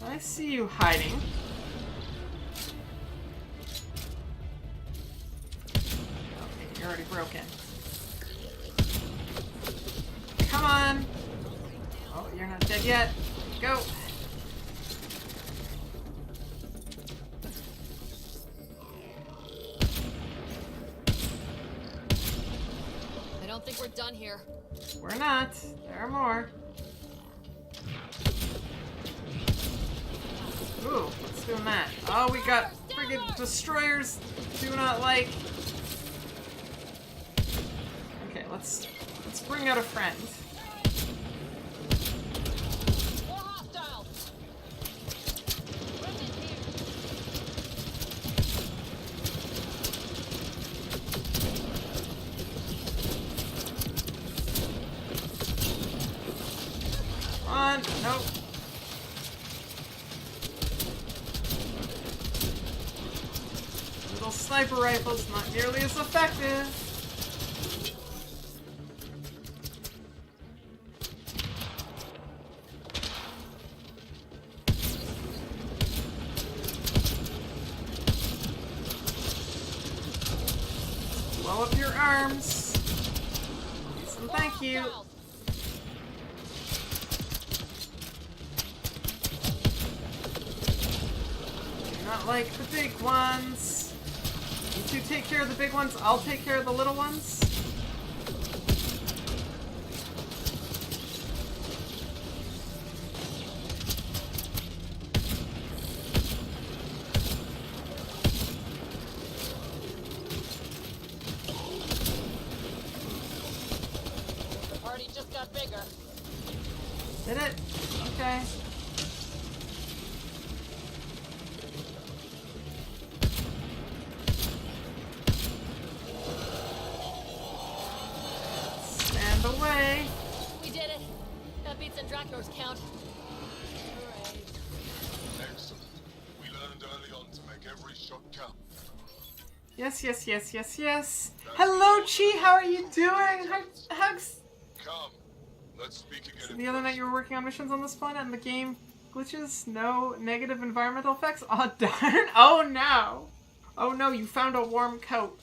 I see you hiding. Okay, you're already broken. Come on! Oh, you're not dead yet. Go! I don't think we're done here. We're not. There are more. Ooh, what's doing that? Oh, we got friggin' destroyers. Do not like. Okay, let's bring out a friend. More hostiles! Come on, nope. Little sniper rifles, not nearly as effective. Blow up your arms. Please and thank you. Not like the big ones. You two take care of the big ones, I'll take care of the little ones. The party just got bigger. Did it? Okay. Stand away. We did it. That beats Andrachnor's count. Excellent. We learned early on to make every shot count. Yes, yes, yes, yes, yes. Hello, Chi. How are you doing? Hugs. Come. Let's speak again. So the other night you were working on missions on this planet and the game glitches? No negative environmental effects? Oh, darn. Oh, no. Oh, no. You found a warm coat.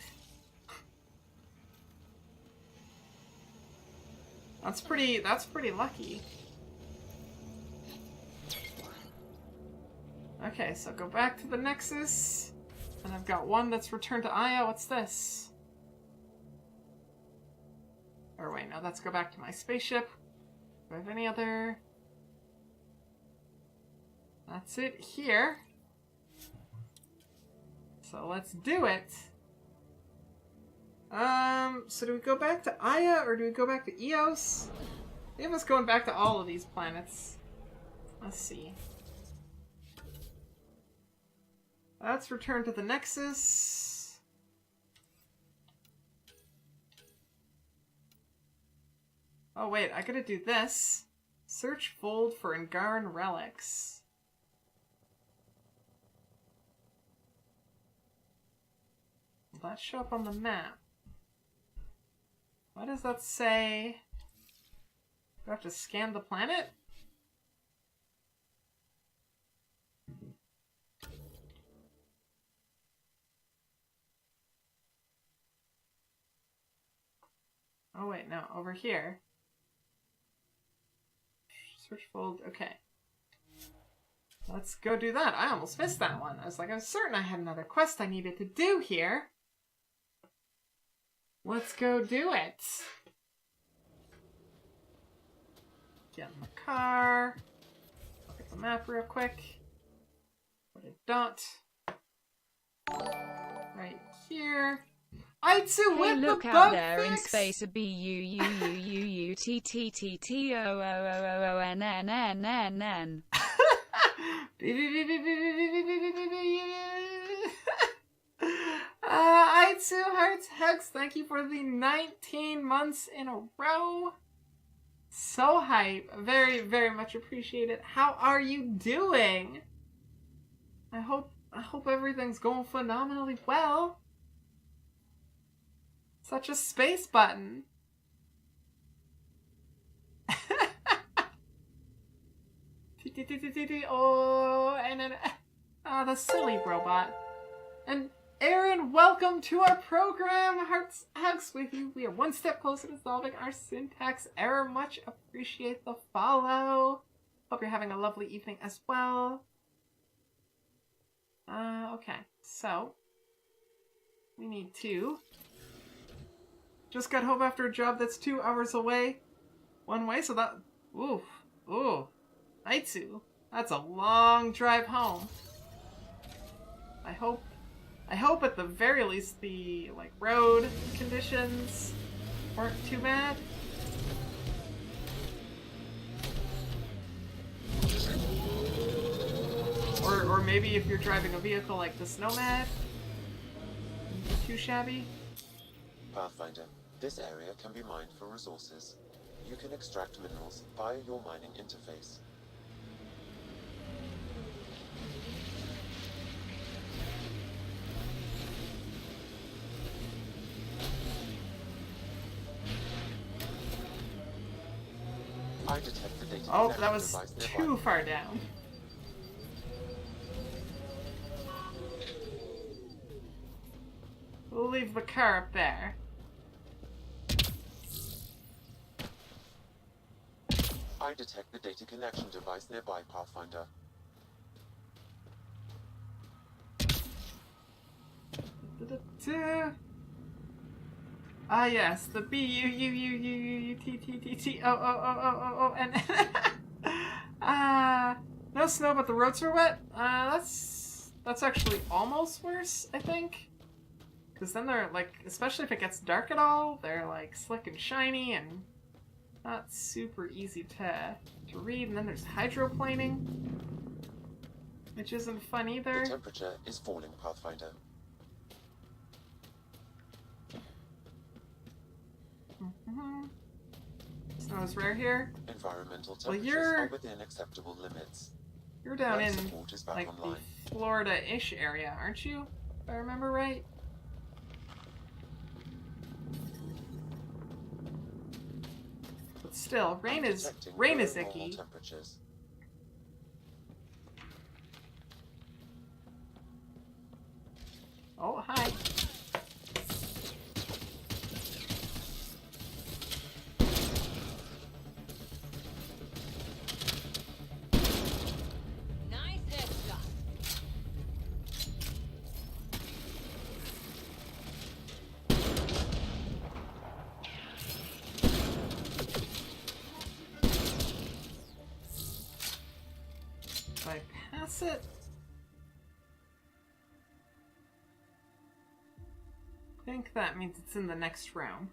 That's pretty lucky. Okay, so go back to the Nexus. And I've got one that's returned to Aya. What's this? Or wait, no, let's go back to my spaceship. Do I have any other? That's it here. So let's do it. So do we go back to Aya or do we go back to Eos? I think us going back to all of these planets. Let's see. Let's return to the Nexus. Oh wait, I gotta do this. Search Fold for Angaran relics. Will that show up on the map? What does that say? Do I have to scan the planet? Oh wait, no, over here. Search Fold, okay. Let's go do that. I almost missed that one. I was certain I had another quest I needed to do here. Let's go do it. Get in the car. Look at the map real quick. Put a dot right here. Aitsu Hey, with look the out bug there in fix. space a BUUUUTTTTOOOONNNNN. Aitsu Hearts Hex, thank you for the 19 months in a row. So hype. Very, very much appreciated. How are you doing? I hope everything's going phenomenally well. Such a space button. Oh, and then the silly robot. And Aaron, welcome to our program. Hearts hugs with you. We are one step closer to solving our syntax error. Much appreciate the follow. Hope you're having a lovely evening as well. Okay, so we need to just got home after a job that's 2 hours away one way, so that ooh Aitsu, that's a long drive home. I hope at the very least the road conditions weren't too bad. Or maybe if you're driving a vehicle like the Snowmad, too shabby. Pathfinder, this area can be mined for resources. You can extract minerals via your mining interface. I detect the data. Oh, that was too far down. We'll leave the car up there. I I detect the data connection device nearby, Pathfinder. Ah, yes, the B-U-U-U-U-U-U-T-T-T-T-O-O-O-O-O-O, and no snow, but the roads are wet. That's actually almost worse, I think. Because then they're, like, especially if it gets dark at all, they're, like, slick and shiny and not super easy to read. And then there's hydroplaning, which isn't fun either. The temperature is falling, Pathfinder. Snow is rare here. Environmental Well, temperatures are within acceptable limits. You're down Life in, support is back like, online. the Florida-ish area, aren't you? If I remember right. But still, rain is icky. Temperatures. Oh, hi. Nice headshot. If I pass it... I think that means it's in the next room.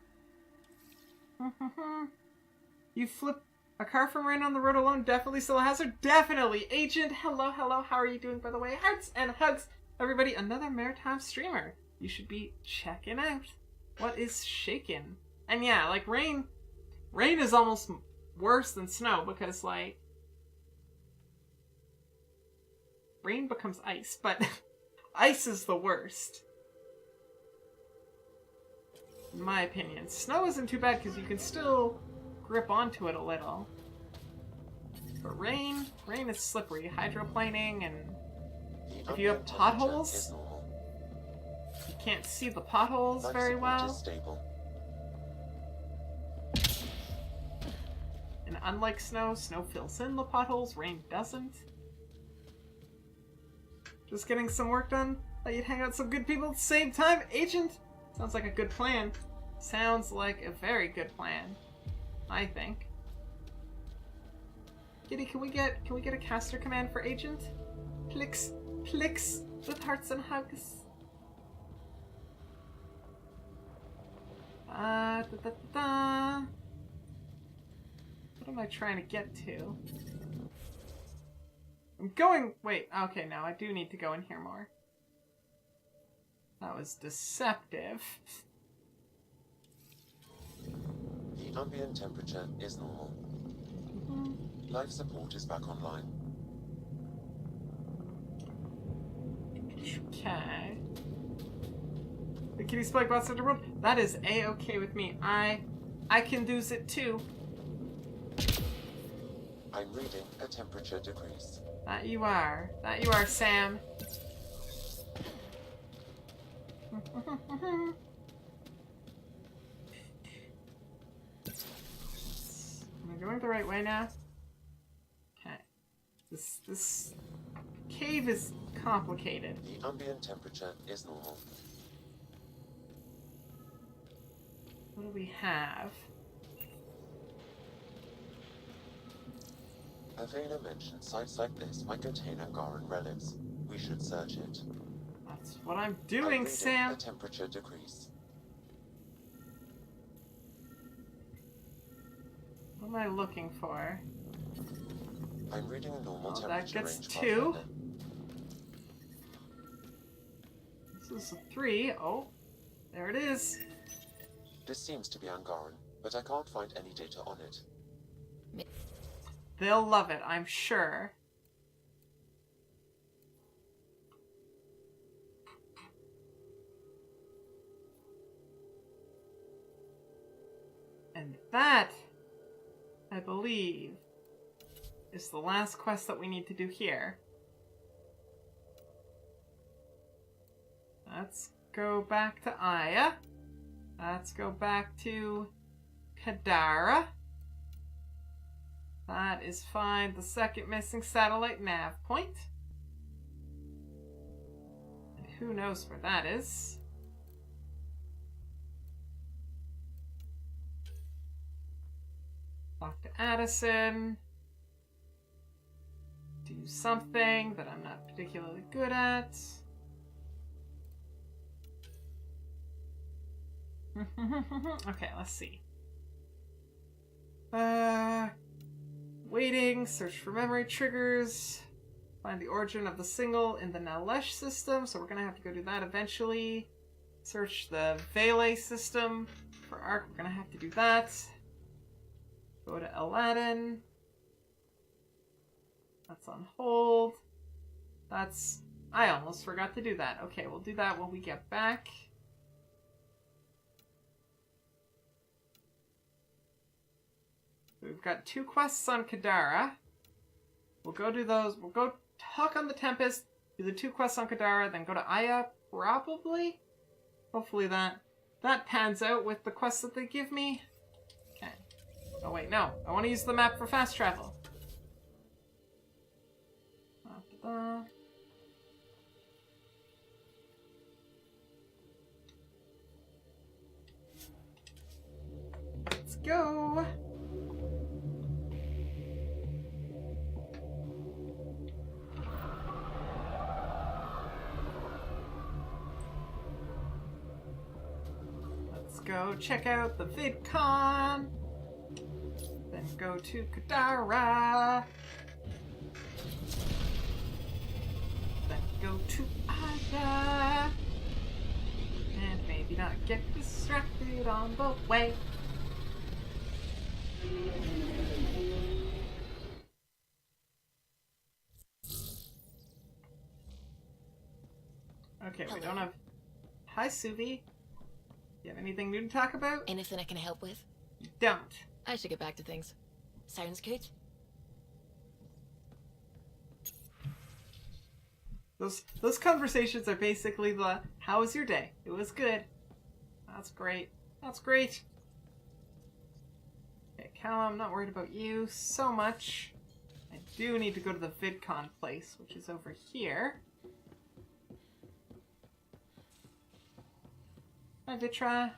You flip a car from rain on the road alone, definitely still a hazard. Definitely! Agent, hello, hello, how are you doing, by the way? Hearts and hugs, everybody. Another maritime streamer you should be checking out. What is shaking? And yeah, like, rain is almost worse than snow, because, like, rain becomes ice, but ice is the worst. In my opinion. Snow isn't too bad because you can still grip onto it a little. But rain is slippery. Hydroplaning, and if you have potholes, you can't see the potholes very well. And unlike snow fills in the potholes, rain doesn't. Just getting some work done. Thought you'd hang out with some good people at the same time, Agent. Sounds like a good plan. Sounds like a very good plan, I think. Kitty, can we get a caster command for Agent? Plix with hearts and hugs. What am I trying to get to? I'm going. Wait. Okay, no, I do need to go in here more. That was deceptive. The ambient temperature is normal. Life support is back online. Okay. The kitty spike bots in the room. That is a-okay with me. I can do it too. I'm reading a temperature decrease. That you are, Sam. Am I going the right way now? Okay. This cave is complicated. The ambient temperature is normal. What do we have? Avena mentioned sites like this might contain Angaran relics. We should search it. That's what I'm doing, I'm Sam. a temperature decrease. What am I looking for? I'm reading a normal that temperature gets range. 2. This is a 3. Oh, there it is. This seems to be Angaran, but I can't find any data on it. They'll love it, I'm sure. And that, I believe, is the last quest that we need to do here. Let's go back to Aya. Let's go back to Kadara. That is fine. The second missing satellite nav point. And who knows where that is? Talk to Addison. Do something that I'm not particularly good at. Okay, let's see. Waiting, search for memory triggers, find the origin of the signal in the Nalesh system, so we're gonna have to go do that eventually. Search the Vele system for Ark, we're gonna have to do that. Go to Aladdin. That's on hold. That's... I almost forgot to do that. Okay, we'll do that when we get back. We've got 2 quests on Kadara. We'll go do those. We'll go talk on the Tempest, do the 2 quests on Kadara, then go to Aya, probably? Hopefully that pans out with the quests that they give me. Okay. Oh wait, no. I want to use the map for fast travel. Let's go. Let's go check out the VidCon. Then go to Kadara. Then go to Aya. And maybe not get distracted on the way. Okay, we don't have... Hi, Suvi. You have anything new to talk about? Anything I can help with? You don't. I should get back to things. Sounds good. Those conversations are basically the, how was your day? It was good. That's great. That's great. Okay, Callum, I'm not worried about you so much. I do need to go to the VidCon place, which is over here. Hi, Vitra.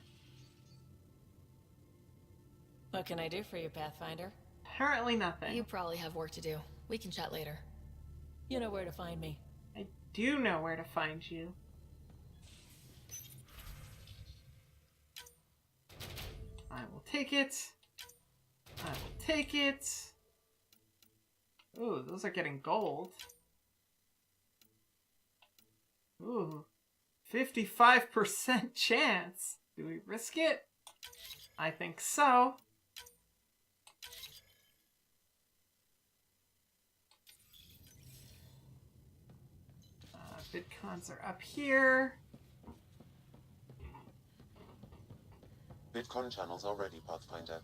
What can I do for you, Pathfinder? Apparently nothing. You probably have work to do. We can chat later. You know where to find me. I do know where to find you. I will take it. I will take it. Ooh, those are getting gold. Ooh. 55% chance. Do we risk it? I think so. VidCons are up here. VidCon channels are ready, Pathfinder.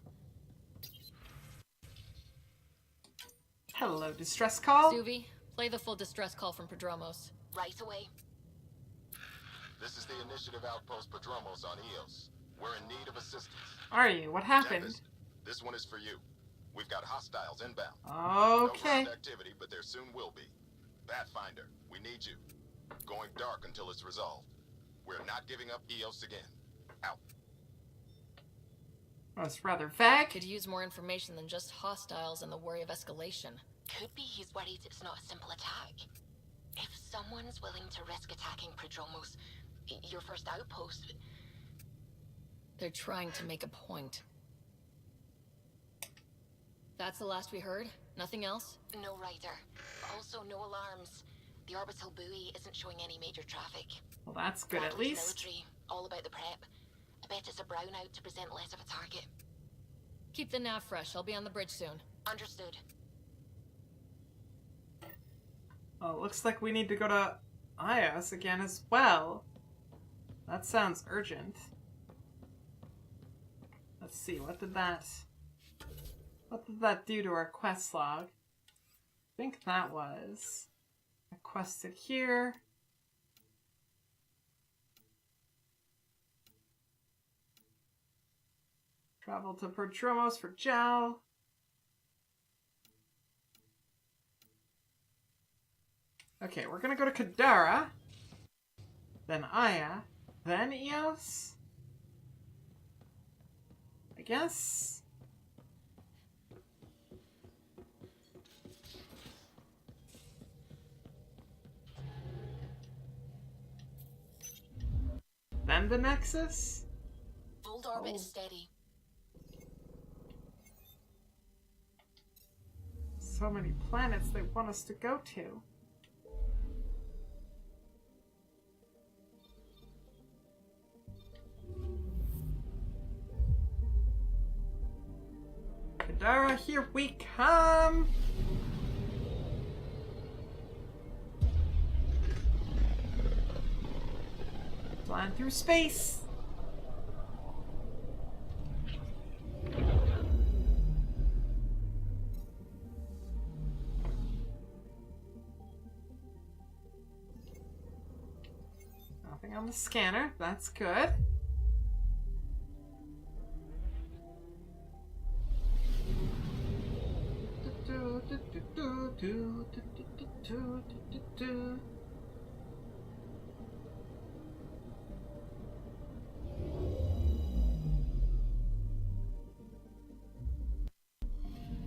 Hello, distress call. Suvi, play the full distress call from Prodromos. Right away. This is the Initiative Outpost Prodromos on Eos. We're in need of assistance. Are you? What happened? Tempest, this one is for you. We've got hostiles inbound. Okay. No ground activity, but there soon will be. Pathfinder, we need you. Going dark until it's resolved. We're not giving up Eos again. Out. That's rather vague. Could use more information than just hostiles and the worry of escalation. Could be he's worried it's not a simple attack. If someone's willing to risk attacking Prodromos, your first outpost... They're trying to make a point. That's the last we heard? Nothing else? No rider. Also no alarms. The orbital buoy isn't showing any major traffic. Well, that's good at least. Military, all about the prep. I bet it's a brownout to present less of a target. Keep the nav fresh. I'll be on the bridge soon. Understood. Oh, looks like we need to go to Ios again as well. That sounds urgent. Let's see, what did that do to our quest log? I think that was a quested here. Travel to Prodromos for Gel. Okay, we're gonna go to Kadara, then Aya, then Eos. I guess. then the Nexus? Fold orbit is steady. So many planets they want us to go to. Kadara, here we come! Flying through space! Nothing on the scanner, that's good.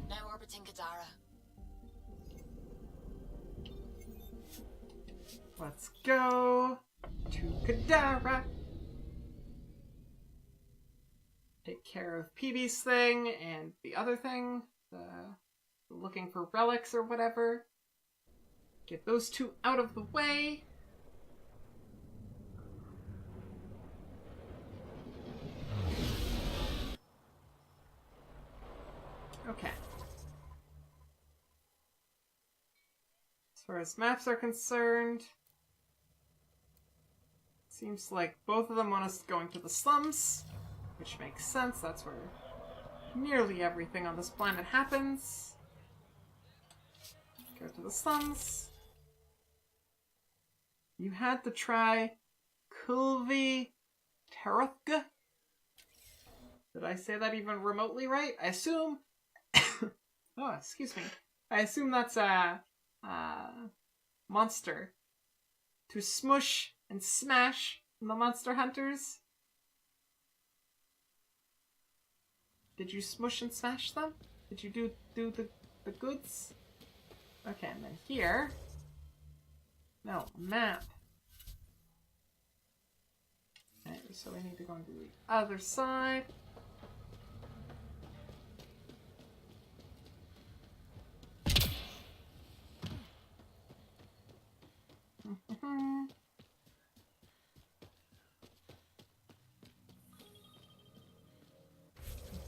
Now orbiting Kadara. Let's go to Kadara. Take care of PB's thing and the other thing, looking for relics or whatever. Get those two out of the way. Okay. As far as maps are concerned, seems like both of them want us going to the slums, which makes sense. That's where nearly everything on this planet happens. Go to the slums. You had to try Kulvi Terethga. Did I say that even remotely right? I assume... oh, excuse me. I assume that's a monster. To smush and smash the monster hunters. Did you smush and smash them? Did you do the goods? Okay, and then here... No, map. Okay, so we need to go on to the other side.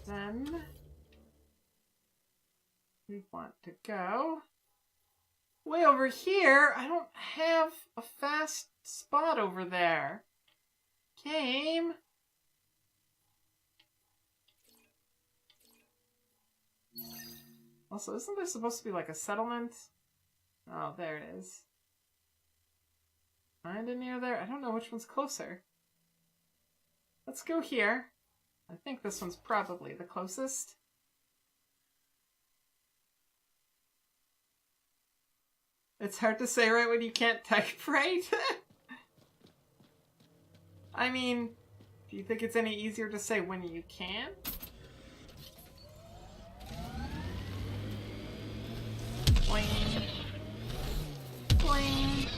Then we want to go way over here. I don't have a fast spot over there. Game. Also, isn't there supposed to be like a settlement? Oh, there it is. Kinda near there. I don't know which one's closer. Let's go here. I think this one's probably the closest. It's hard to say right when you can't type right. I mean, do you think it's any easier to say when you can? Boing. Boing.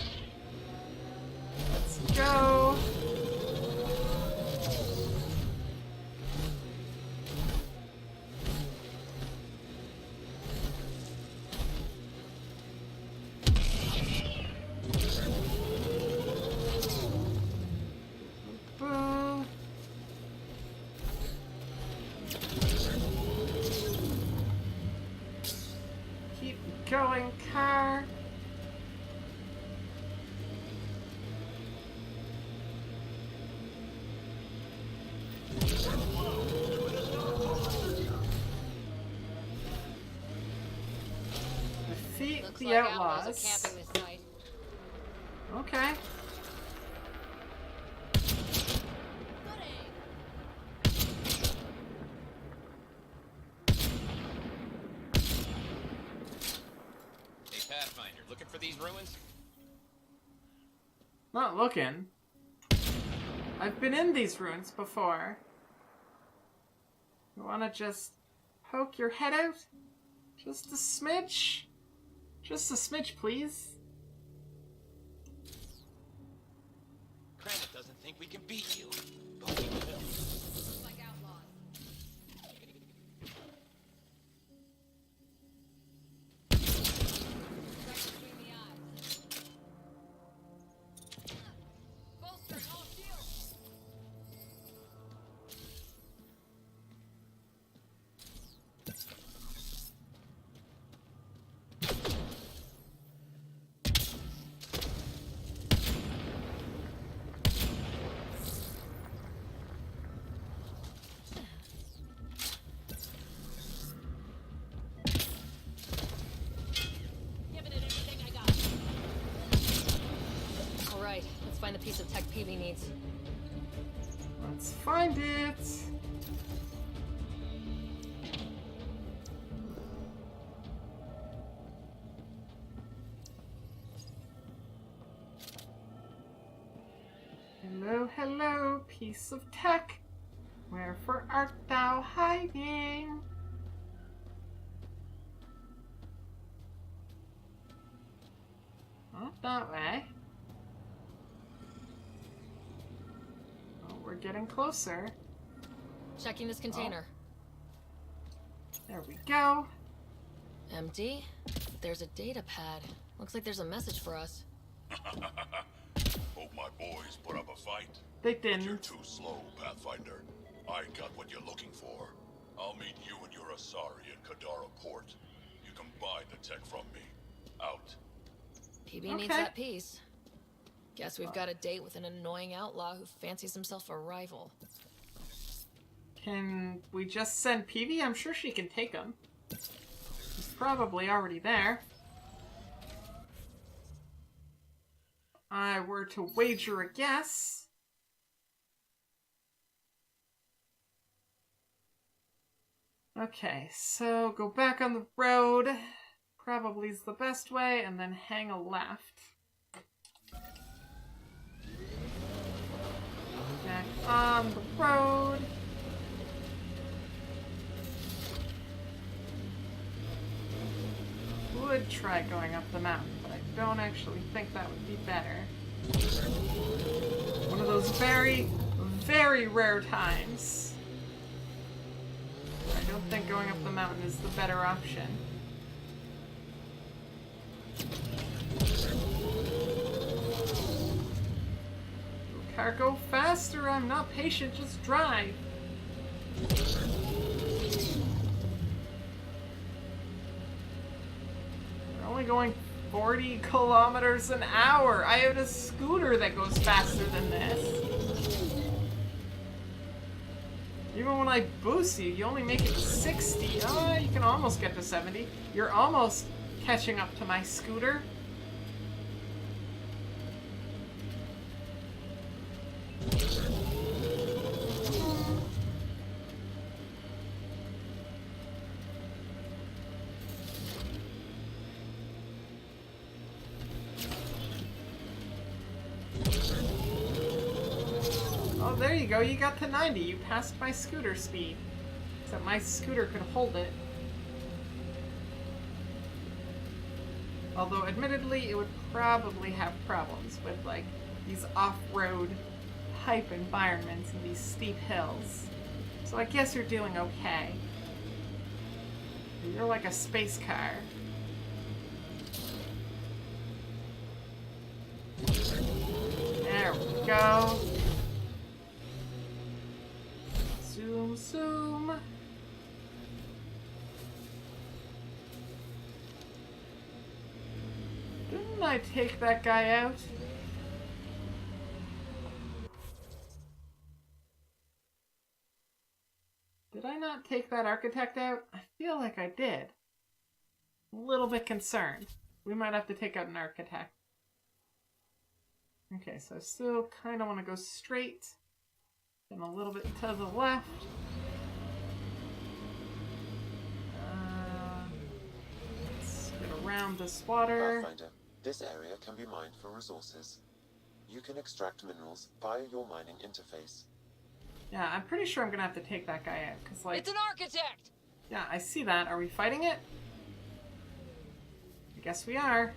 Let's go. Keep going, car. Defeat Looks the like outlaws. are camping this night. Okay. Hey, Pathfinder, looking for these ruins? Not looking. I've been in these ruins before. You wanna just poke your head out? Just a smidge? Just a smidge, please. Granite doesn't think We can beat you, but we will. Like outlaws. Right between the eyes. Bolstering all shields. Giving it everything I got. All right, let's find the piece of tech Peavy needs. Let's find it. Hello, hello, piece of tech. Wherefore art thou hiding? Not that way. Oh, we're getting closer. Checking this container. There we go. Empty. There's a data pad. Looks like there's a message for us. Hope my boys put up a fight. They But didn't. you're too slow, Pathfinder. I got what you're looking for. I'll meet you and your Asari in Kadara Port. You can buy the tech from me. Out. Peavy needs that piece. Guess we've got a date with an annoying outlaw who fancies himself a rival. Can we just send Peavy? I'm sure she can take him. He's probably already there. I were to wager a guess. Okay, so go back on the road. Probably is the best way, and then hang a left. Back on the road. Would try going up the mountain, but I don't actually think that would be better. One of those very, very rare times. I don't think going up the mountain is the better option. Car, go faster! I'm not patient, just drive! We're only going 40 kilometers an hour! I have a scooter that goes faster than this! Even when I boost you, you only make it to 60. Oh, you can almost get to 70. You're almost catching up to my scooter. Oh, there you go. You got to 90. You passed my scooter speed. Except my scooter could hold it. Although, admittedly, it would probably have problems with, like, these off-road hype environments and these steep hills. So I guess you're doing okay. You're like a space car. There we go. Zoom, zoom. Didn't I take that guy out? Did I not take that architect out? I feel like I did. A little bit concerned. We might have to take out an architect. Okay, so I still kind of want to go straight. And a little bit to the left. Let's get around this water. Pathfinder, this area can be mined for resources. You can extract minerals via your mining interface. Yeah, I'm pretty sure I'm gonna have to take that guy out, because, like... It's an architect! Yeah, I see that. Are we fighting it? I guess we are.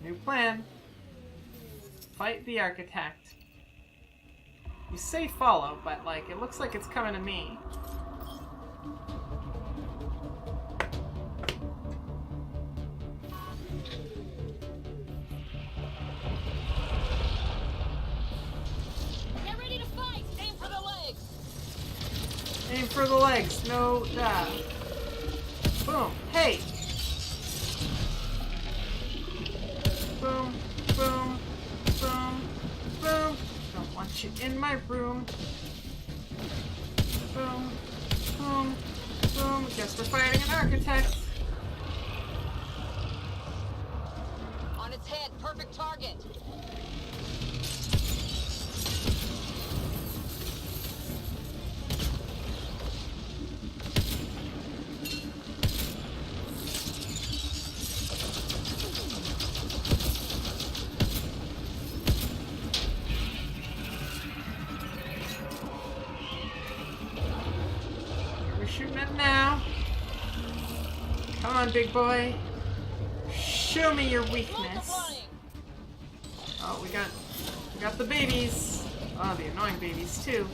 New plan. Fight the architect. You say follow, but like it looks like it's coming to me. Get ready to fight! Aim for the legs! Aim for the legs. No, boom. Hey! Boom, boom, boom, boom. Don't want you in my room. Boom, boom, boom. Guess we're fighting an architect. On its head, perfect target! We're shooting it now. Come on, big boy. Show me your weakness. Oh, we got the babies. Oh, the annoying babies too.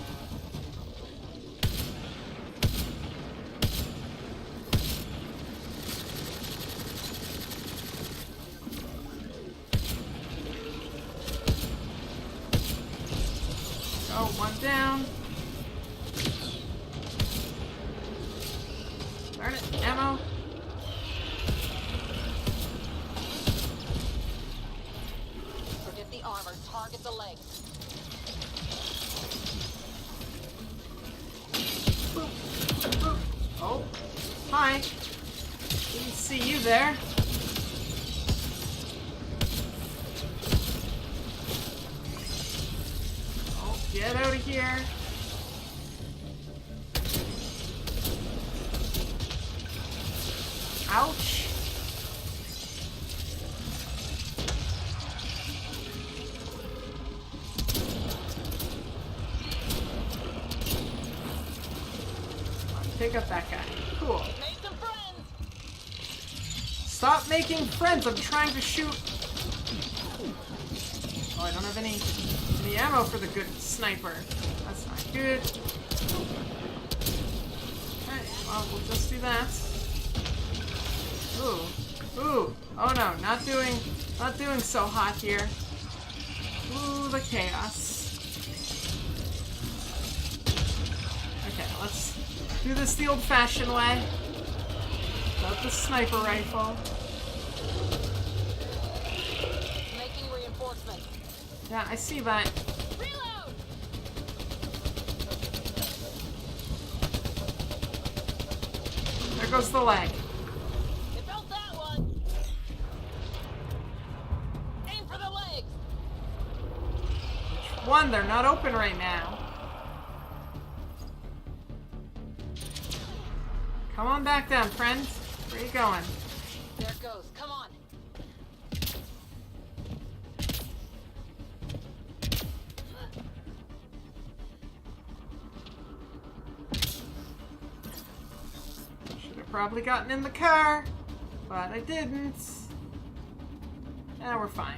Oh, one down. Darn it, ammo. Forget the armor, target the legs. Oh, hi. Didn't see you there. Oh, get out of here. Ouch. Pick up that guy. Cool. Stop making friends. I'm trying to shoot. Oh, I don't have any ammo for the good sniper. That's not good. Alright, well, we'll just do that. Ooh. Ooh. Oh no, not doing so hot here. Ooh, the chaos. Okay, let's do this the old-fashioned way. Without the sniper rifle. Making reinforcements. Yeah, I see that. Reload! There goes the leg. It felt that one! Aim for the legs! One, they're not open right now. Come on back down, friend. Where are you going? There it goes, come on! Should have probably gotten in the car, but I didn't. We're fine.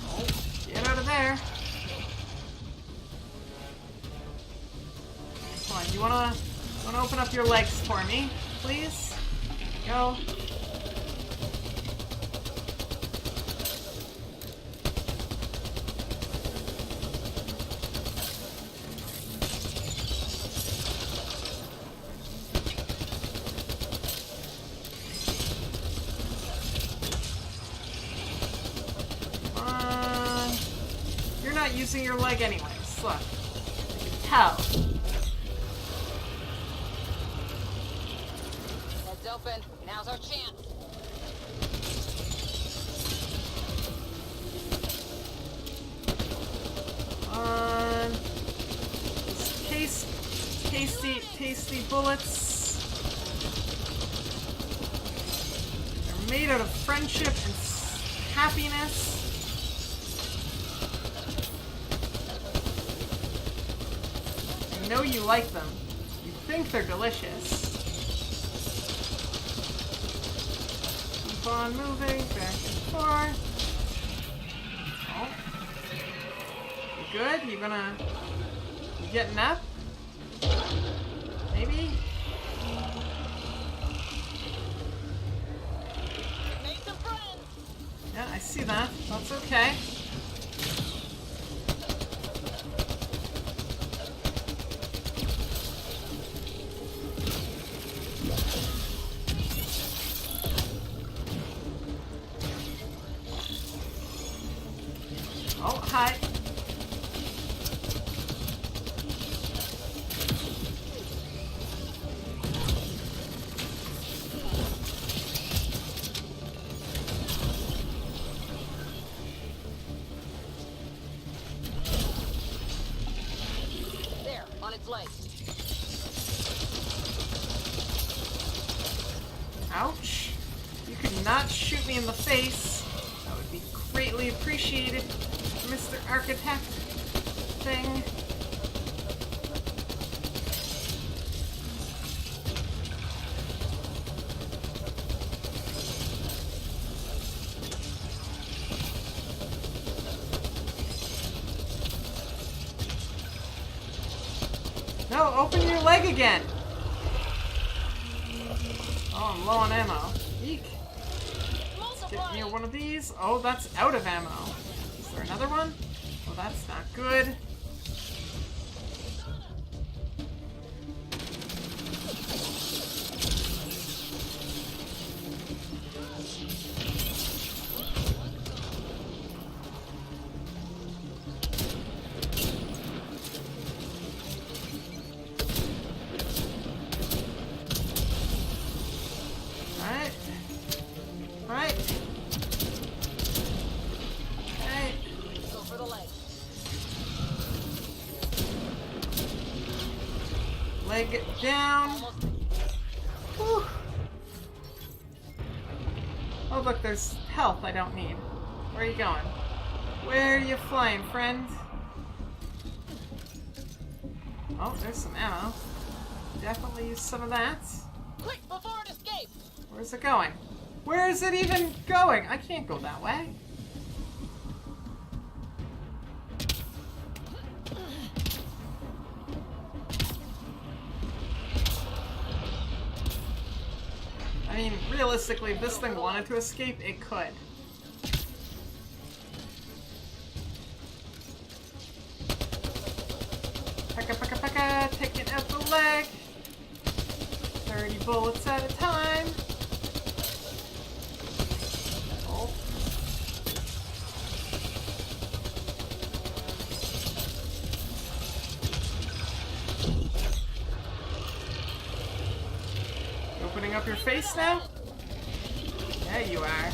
Oh, get out of there. Come on, you wanna open up your legs for me, please? Go. You're not using your leg anyways. Look. I can tell. Heads open. Now's our chance. Tasty bullets. They're made out of friendship and happiness. I know you like them. You think they're delicious. on moving back and forth. Oh. You good? You getting up? Maybe? Yeah, I see that. That's okay. Oh, hi. There, on its legs. Ouch. You could not shoot me in the face. That would be greatly appreciated, Mr. Architect thing. No, open your leg again. Oh, I'm low on ammo. Eek. Let's get near one of these. Oh, that's out of ammo. Is there another one? Oh, that's not good. Alright. Alright. Okay. Go for the leg. Leg down. Whew. Oh, look, there's health I don't need. Where are you going? Where are you flying, friend? Oh, there's some ammo. Definitely use some of that. Quick, before it escapes! Where's it going? Where is it even going? I can't go that way. I mean, realistically, if this thing wanted to escape, it could. Pekka, pekka, pekka, taking out the leg. 30 bullets at a time. Oh. Opening up your face now? Yeah, you are.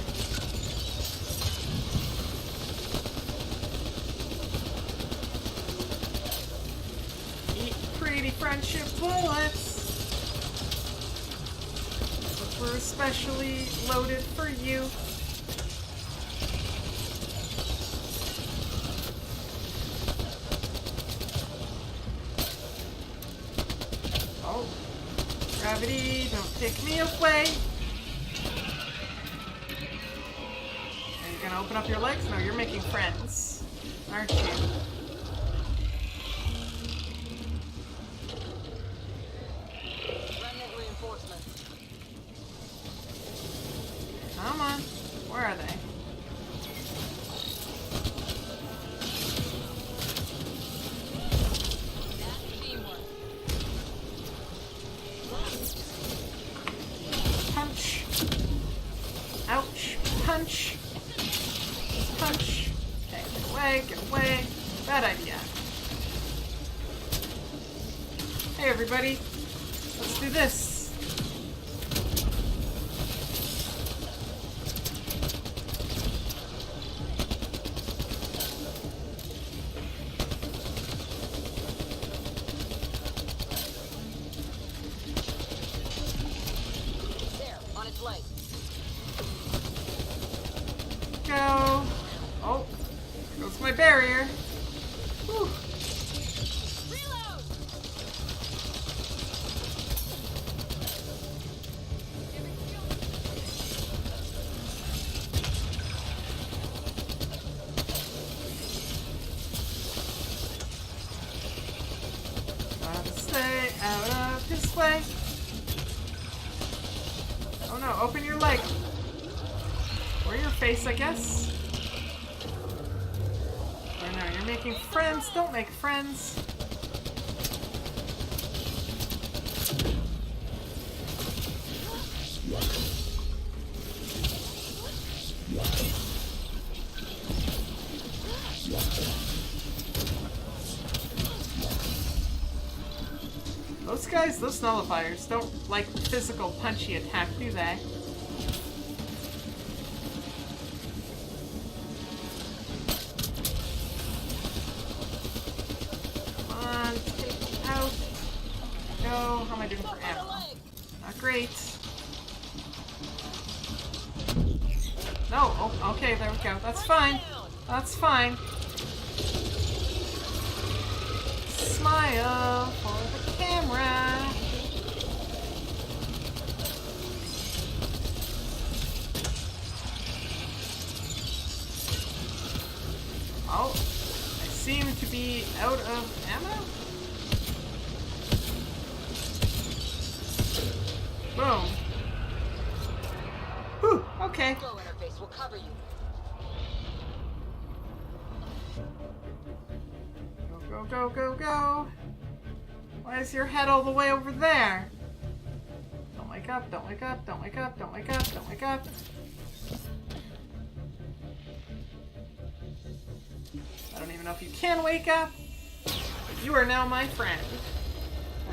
Eat pretty friendship bullets. Which were especially loaded for you. Oh. Gravity, don't take me away. Are you gonna open up your legs? No, you're making friends, aren't you? Remnant reinforcements. Come on. Where are they? Punch. Ouch. Punch. Punch. Okay, get away, get away. Bad idea. Hey everybody. Let's do this. There, on its legs. Go. Oh, there goes my barrier. Whew. Reload! face, I guess. Or no, you're making friends. Don't make friends. Those guys, those nullifiers, don't like physical punchy attack, do they? Come on, take them out. Go. How am I doing for ammo? Not great. No. Oh, okay, there we go. That's fine. That's fine. Smile for the camera. Oh, I seem to be out of ammo. Boom. Whew, okay. Go interface will cover you. Go, go, go, go. Why is your head all the way over there? Don't wake up, don't wake up, don't wake up, don't wake up, don't wake up. I don't even know if you can wake up. But you are now my friend.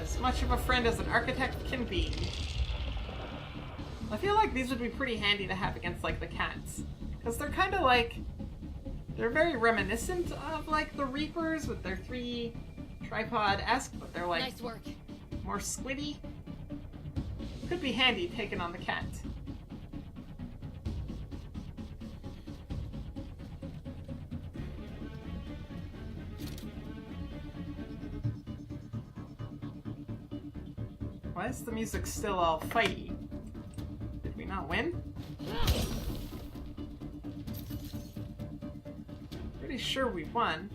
As much of a friend as an architect can be. I feel like these would be pretty handy to have against, like, the cats. Because they're kind of like... They're very reminiscent of, like, the Reapers with their 3 tripod-esque, but they're, like, nice work. More squiddy. Could be handy taking on the cat. Why is the music still all fighty? Did we not win? Pretty sure we won.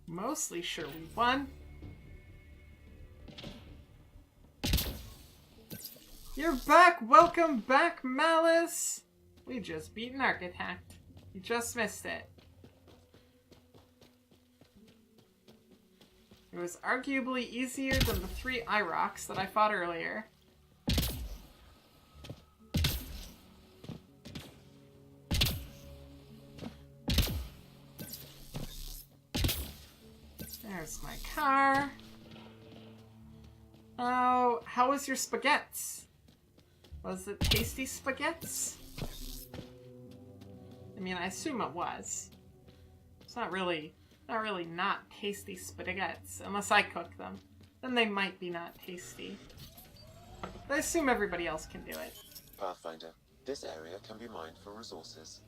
Mostly sure we won. You're back! Welcome back, Malice! We just beat an architect. You just missed it. It was arguably easier than the 3 IROCs that I fought earlier. There's my car. Oh, how was your spaghettis? Was it tasty spaghettis? I mean, I assume it was. It's not really not tasty spaghettis, unless I cook them. Then they might be not tasty. But I assume everybody else can do it. Pathfinder, this area can be mined for resources.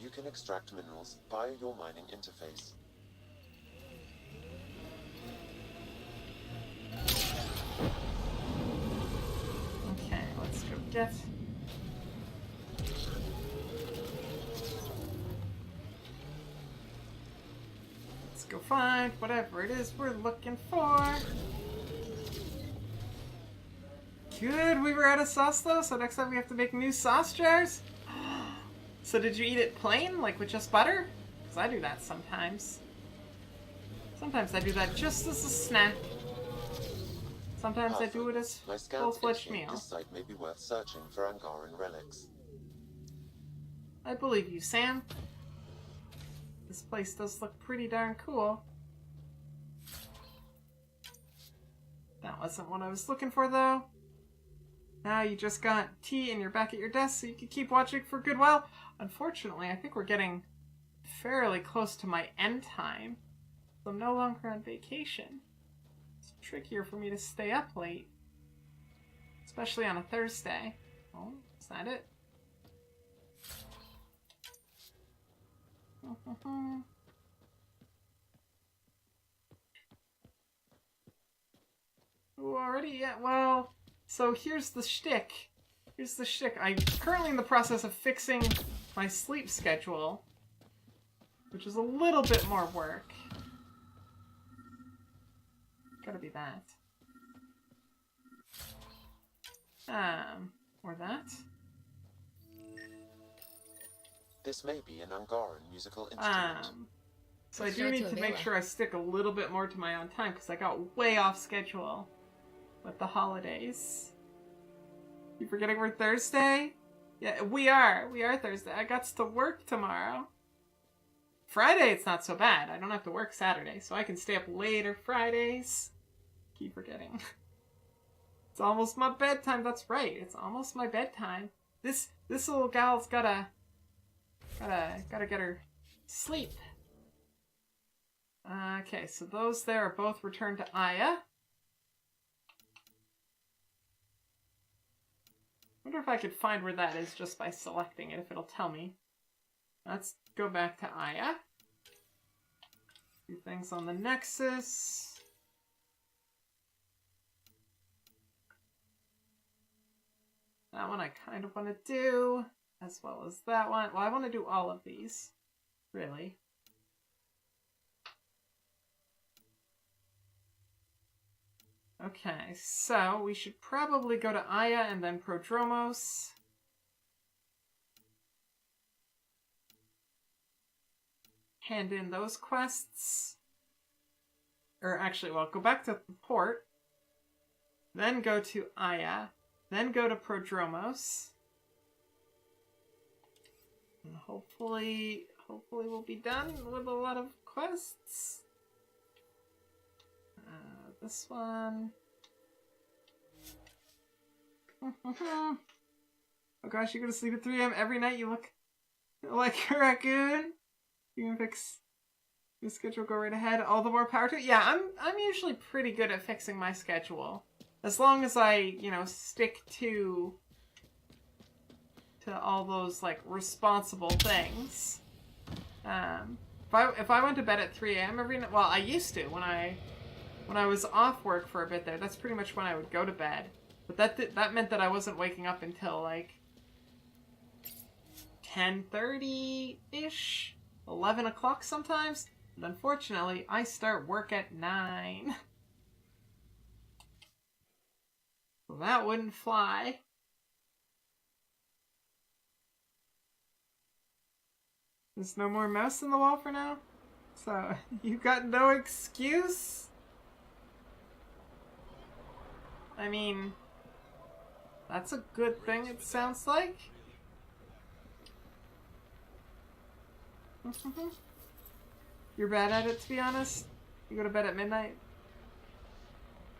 You can extract minerals via your mining interface. Okay, let's go get... Let's go find whatever it is we're looking for. Good, we were out of sauce though, so next time we have to make new sauce jars? So did you eat it plain, like with just butter? Because I do that sometimes. Sometimes I do that just as a snack. Sometimes I do it as My scans full-fledged indicate meal. this site may be worth searching for Angaran relics. I believe you, Sam. This place does look pretty darn cool. That wasn't what I was looking for, though. Now you just got tea and you're back at your desk so you can keep watching for a good while. Unfortunately, I think we're getting fairly close to my end time. So I'm no longer on vacation. It's trickier for me to stay up late. Especially on a Thursday. Oh, is that it? Ooh, already? Yeah, well, so here's the shtick. Here's the shtick. I'm currently in the process of fixing my sleep schedule, which is a little bit more work. Gotta be that. Or that. This may be an Angaran musical instrument. So I do need to make sure I stick a little bit more to my own time, because I got way off schedule with the holidays. You forgetting we're Thursday? Yeah, we are. We are Thursday. I got to work tomorrow. Friday, it's not so bad. I don't have to work Saturday, so I can stay up later Fridays. Keep forgetting. It's almost my bedtime. That's right. It's almost my bedtime. This little gal's gotta get her sleep. Okay, so those there are both returned to Aya. Wonder if I could find where that is just by selecting it, if it'll tell me. Let's go back to Aya. Do things on the Nexus. That one I kind of want to do, as well as that one. Well, I want to do all of these, really. Okay, so we should probably go to Aya and then Prodromos. Hand in those quests. Or actually, well, go back to the port. Then go to Aya. Then go to Prodromos. And hopefully we'll be done with a lot of quests. This one. Oh gosh, you go to sleep at 3 a.m. every night. You look like a raccoon. You can fix your schedule. Go right ahead. All the more power to it. Yeah, I'm usually pretty good at fixing my schedule, as long as I stick to all those like responsible things. If I went to bed at 3 a.m. every night, well, I used to when I was off work for a bit there. That's pretty much when I would go to bed. But that meant that I wasn't waking up until like 10:30-ish, 11 o'clock sometimes. And unfortunately, I start work at 9. So that wouldn't fly. There's no more mouse in the wall for now? So, you got no excuse? I mean, that's a good thing, it sounds like. You're bad at it, to be honest. You go to bed at midnight?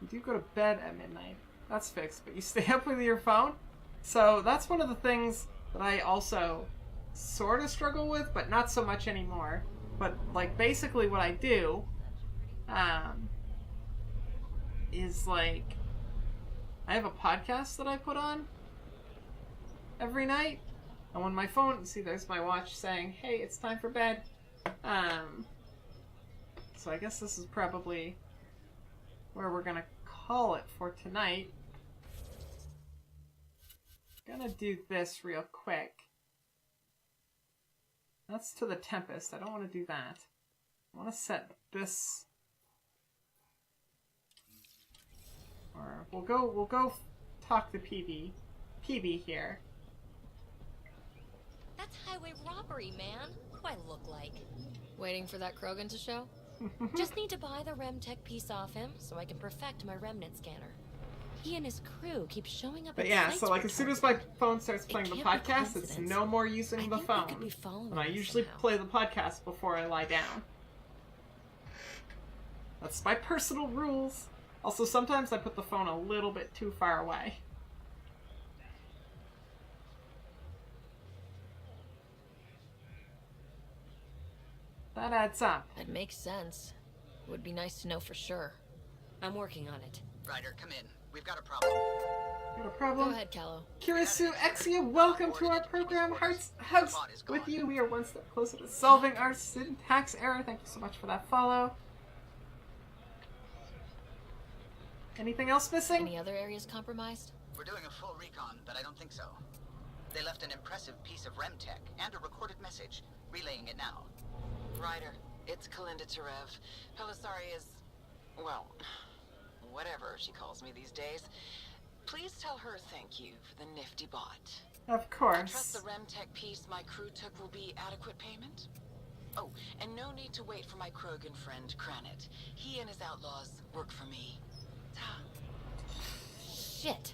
You do go to bed at midnight. That's fixed, but you stay up with your phone? So that's one of the things that I also sort of struggle with, but not so much anymore. But, like, basically what I do, is, like, I have a podcast that I put on every night. And when my phone, see, there's my watch saying, hey, it's time for bed. So I guess this is probably where we're gonna call it for tonight. Gonna do this real quick. That's to the Tempest. I don't want to do that. I want to set this. Or we'll go talk to PB here. That's highway robbery, man. What do I look like? Waiting for that Krogan to show? Just need to buy the Remtech piece off him so I can perfect my remnant scanner. He and his crew keep showing up. But yeah, so like as soon as my phone starts playing the podcast, it's no more using the phone. And I usually play the podcast before I lie down. That's my personal rules. Also, sometimes I put the phone a little bit too far away. That adds up. That makes sense. Would be nice to know for sure. I'm working on it. Ryder, come in. We've got a problem. Got a problem? Go ahead, Callow. Kirisu Exia, welcome to our program. Hearts, hugs with you. We are one step closer to solving our syntax error. Thank you so much for that follow. Anything else missing? Any other areas compromised? We're doing a full recon, but I don't think so. They left an impressive piece of Remtech and a recorded message, relaying it now. Ryder, it's Kalinda Tarev. Pelisari is, well, whatever she calls me these days. Please tell her thank you for the nifty bot. Of I course. trust the Remtech piece my crew took will be adequate payment? Oh, and no need to wait for my Krogan friend, Kranit. He and his outlaws work for me. Shit.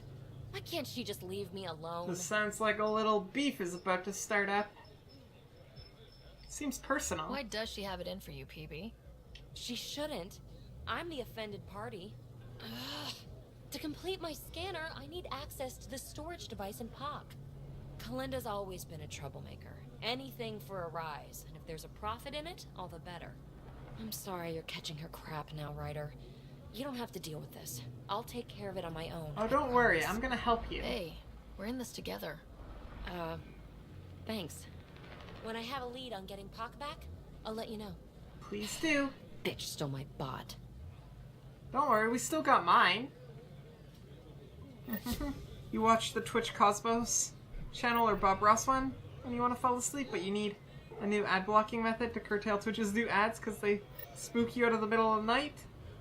Why can't she just leave me alone? This sounds like a little beef is about to start up. Seems personal. Why does she have it in for you, PB? She shouldn't. I'm the offended party. Ugh. To complete my scanner, I need access to the storage device in POC. Kalinda's always been a troublemaker. Anything for a rise, and if there's a profit in it, all the better. I'm sorry you're catching her crap now, Ryder. You don't have to deal with this. I'll take care of it on my own. Oh, don't worry. I'm gonna help you. Hey, we're in this together. Thanks. When I have a lead on getting POC back, I'll let you know. Please do. Bitch stole my bot. Don't worry, we still got mine. You watch the Twitch Cosmos channel or Bob Ross one when you want to fall asleep, but you need a new ad blocking method to curtail Twitch's new ads because they spook you out of the middle of the night.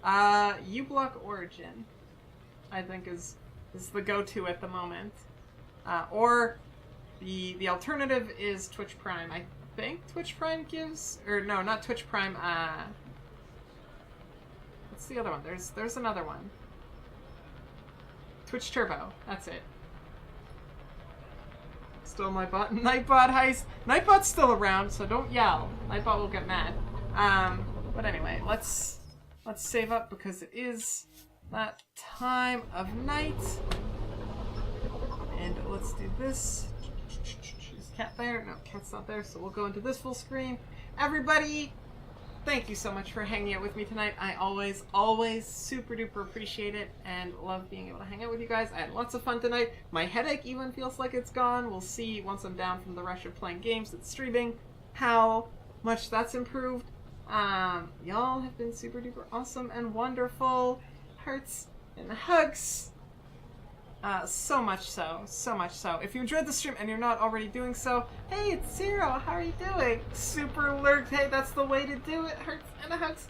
uBlock Origin, I think, is the go-to at the moment. Or the alternative is Twitch Prime. I think Twitch Prime gives, or no, not Twitch Prime. What's the other one? There's another one. Twitch Turbo. That's it. Stole my bot. Nightbot heist. Nightbot's still around, so don't yell. Nightbot will get mad. But anyway, let's save up because it is that time of night. And let's do this. Is Cat there? No, Cat's not there, so we'll go into this full screen. Everybody, thank you so much for hanging out with me tonight. I always super duper appreciate it and love being able to hang out with you guys. I had lots of fun tonight. My headache even feels like it's gone. We'll see once I'm down from the rush of playing games and streaming how much that's improved. Y'all have been super duper awesome and wonderful. Hearts and hugs. So much so. If you enjoyed the stream and you're not already doing so, hey, it's Zero. How are you doing? Super lurked. Hey, that's the way to do it. Hearts and hugs.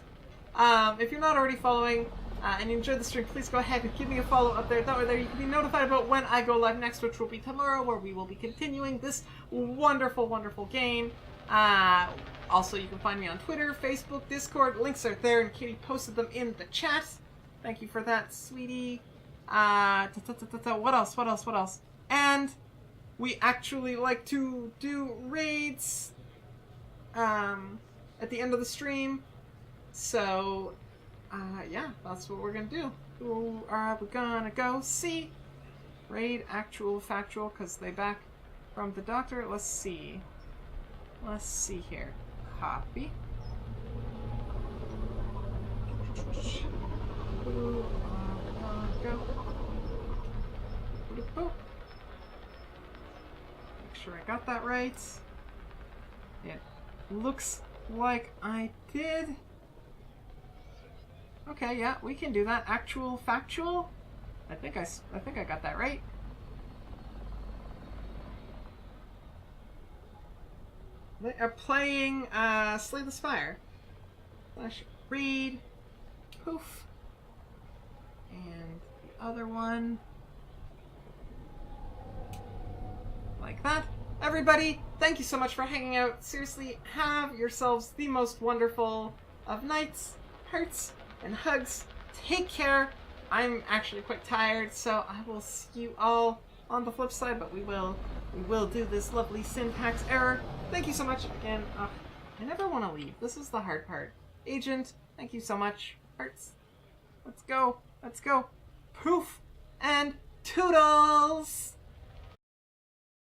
If you're not already following and you enjoyed the stream, please go ahead and give me a follow up there. That way there you can be notified about when I go live next, which will be tomorrow, where we will be continuing this wonderful, wonderful game. Also, you can find me on Twitter, Facebook, Discord. Links are there, and Katie posted them in the chat. Thank you for that, sweetie. What else? And we actually like to do raids at the end of the stream. So, yeah, that's what we're gonna do. Who are we gonna go see? Raid, actual, factual, because they back from the doctor. Let's see here. Copy. Who are we gonna go? Make sure I got that right. It looks like I did. Okay, yeah, we can do that. Actual, factual. I think I got that right. They are playing Slay the Spire. Read. Poof. And the other one. Like that. Everybody, thank you so much for hanging out. Seriously, have yourselves the most wonderful of nights, hearts, and hugs. Take care. I'm actually quite tired, so I will see you all on the flip side, but we will do this lovely syntax error. Thank you so much again. I never want to leave. This is the hard part. Agent, thank you so much. Hearts. Let's go. Poof. And toodles!